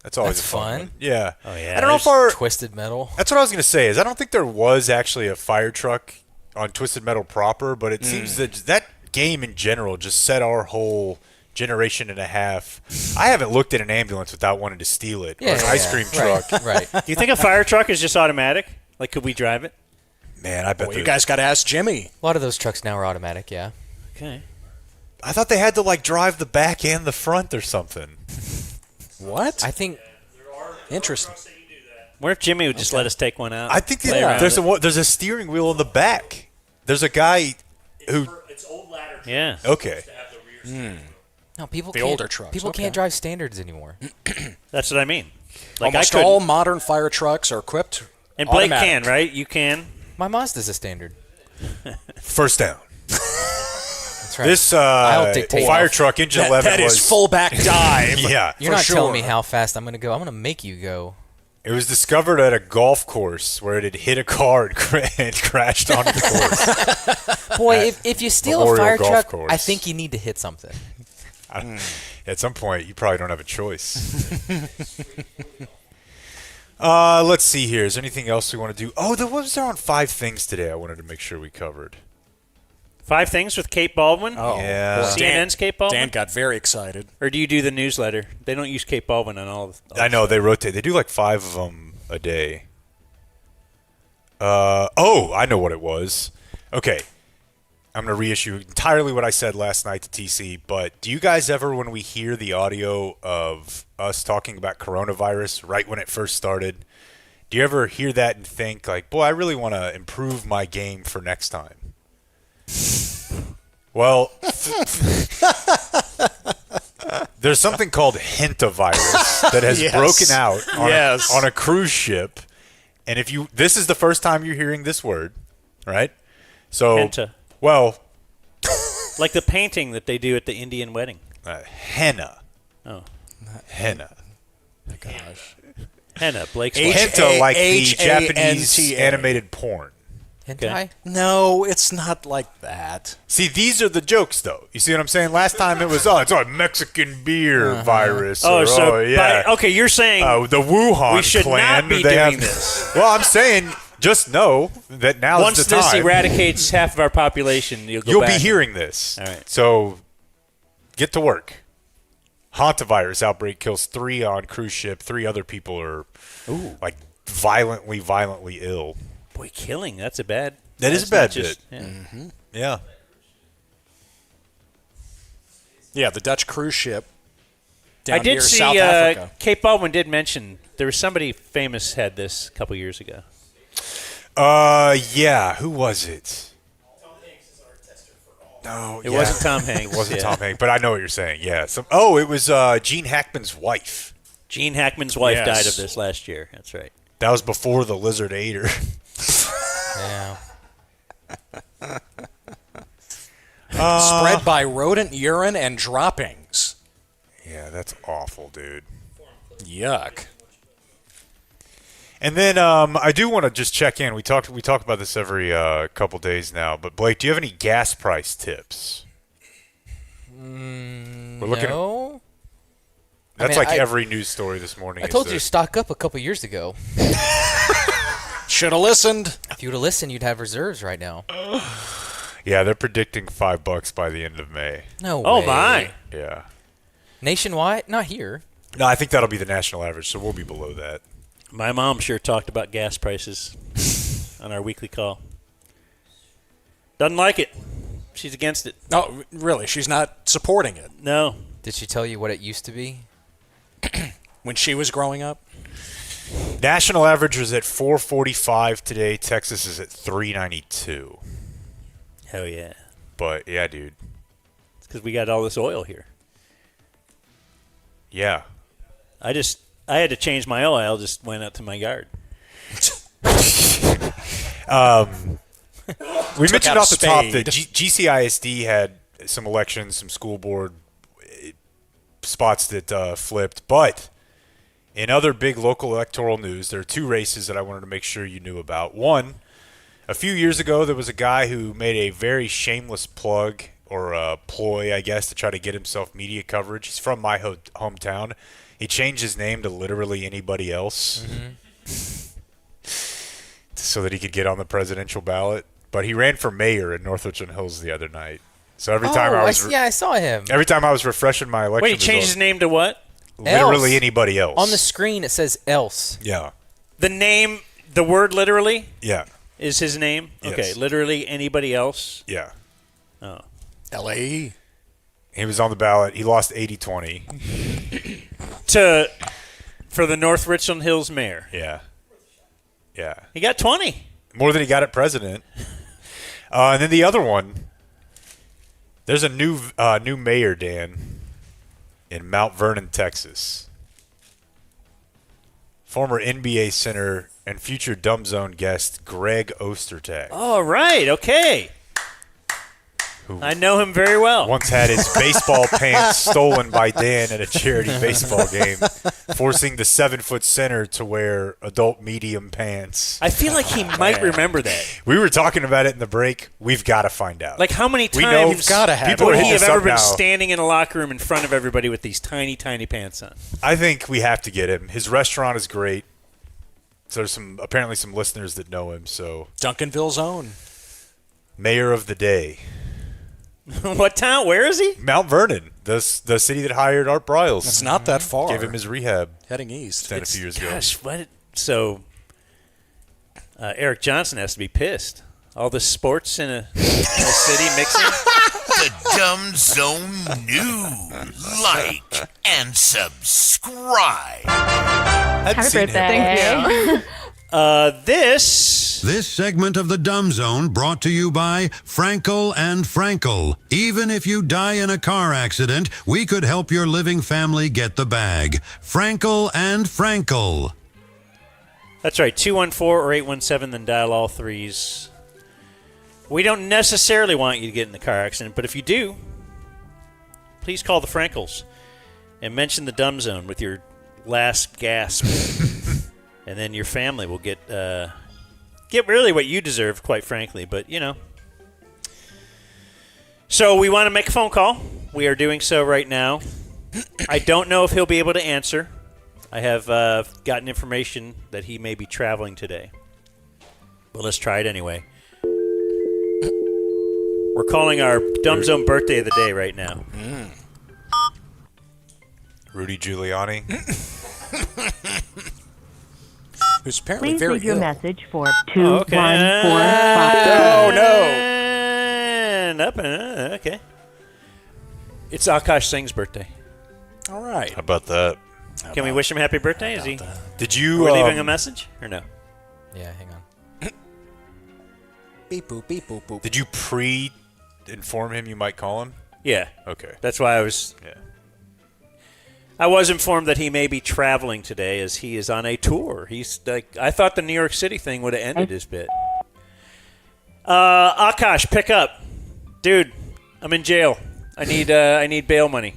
That's always That's a fun. fun. One. Yeah. Oh, yeah. I don't know if our Twisted Metal. That's what I was going to say. Is I don't think there was actually a fire truck on Twisted Metal proper, but it seems that game in general just set our whole generation and a half. I haven't looked at an ambulance without wanting to steal it. Or an ice cream truck. Right. Do you think a fire truck is just automatic? Like, could we drive it? Man, I bet Well, you guys got to ask Jimmy. A lot of those trucks now are automatic, yeah. Okay. I thought they had to like drive the back and the front or something. What? I think Interesting. What if Jimmy would just let us take one out? I think Play around there's with it? there's a steering wheel in the back. There's a guy who. Yeah. Okay. no people The can't, older trucks, People okay. can't drive standards anymore. That's what I mean. Like Almost I could, all modern fire trucks are equipped. and Blake automatic. can, right? You can. My Mazda's a standard. First down. That's right. This I'll dictate. fire truck engine That 11 is was fullback dive. Yeah. You're for not sure. telling me how fast I'm going to go. I'm going to make you go. It was discovered at a golf course where it had hit a car and crashed onto the course. Boy, if you steal a Memorial fire Golf truck, Course. I think you need to hit something. At some point, you probably don't have a choice. Let's see here. Is there anything else we want to do? Oh, there was on 5 things today I wanted to make sure we covered. 5 things with Kate Baldwin. Oh, Yeah. boy. CNN's Kate Baldwin. Dan got very excited. Or do you do the newsletter? They don't use Kate Baldwin on all. I know they rotate. They do like 5 of them a day. I know what it was. Okay, I'm gonna reissue entirely what I said last night to TC. But do you guys ever, when we hear the audio of us talking about coronavirus right when it first started, do you ever hear that and think like, boy, I really want to improve my game for next time? Well, there's something called hantavirus that has Yes. broken out on, Yes. on a cruise ship. And if you, this is the first time you're hearing this word, right? So, Henta. well, Like the painting that they do at the Indian wedding. henna. Oh, Henna. Gosh. henna. Blake's H- wife. Henta, like the H-A-N-T-A. Japanese animated porn. Hentai? No, it's not like that. See, these are the jokes, though. You see what I'm saying? Last time it was, it's a Mexican beer virus. Oh, or, so yeah. okay, you're saying The Wuhan we should clan. not be they doing have, this. Well, I'm saying just know that now once is the this time. eradicates half of our population, you'll You'll back. be hearing this. All right. So get to work. Hantavirus outbreak kills 3 on cruise ship. 3 other people are like violently ill. Boy, killing. That's a bad. That is that's a bad not just- bit. yeah. Yeah. Yeah, the Dutch cruise ship down I did near see South Africa. Kate Baldwin did mention there was somebody famous had this a couple years ago. Yeah. Who was it? No, It wasn't Tom Hanks. It wasn't Yeah. Tom Hanks, but I know what you're saying. Yeah. It was Gene Hackman's wife. Gene Hackman's wife Yes. died of this last year. That's right. That was before the lizard ate her. Yeah. Spread by rodent urine and droppings. Yeah, that's awful, dude. Yuck. And then I do want to just check in. We talk about this every couple days now. But Blake, do you have any gas price tips? We're looking No. That's I mean, like every news story this morning. I is told the- you to stock up a couple years ago. Should have listened. If you would have listened, you'd have reserves right now. Yeah, they're predicting $5 by the end of May. No Oh way. my! Yeah. Nationwide? Not here. No, I think that'll be the national average, so we'll be below that. My mom sure talked about gas prices on our weekly call. Doesn't like it. She's against it. No, really, she's not supporting it. No. Did she tell you what it used to be? When she was growing up? National average was at 445 today. Texas is at 392. Hell yeah. But, yeah, dude. It's because we got all this oil here. Yeah. I had to change my oil. I just went out to my yard. We mentioned off the top that GCISD had some elections, some school board spots that flipped. But in other big local electoral news, there are two races that I wanted to make sure you knew about. One, a few years ago, there was a guy who made a very shameless plug or a ploy, I guess, to try to get himself media coverage. He's from my hometown. He changed his name to literally anybody else so that he could get on the presidential ballot. But he ran for mayor in North Richland Hills the other night. So every time I saw him. Every time I was refreshing my election Wait, he changed his name to what? Literally anybody else. On the screen, it says else. Yeah. The name, the word literally? Yeah. Is his name? Yes. Okay, literally anybody else? Yeah. Oh. LAE. He was on the ballot. He lost 80-20. For the North Richland Hills mayor. Yeah. Yeah. He got 20. More than he got at president. And then the other one, there's a new mayor, Dan, in Mount Vernon, Texas. Former NBA center and future Dumb Zone guest Greg Ostertag. Oh, right. Okay. I know him very well. Once had his baseball pants stolen by Dan at a charity baseball game, forcing the 7-foot center to wear adult medium pants. I feel like he might remember that. We were talking about it in the break. We've got to find out. Like how many We know times you've gotta have people it. would he Hit have us ever up been now. standing in a locker room in front of everybody with these tiny, tiny pants on? I think we have to get him. His restaurant is great. So there's apparently some listeners that know him. So Duncanville's own. Mayor of the day. What town? Where is he? Mount Vernon, the city that hired Art Briles. It's not that far. Gave him his rehab. Heading east. A few years ago. Gosh, what? So Eric Johnson has to be pissed. All the sports in a city mixing. The Dumb Zone News. Like and subscribe. Happy birthday. Thank you. This segment of the Dumb Zone brought to you by Frankel and Frankel. Even if you die in a car accident, we could help your living family get the bag. Frankel and Frankel. That's right, 214 or 817, then dial all threes. We don't necessarily want you to get in a car accident, but if you do, please call the Frankels and mention the Dumb Zone with your last gasp. And then your family will get really what you deserve, quite frankly. But, you know. So we want to make a phone call. We are doing so right now. I don't know if he'll be able to answer. I have gotten information that he may be traveling today. But let's try it anyway. We're calling our Dumb Zone birthday of the day right now. Rudy Giuliani. Who's apparently Please very leave your ill. message for 2145. Oh, no. Okay. It's Akash Singh's birthday. All right. How about that? Can we wish him happy birthday? Is he? Did you? Are we leaving a message or no? Yeah, hang on. Beep boop beep boop boop. Did you inform him you might call him? Yeah. Okay. That's why I was. Yeah. I was informed that he may be traveling today as he is on a tour. He's like, I thought the New York City thing would have ended his bit. Akash, pick up, dude. I'm in jail. I need bail money.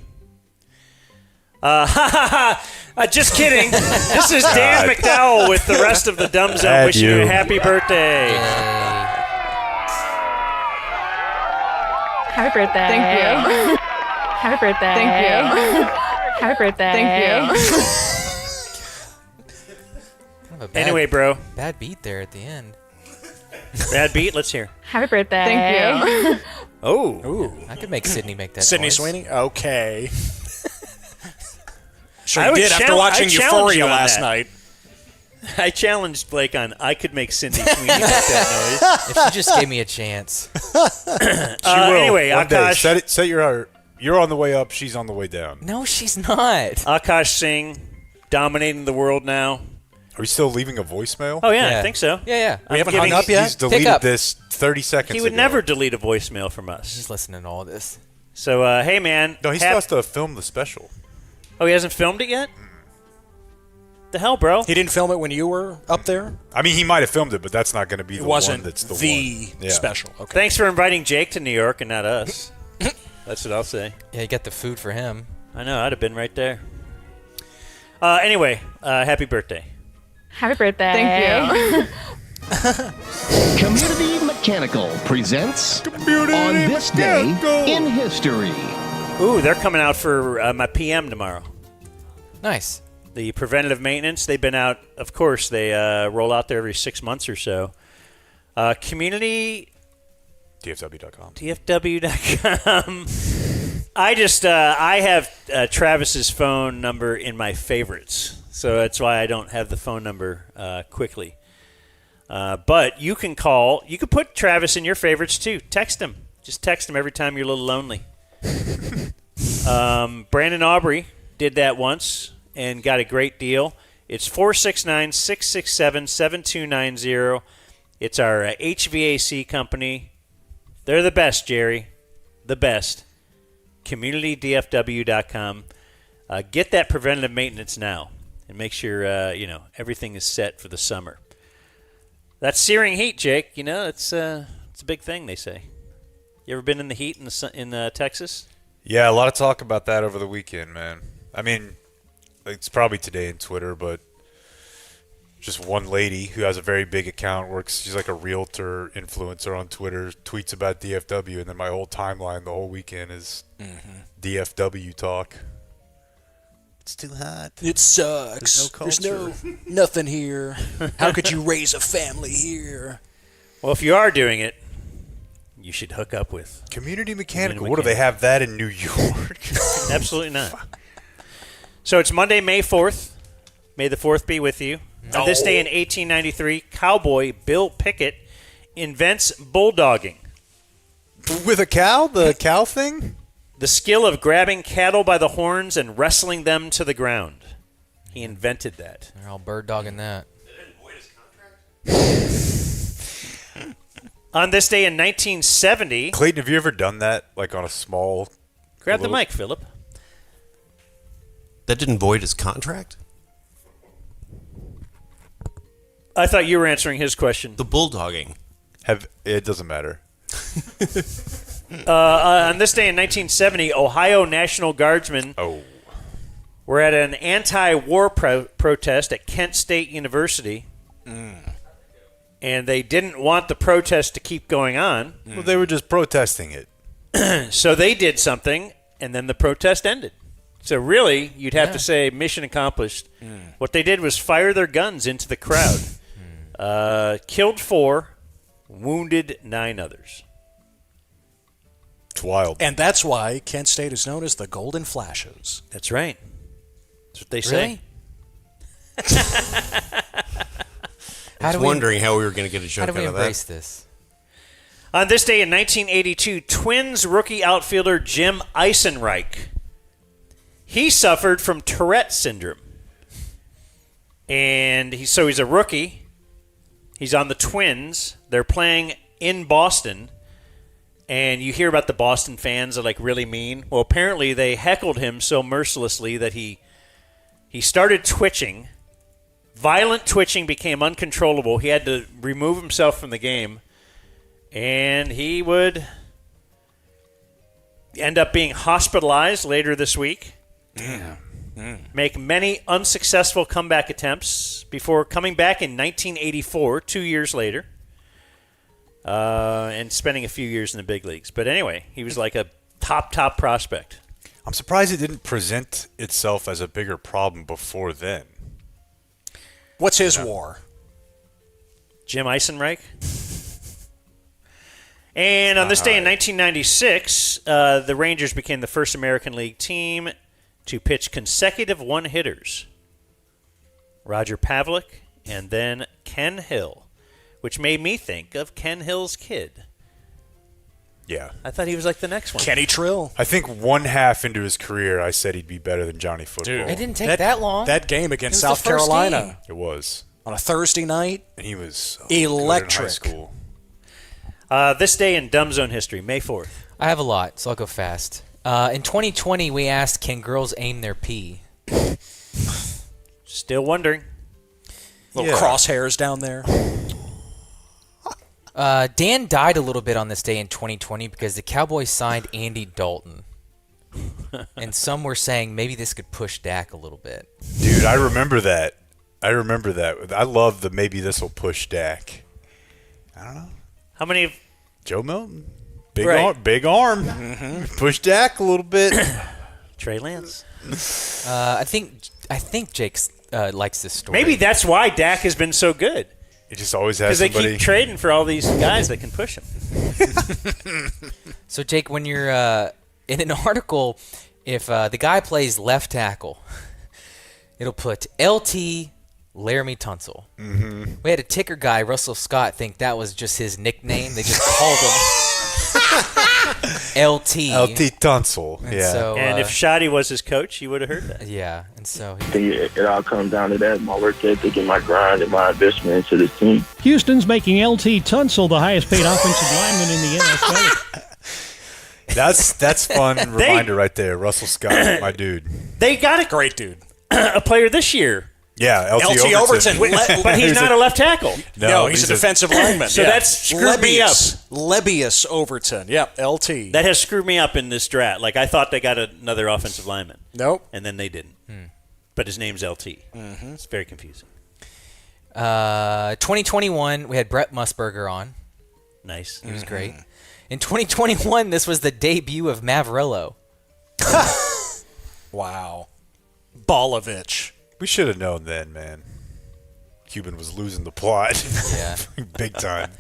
Just kidding. This is Dan McDowell with the rest of the Dumb Zone wishing you a happy birthday. Happy birthday. Thank you. Happy birthday. Thank you. Happy birthday. Thank you. Kind of a bad, Anyway, bro. Bad beat there at the end. Bad beat? Let's hear. Happy birthday. Thank you. Oh. Ooh. I could make Sydney make that Sydney noise. Sweeney? Okay. Sure I you would did after challenge- watching I challenge you Euphoria on last that. night. I challenged Blake on I could make Cindy Sweeney make that noise. If she just gave me a chance. She will. Anyway, One day. Akash. Set your. You're on the way up. She's on the way down. No, she's not. Akash Singh, dominating the world now. Are we still leaving a voicemail? Oh, yeah, I think so. Yeah. We haven't hung up yet? He's deleted this 30 seconds He would ago. never delete a voicemail from us. He's listening to all this. So, hey, man. No, he still has to film the special. Oh, he hasn't filmed it yet? The hell, bro? He didn't film it when you were up there? I mean, he might have filmed it, but that's not going to be the one that's the one. Yeah. special. Okay. Thanks for inviting Jake to New York and not us. That's what I'll say. Yeah, you got the food for him. I know. I'd have been right there. Anyway, happy birthday. Happy birthday. Thank you. Community Mechanical presents On This Day in History. Ooh, they're coming out for my PM tomorrow. Nice. The preventative maintenance. They've been out, of course, they roll out there every 6 months or so. Community... DFW.com. DFW.com. I have Travis's phone number in my favorites, so that's why I don't have the phone number quickly. But you can call. You can put Travis in your favorites too. Text him. Just text him every time you're a little lonely. Brandon Aubrey did that once and got a great deal. It's 469-667-7290. It's our HVAC company. They're the best, Jerry. The best. CommunityDFW.com. Get that preventative maintenance now and make sure everything is set for the summer. That searing heat, Jake. It's a big thing. They say. You ever been in the heat in Texas? Yeah, a lot of talk about that over the weekend, man. I mean, it's probably today in Twitter, but just one lady who has a very big account, she's like a realtor influencer on Twitter, tweets about DFW, and then my whole timeline the whole weekend is DFW talk. It's too hot. It sucks. There's no There's nothing here. How could you raise a family here? Well, if you are doing it, you should hook up with Community Mechanical. What do they have that in New York? Absolutely not. So it's Monday, May 4th. May the 4th be with you. On this day in 1893, cowboy Bill Pickett invents bulldogging. With a cow? The cow thing? The skill of grabbing cattle by the horns and wrestling them to the ground. He invented that. They're all bird dogging that. On this day in 1970... Clayton, have you ever done that, like on a small... Grab the mic, Philip. That didn't void his contract? I thought you were answering his question. The bulldogging. It doesn't matter. On this day in 1970, Ohio National Guardsmen were at an anti-war protest at Kent State University, and they didn't want the protest to keep going on. Well, they were just protesting it. So they did something, and then the protest ended. So really, you'd have to say mission accomplished. What they did was fire their guns into the crowd. Killed 4, wounded 9 others. It's wild. And that's why Kent State is known as the Golden Flashes. That's right. That's what they say. I was wondering how we were going to get a joke out of that. How do we embrace this? On this day in 1982, Twins rookie outfielder Jim Eisenreich. He suffered from Tourette syndrome. And he's a rookie. He's on the Twins. They're playing in Boston. And you hear about the Boston fans are really mean. Well, apparently they heckled him so mercilessly that he started twitching. Violent twitching became uncontrollable. He had to remove himself from the game. And he would end up being hospitalized later this week. Make many unsuccessful comeback attempts before coming back in 1984, 2 years later, and spending a few years in the big leagues. But anyway, he was like a top prospect. I'm surprised it didn't present itself as a bigger problem before then. What's his war? Jim Eisenreich. And on this day in 1996, the Rangers became the first American League team to pitch consecutive one-hitters. Roger Pavlik and then Ken Hill, which made me think of Ken Hill's kid. Yeah. I thought he was like the next one. Kenny Trill. I think one half into his career, I said he'd be better than Johnny Football. Dude, It didn't take that long. That game against It was South the first Carolina. game. It was. On a Thursday night. And he was so electric. good in high school. This day in Dumb Zone history, May 4th. I have a lot, so I'll go fast. In 2020, we asked, can girls aim their pee? Still wondering. Little crosshairs down there. Dan died a little bit on this day in 2020 because the Cowboys signed Andy Dalton. And some were saying maybe this could push Dak a little bit. Dude, I remember that. I love the maybe this will push Dak. I don't know. How many? Joe Milton. Big Right. arm. Big arm. Push Dak a little bit. Trey Lance. I think Jake likes this story. Maybe that's why Dak has been so good. It just always has Because they somebody. keep trading for all these guys that can push him. So, Jake, when you're in an article, if the guy plays left tackle, it'll put LT Laramie Tunsil. Mm-hmm. We had a ticker guy, Russell Scott, think that was just his nickname. They just called him LT. LT Tunsil. And Yeah. so, And if Shoddy was his coach, he would have heard that. Yeah, and so I think it all comes down to that, my work ethic and my grind and my investment into this team. Houston's making LT Tunsil the highest paid offensive lineman in the NFL. That's fun reminder right there. Russell Scott, my dude. They got a great dude. A player this year. Yeah, LT Overton. But he's not a left tackle. No, he's a defensive lineman. So that's screwed me up. Lebbeus Overton. Yep, LT. That has screwed me up in this draft. Like, I thought they got another offensive lineman. Nope. And then they didn't. But his name's LT. It's very confusing. 2021, we had Brett Musburger on. Nice. He was great. In 2021, this was the debut of Mavrillo. Wow. Ballovich. We should have known then, man. Cuban was losing the plot. Yeah. Big time.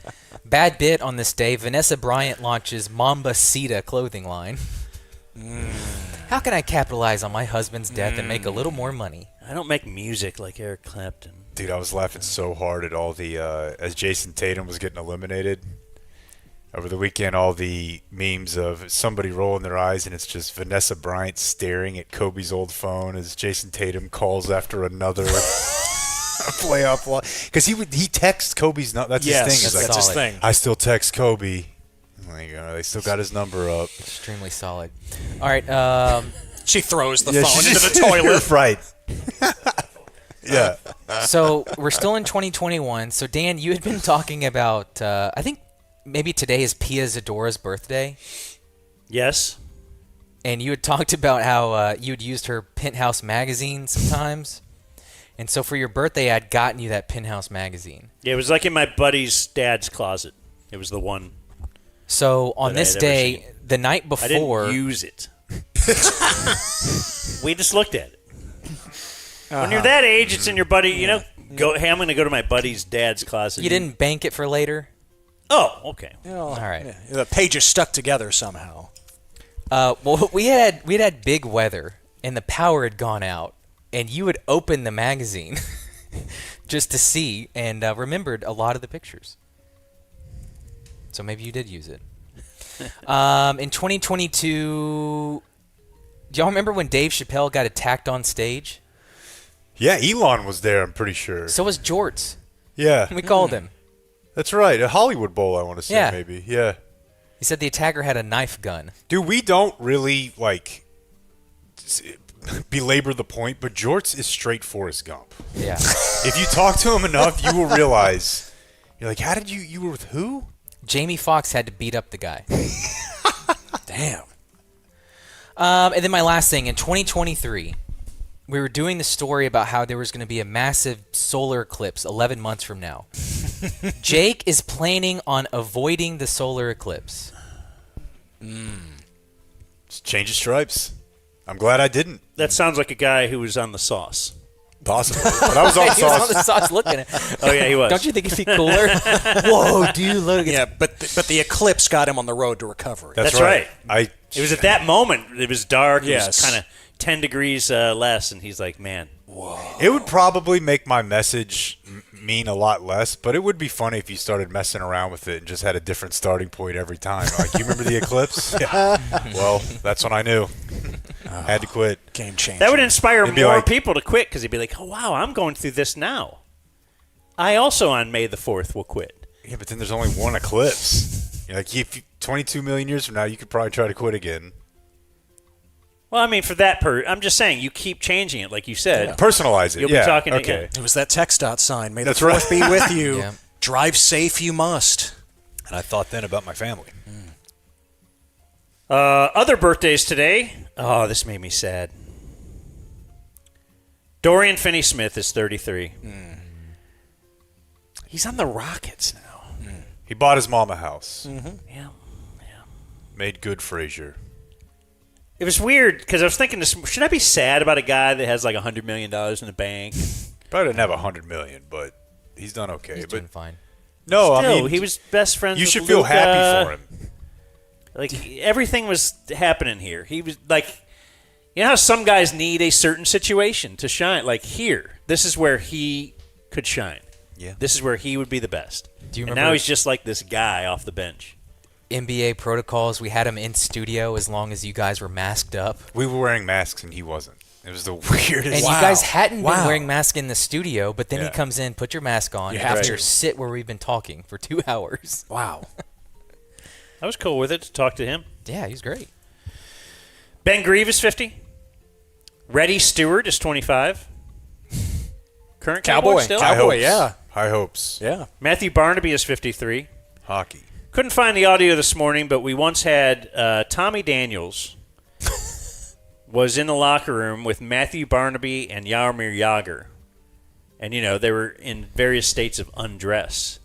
Bad bit on this day, Vanessa Bryant launches Mamba Sita clothing line. How can I capitalize on my husband's death and make a little more money? I don't make music like Eric Clapton. Dude, I was laughing so hard at all the as Jason Tatum was getting eliminated over the weekend, all the memes of somebody rolling their eyes and it's just Vanessa Bryant staring at Kobe's old phone as Jason Tatum calls after another playoff loss. Because he texts Kobe's that's his thing. He's That's his thing. I still text Kobe. Like, they still got his number up. Extremely solid. All right. She throws the phone into the toilet. Right. Yeah. So we're still in 2021. So, Dan, you had been talking about, I think maybe today is Pia Zadora's birthday. Yes. And you had talked about how you had used her Penthouse magazine sometimes. And so for your birthday, I'd gotten you that Penthouse magazine. Yeah, it was like in my buddy's dad's closet. It was the one. So on that I this had ever day, seen. the night before... I didn't use it. We just looked at it. When you're that age, it's in your buddy, I'm going to go to my buddy's dad's closet. You didn't bank it for later? Oh, okay. All right. Yeah, the pages stuck together somehow. Well, we had big weather, and the power had gone out, and you would open the magazine just to see, and remembered a lot of the pictures. So maybe you did use it. In 2022, do y'all remember when Dave Chappelle got attacked on stage? Yeah, Elon was there, I'm pretty sure. So was Jorts. Yeah. We called him. That's right. A Hollywood Bowl, I want to say, maybe. Yeah. He said the attacker had a knife gun. Dude, we don't really, belabor the point, but Jorts is straight Forrest Gump. Yeah. If you talk to him enough, you will realize, you're like, how did you were with who? Jamie Foxx had to beat up the guy. Damn. And then my last thing, in 2023, we were doing the story about how there was going to be a massive solar eclipse 11 months from now. Jake is planning on avoiding the solar eclipse. Just change his stripes. I'm glad I didn't. That sounds like a guy who was on the sauce. Possibly. But I was on He was on the sauce looking at Oh, yeah, he was. Don't you think it'd be cooler? Whoa, dude, look at Yeah, but the eclipse got him on the road to recovery. That's right. It was at that moment. It was dark. It Yes. was kind of 10 degrees less, and he's like, man, Whoa. It would probably make my message mean a lot less, but it would be funny if you started messing around with it and just had a different starting point every time. Like, you remember the eclipse? Yeah. Well, that's when I knew. Had to quit. Game changer. That would inspire more like, people to quit because he'd be like, oh, wow, I'm going through this now. I also, on May the 4th, will quit. Yeah, but then there's only one eclipse. Like, if 22 million years from now, you could probably try to quit again. Well, I mean, for that I'm just saying, you keep changing it, like you said. Yeah. Personalize it. You'll be talking okay. again. It was that text dot sign. May That's the 4th be with you. Yeah. Drive safe, you must. And I thought then about my family. Other birthdays today. Oh, this made me sad. Dorian Finney-Smith is 33. He's on the Rockets now. He bought his mom a house. Yeah. Made good Frazier. It was weird because I was thinking, should I be sad about a guy that has like $100 million in the bank? Probably didn't have $100 million, but he's done okay. He's doing fine. No, Still, I mean, he was best friends. You with should feel Luka. happy for him. Like everything was happening here. He was like, you know how some guys need a certain situation to shine. Like here, this is where he could shine. Yeah, this is where he would be the best. Do you and remember now he's just like this guy off the bench. NBA protocols? We had him in studio as long as you guys were masked up. We were wearing masks and he wasn't. It was the weirdest. And you guys hadn't been wearing masks in the studio, but then he comes in, put your mask on, You and have after to sit where we've been talking for 2 hours. Wow. I was cool with it to talk to him. Yeah, he's great. Ben Grieve is 50. Reddy Stewart is 25. Current Cowboy still? Cowboy, yeah. High hopes. Yeah. Matthew Barnaby is 53. Hockey. Couldn't find the audio this morning, but we once had Tommy Daniels was in the locker room with Matthew Barnaby and Jaromir Jagr. And, you know, they were in various states of undress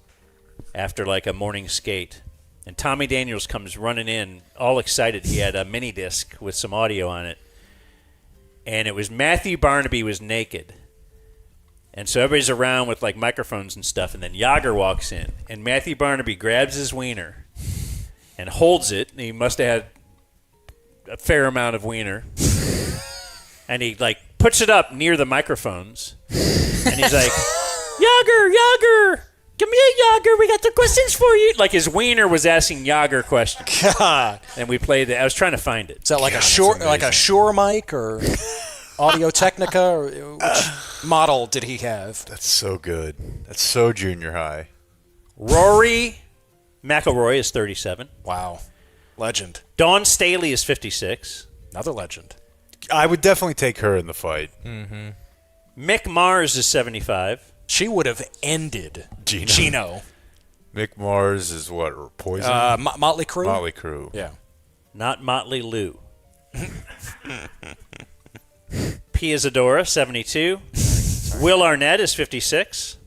after, like, a morning skate. And Tommy Daniels comes running in, all excited. He had a mini disc with some audio on it. And it was Matthew Barnaby was naked. And so everybody's around with, like, microphones and stuff. And then Jagr walks in. And Matthew Barnaby grabs his wiener and holds it. And he must have had a fair amount of wiener. And he, like, puts it up near the microphones. And he's like, Jagr, come here, Jagr. We got the questions for you. Like, his wiener was asking Jagr questions. God. And we played it. I was trying to find it. Is that like a Shure mic or Audio Technica? Or which model did he have? That's so good. That's so junior high. Rory McIlroy is 37. Wow. Legend. Dawn Staley is 56. Another legend. I would definitely take her in the fight. Mm-hmm. Mick Mars is 75. She would have ended Gino. Mick Mars is what? Poison? Motley Crue? Motley Crue. Yeah. Not Motley Lou. Pia Zadora, 72. Will Arnett is 56.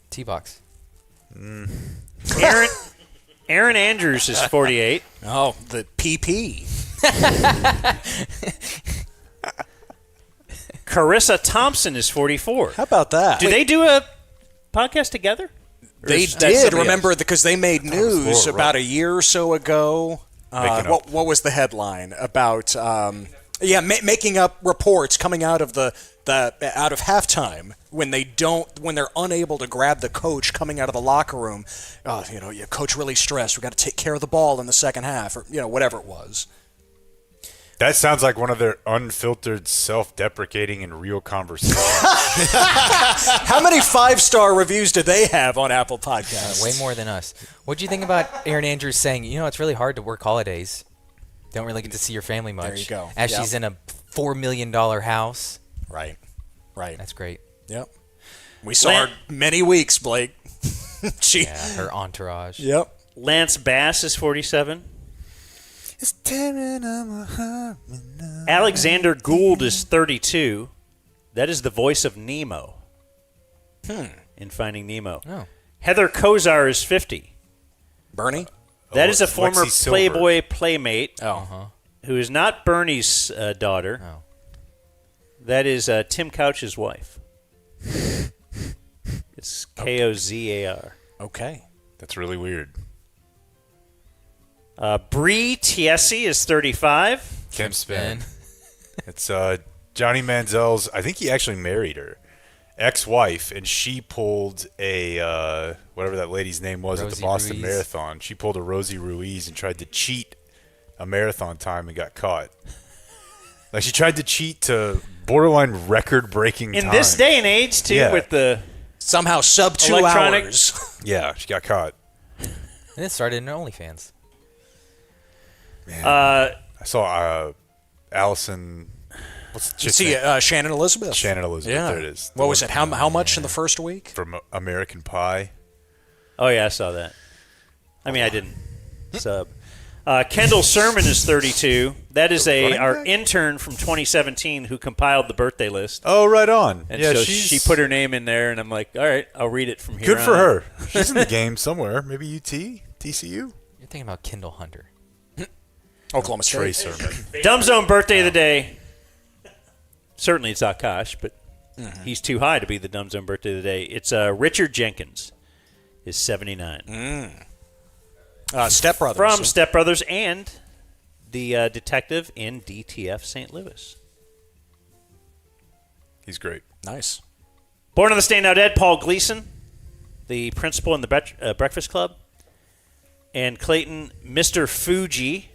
T-Box. Aaron Andrews is 48. Oh, the PP. Carissa Thompson is 44. How about that? Do they do a podcast together? They did, remember, because they made news about a year or so ago. What was the headline about? Making up reports coming out of the out of halftime when they're unable to grab the coach coming out of the locker room. Your coach really stressed. We got to take care of the ball in the second half, or whatever it was. That sounds like one of their unfiltered, self-deprecating, and real conversations. How many 5-star reviews do they have on Apple Podcasts? Way more than us. What do you think about Aaron Andrews saying, it's really hard to work holidays. Don't really get to see your family much. There you go. As she's in a $4 million house. Right. That's great. Yep. We saw her many weeks, Blake. Her entourage. Yep. Lance Bass is 47. It's tearing on my heart. Alexander Gould is 32. That is the voice of Nemo in Finding Nemo. Oh. Heather Kozar is 50. Bernie? That is a former Lexi Silver. Playboy playmate who is not Bernie's daughter. Oh. That is Tim Couch's wife. It's Kozar. Okay. That's really weird. Bree Tiesi is 35. Kim Spin. It's Johnny Manziel's, I think he actually married her, ex-wife, and she pulled a, whatever that lady's name was at the Boston Marathon. She pulled a Rosie Ruiz and tried to cheat a marathon time and got caught. Like, she tried to cheat to borderline record-breaking time. In this day and age, too, with the somehow sub 2 electronic hours. Yeah, she got caught. And it started in OnlyFans. Man, I saw Allison. What's the chick's name? Shannon Elizabeth. Shannon Elizabeth. Yeah. There it is. What was it? How much in the first week? From American Pie. Oh, yeah, I saw that. I mean, I didn't sub. Kendall Sermon is 32. That is our intern from 2017 who compiled the birthday list. Oh, right on. And yeah, so she put her name in there, and I'm like, all right, I'll read it from here Good on. for her. She's in the game somewhere. Maybe UT, TCU. You're thinking about Kendall Hunter. Oklahoma State. Trey Sermon. Dumb Zone birthday of the day. Certainly it's Akash, but he's too high to be the Dumb Zone birthday of the day. It's Richard Jenkins is 79. Step Brothers. From Step Brothers and the detective in DTF St. Louis. He's great. Nice. Born on the Stand Now Dead, Paul Gleason, the principal in the Breakfast Club. And Clayton, Mr. Fuji.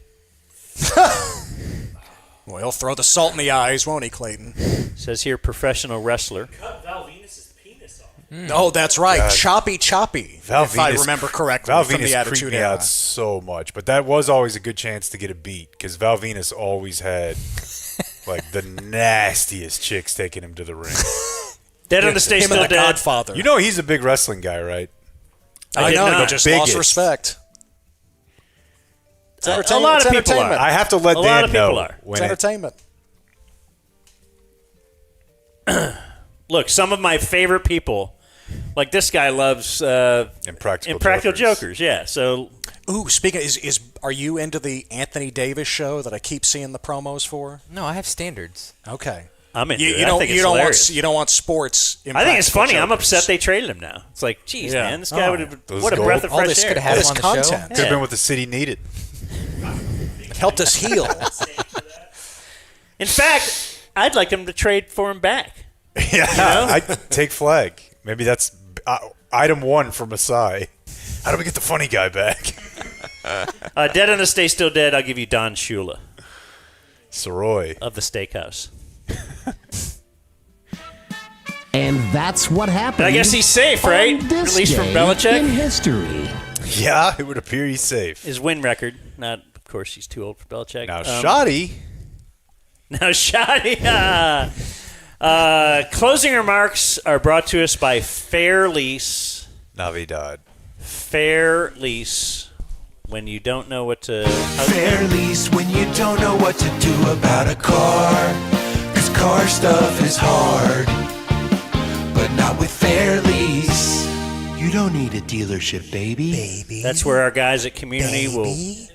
Well, he'll throw the salt in the eyes, won't he, Clayton? Says here, professional wrestler. Cut Val Venus' penis off. Oh, that's right. God. Choppy. Val if Venus, I remember correctly Val from Venus the creeped Attitude me Era. out so much, but that was always a good chance to get a beat because Val Venus always had like the nastiest chicks taking him to the ring. Dead on the Stay Him Still and the Dead. Godfather. You know he's a big wrestling guy, right? I did know, not. he just Biggest. lost respect. It's A entertainment. lot of It's people entertainment. I have to let A Dan lot of people know are. It's when entertainment. Look, some of my favorite people, like this guy loves Impractical Jokers. Yeah, so Ooh, speaking are you into the Anthony Davis show that I keep seeing the promos for? No, I have standards. Okay. I'm into You it. I don't think you it's don't hilarious. want you don't want sports. I think it's Impractical funny. I'm Jokers. upset they traded him now. It's like, geez, man, this guy would have. What a gold- breath of all fresh this air. could have had All him this on the content. show. could have been what the city needed. Helped us heal. In fact, I'd like him to trade for him back. Yeah, know? I take flag. Maybe that's item 1 for Masai. How do we get the funny guy back? Dead on the Stay Still Dead, I'll give you Don Shula Soroy. of the Steakhouse. And that's what happened. I guess he's safe, right? on this Released from day Belichick. in history. Yeah, it would appear he's safe. His win record. Not, of course, he's too old for Belichick. Now, Shoddy. Now, Shoddy. Closing remarks are brought to us by Fair Lease. Navidad. Fair Lease. When you don't know what to... Fair lease when you don't know what to do about a car. 'Cause car stuff is hard. But not with Fair Lease. You don't need a dealership, baby. That's where our guys at Community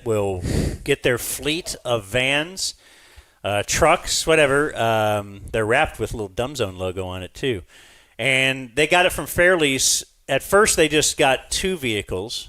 will get their fleet of vans, trucks, whatever. They're wrapped with a little Dumb Zone logo on it, too. And they got it from Fair Lease. At first, they just got 2 vehicles.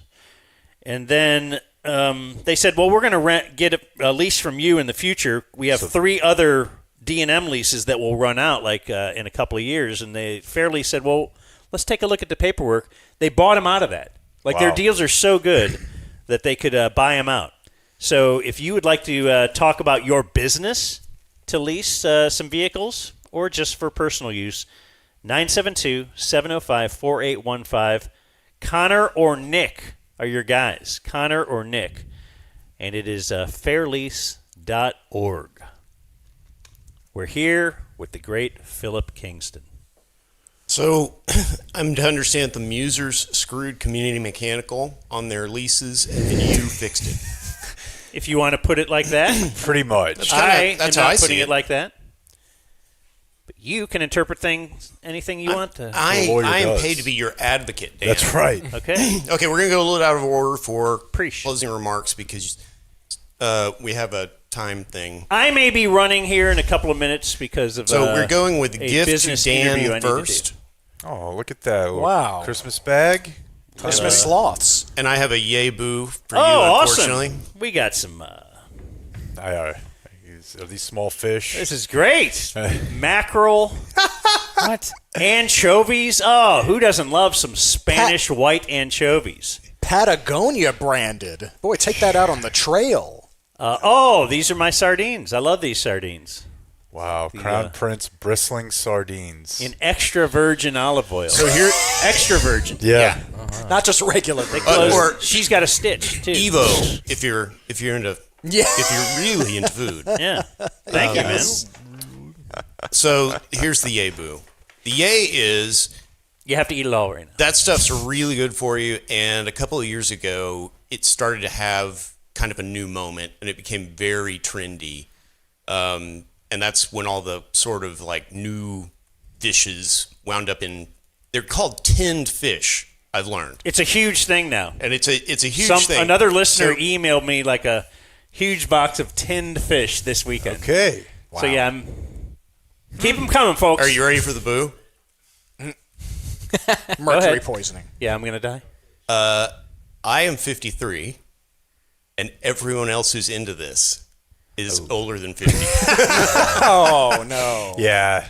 And then they said, well, we're going to get a lease from you in the future. We have 3 other D&M leases that will run out in a couple of years. And they fairly said, well, let's take a look at the paperwork. They bought them out of that. Their deals are so good that they could buy them out. So if you would like to talk about your business to lease some vehicles or just for personal use, 972-705-4815. Connor or Nick are your guys. Connor or Nick. And it is fairlease.org. We're here with the great Philip Kingston. So I'm to understand that the Musers screwed Community Mechanical on their leases, and then you fixed it. If you want to put it like that. Pretty much. I that's am how not I see putting it. it like that. But you can interpret anything you want to. I am paid to be your advocate, Dan. That's right. Okay. Okay, we're going to go a little out of order for Preach. closing remarks because we have a time thing. I may be running here in a couple of minutes because of So we're going with a gift to business interview I Dan need to first. do. Oh, look at that. Wow. Christmas bag. Christmas sloths. And I have a yay boo for Oh, you, awesome. unfortunately. We got some. Are these small fish? This is great. Mackerel. What? Anchovies. Oh, who doesn't love some Spanish white anchovies? Patagonia branded. Boy, take that out on the trail. These are my sardines. I love these sardines. Wow, Crown Prince bristling sardines. In extra virgin olive oil. So here, extra virgin. Yeah. Not just regular. Or she's got a stitch too. Evo, if you're into if you're really into food. Yeah. Thank you, man. So here's the yay boo. The yay is you have to eat it all right now. That stuff's really good for you. And a couple of years ago, it started to have kind of a new moment, and it became very trendy. And that's when all the sort of like new dishes wound up in. They're called tinned fish. I've learned it's a huge thing now, and it's a huge thing. Another listener emailed me like a huge box of tinned fish this weekend. Okay, so yeah, keep them coming, folks. Are you ready for the boo? Mercury poisoning. Yeah, I'm gonna die. I am 53, and everyone else who's into this is older than 50. Oh no. Yeah.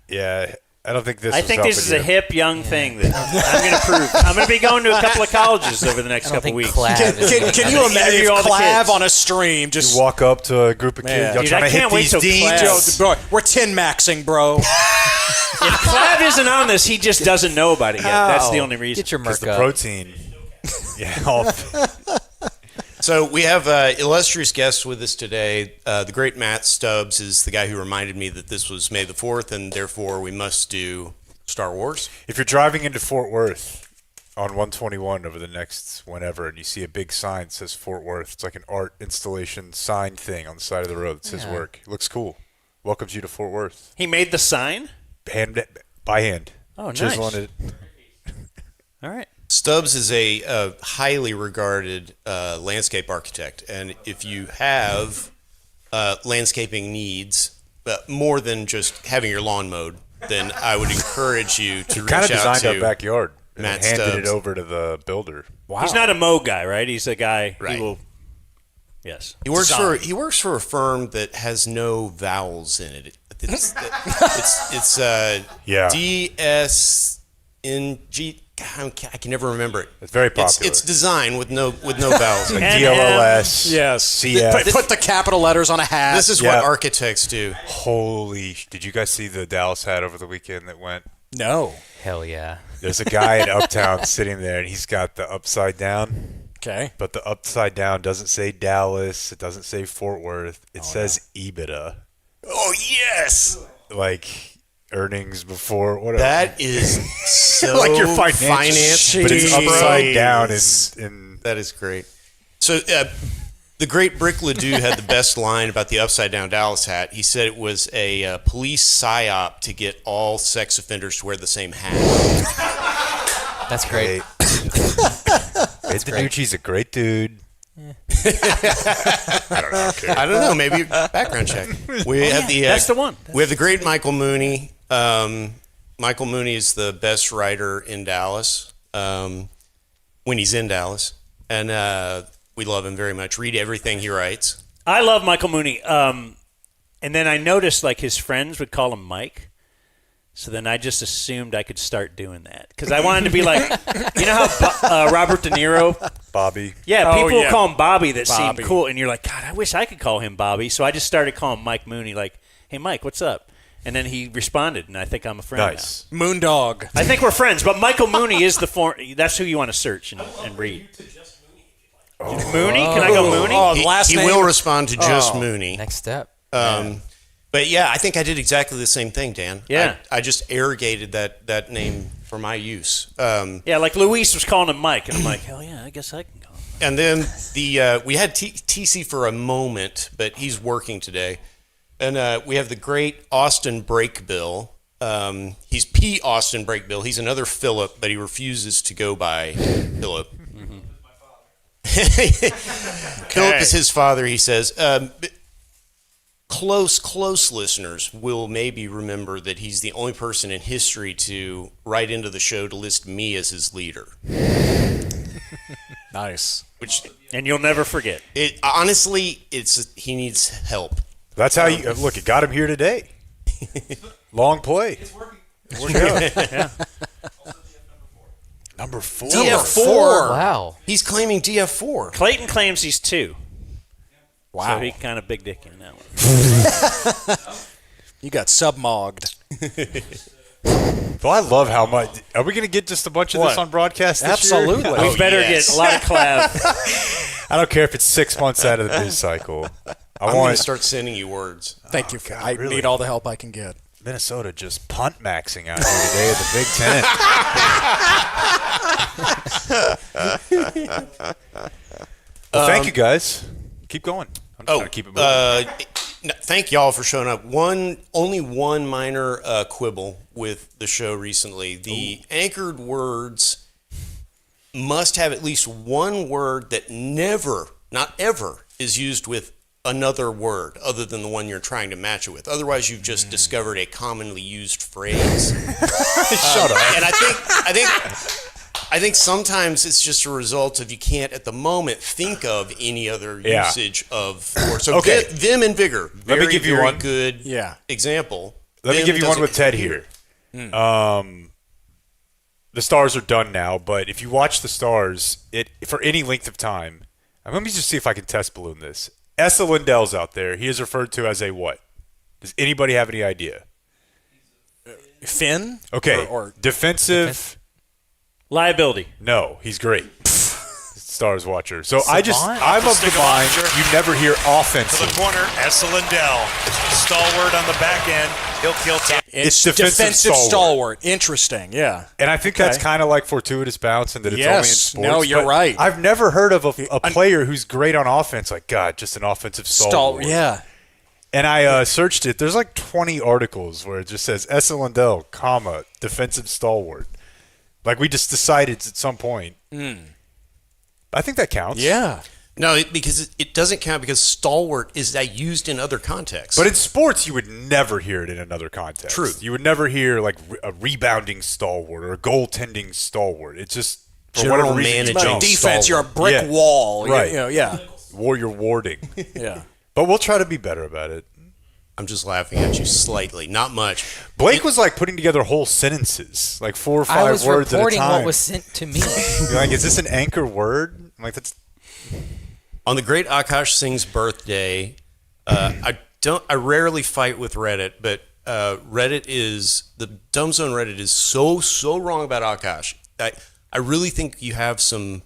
Yeah. I don't think this. I think this is a hip young thing that I'm going to prove. I'm going to be going to a couple of colleges over the next couple of weeks. Can you imagine if Clav on a stream just you walk up to a group of kids? Dude, I can't wait till Clav. We're tin-maxing, bro. If Clav isn't on this, he just doesn't know about it yet. That's the only reason. Get your Because mark the up. protein. Yeah. So we have illustrious guests with us today. The great Matt Stubbs is the guy who reminded me that this was May the 4th, and therefore we must do Star Wars. If you're driving into Fort Worth on 121 over the next whenever, and you see a big sign that says Fort Worth, it's like an art installation sign thing on the side of the road. It's his work. It looks cool. Welcomes you to Fort Worth. He made the sign? By hand. Oh, nice. Chiseling it. All right. Stubbs is a highly regarded landscape architect, and if you have landscaping needs, more than just having your lawn mowed, then I would encourage you to reach out to kind of designed our backyard and Matt handed Stubbs. it over to the builder. Wow. He's not a mow guy, right? He's a guy Right. who will. Yes. He works for a firm that has no vowels in it. It's DSNG. I can never remember it. It's very popular. It's design with no vowels. Like DLLS. Yes. CF. Put the capital letters on a hat. This is what architects do. Did you guys see the Dallas hat over the weekend that went? No. Hell yeah. There's a guy in Uptown sitting there, and he's got the upside down. Okay. But the upside down doesn't say Dallas. It doesn't say Fort Worth. It says EBITDA. Oh, yes. Like earnings before whatever. That is so like your finance, but it's upside down. In that is great. So the great Brick Ledoux had the best line about the upside down Dallas hat. He said it was a police psyop to get all sex offenders to wear the same hat. That's great. Ed DiNucci's a great dude. I don't know. Maybe background check. We have that's the one. We have the great Michael Mooney. Michael Mooney is the best writer in Dallas when he's in Dallas, and we love him very much. Read everything he writes. I love Michael Mooney. And then I noticed like his friends would call him Mike. So then I just assumed I could start doing that because I wanted to be like, you know how Robert De Niro, Bobby. Yeah, people will call him Bobby that Bobby. seem cool, and you're like, God, I wish I could call him Bobby. So I just started calling Mike Mooney, like, Hey, Mike, what's up? And then he responded, and I think I'm a friend Nice. now. Moondog. I think we're friends, but Michael Mooney is the form. That's who you want to search and read. Mooney? Can I go Mooney? Oh, He will respond to just Mooney. Next step. But yeah, I think I did exactly the same thing, Dan. Yeah. I just arrogated that name for my use. Yeah, like Luis was calling him Mike, and I'm like, hell yeah, I guess I can call him. And then we had TC for a moment, but he's working today. And we have the great Austin Breakbill. He's P. Austin Breakbill. He's another Philip, but he refuses to go by Philip. Philip is his father, he says. Close listeners will maybe remember that he's the only person in history to write into the show to list me as his leader. Nice. Which, and you'll never forget. Honestly, he needs help. That's how you look. It got him here today. Long play. It's working. Yeah. Number 4. DF4. Wow. He's claiming DF4. Clayton claims he's 2. Wow. So he kind of big dick in that one. You got submogged. Well, I love how much. Are we going to get just a bunch of this on broadcast this Absolutely. year? We better get a lot of clap. I don't care if it's 6 months out of the biz cycle. I'm going to start sending you words. Thank you. God, I really? need all the help I can get. Minnesota just punt maxing out here today at the Big Ten. Well, thank you guys. Keep going. I'm just trying to keep it moving. Thank y'all for showing up. Only one minor quibble with the show recently. The anchored words must have at least one word that never, not ever, is used with another word other than the one you're trying to match it with. Otherwise, you've just discovered a commonly used phrase. Shut up. And I think sometimes it's just a result of you can't at the moment think of any other usage of words. So Vim and Vigor. Let me give you one good example. Let me give you one with Ted here. The Stars are done now, but if you watch the Stars, for any length of time, let me just see if I can test balloon this. Essa Lindell's out there. He is referred to as a what? Does anybody have any idea? Finn? Okay. Or defensive liability. No, he's great. Stars watcher. So I'm of the mind you never hear offensive. To the corner, Essa Lindell. Stalwart on the back end. He'll kill Tom. It's defensive stalwart. Interesting, yeah. And I think that's kind of like fortuitous bounce and that it's only in sports. No, you're right. I've never heard of a player who's great on offense. Like, God, just an offensive stalwart. Yeah. And I searched it. There's like 20 articles where it just says Essa Lindell, defensive stalwart. Like we just decided at some point. I think that counts. Yeah. No, because it doesn't count because stalwart is that used in other contexts. But in sports, you would never hear it in another context. True. You would never hear like a rebounding stalwart or a goaltending stalwart. It's just for general whatever reason, managing defense. stalwart. You're a brick wall. Right. Yeah. Warrior warding. Yeah. But we'll try to be better about it. I'm just laughing at you slightly, not much. Blake was like putting together whole sentences, like 4 or 5 words at a time. I was reporting what was sent to me. You're like, is this an anchor word? I'm like, that's. On the great Akash Singh's birthday, I rarely fight with Reddit, but Reddit is the Dumb Zone Reddit is so wrong about Akash. I really think you have some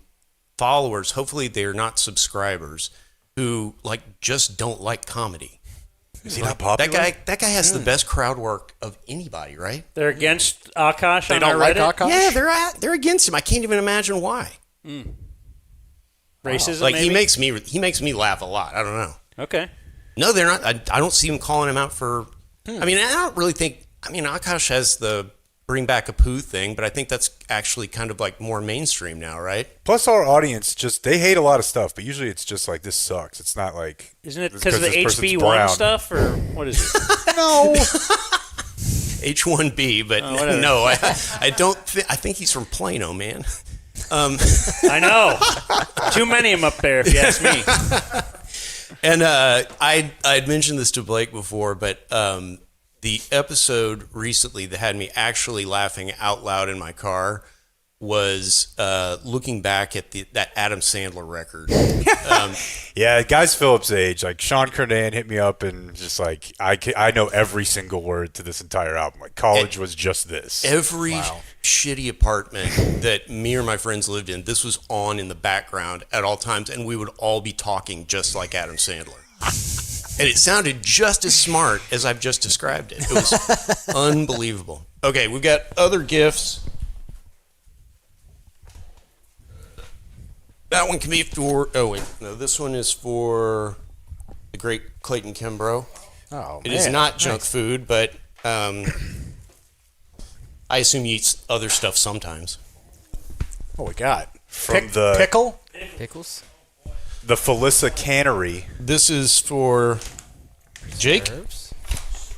followers. Hopefully, they're not subscribers who just don't like comedy. Is he not popular? That guy has the best crowd work of anybody, right? They're against Akash They on don't our like Reddit? Akash? Yeah, they're against him. I can't even imagine why. Racism, Like maybe? he makes me laugh a lot. I don't know. Okay. No, they're not. I don't see him calling him out for. I mean, I don't really think. I mean, Akash has the bring back a poo thing, but I think that's actually kind of like more mainstream now, right? Plus, our audience they hate a lot of stuff, but usually it's just like this sucks. It's not like Isn't it because of the HB1 stuff, or what is it? No. H1B, but no, I don't. I think he's from Plano, man. I know. Too many of them up there, if you ask me. And I'd mentioned this to Blake before, but the episode recently that had me actually laughing out loud in my car was looking back at that Adam Sandler record. Yeah, guys Phillips' age, like Sean Kernan hit me up and just like I know every single word to this entire album. Like college was just this. Every shitty apartment that me or my friends lived in, this was on in the background at all times, and we would all be talking just like Adam Sandler. And it sounded just as smart as I've just described it. It was unbelievable. Okay, we've got other gifts. That one can be for. Oh wait, no. This one is for the great Clayton Kimbrough. Oh, it is not junk food, but I assume you eat other stuff sometimes. What we got? From the pickles. The Felissa Cannery. This is for Jake.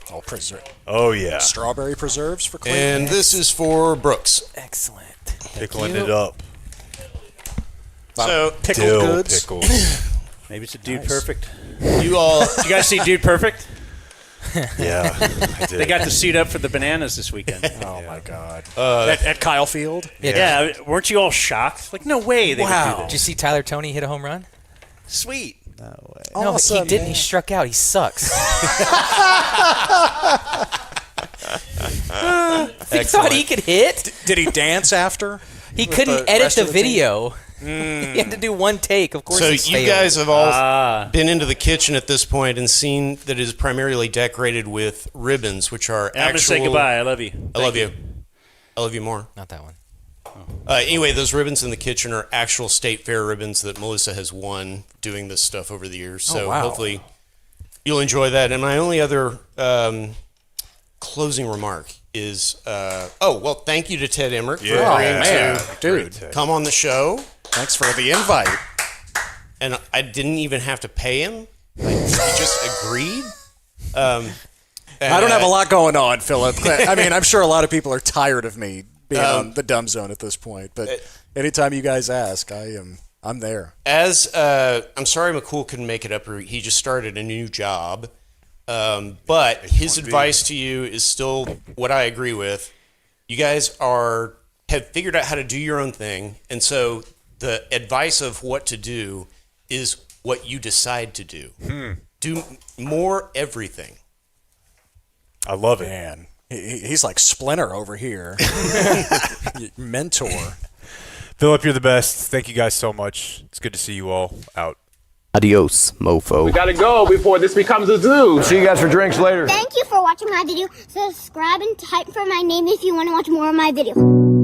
Oh, preserve. Oh yeah. Strawberry preserves for Clayton. And this is for Brooks. Excellent. Pickling it up. So pickled goods. Pickles. Maybe it's a Dude Perfect. You guys see Dude Perfect? Yeah, I did. They got the suit up for the Bananas this weekend. Oh my God! At Kyle Field. Yeah, weren't you all shocked? Like, no way they would do that. Did you see Tyler Toney hit a home run? Sweet. No way. No, Awesome, he didn't. man. He struck out. He sucks. He thought he could hit. Did he dance after? He With couldn't the edit rest the of the team? video. He had to do one take. Of course. So he you failed. guys have all been into the kitchen at this point and seen that it is primarily decorated with ribbons, which are I'm going to say goodbye. I love you. I love you. I love you more. Not that one. Anyway, those ribbons in the kitchen are actual state fair ribbons that Melissa has won doing this stuff over the years. So wow. hopefully you'll enjoy that. And my only other closing remark is, thank you to Ted Emrich for agreeing to come on the show. Thanks for the invite. And I didn't even have to pay him. Like, he just agreed. I don't have a lot going on, Philip. I mean, I'm sure a lot of people are tired of me being on the Dumb Zone at this point. But anytime you guys ask, I'm there. I'm sorry McCool couldn't make it up. He just started a new job. But his advice to you is still what I agree with. You guys have figured out how to do your own thing, and so the advice of what to do is what you decide to do. Do more everything. I love it. Man, he's like Splinter over here. Mentor. Philip, you're the best. Thank you guys so much. It's good to see you all out. Adios, mofo. We gotta go before this becomes a zoo. See you guys for drinks later. Thank you for watching my video. Subscribe and type for my name if you want to watch more of my videos.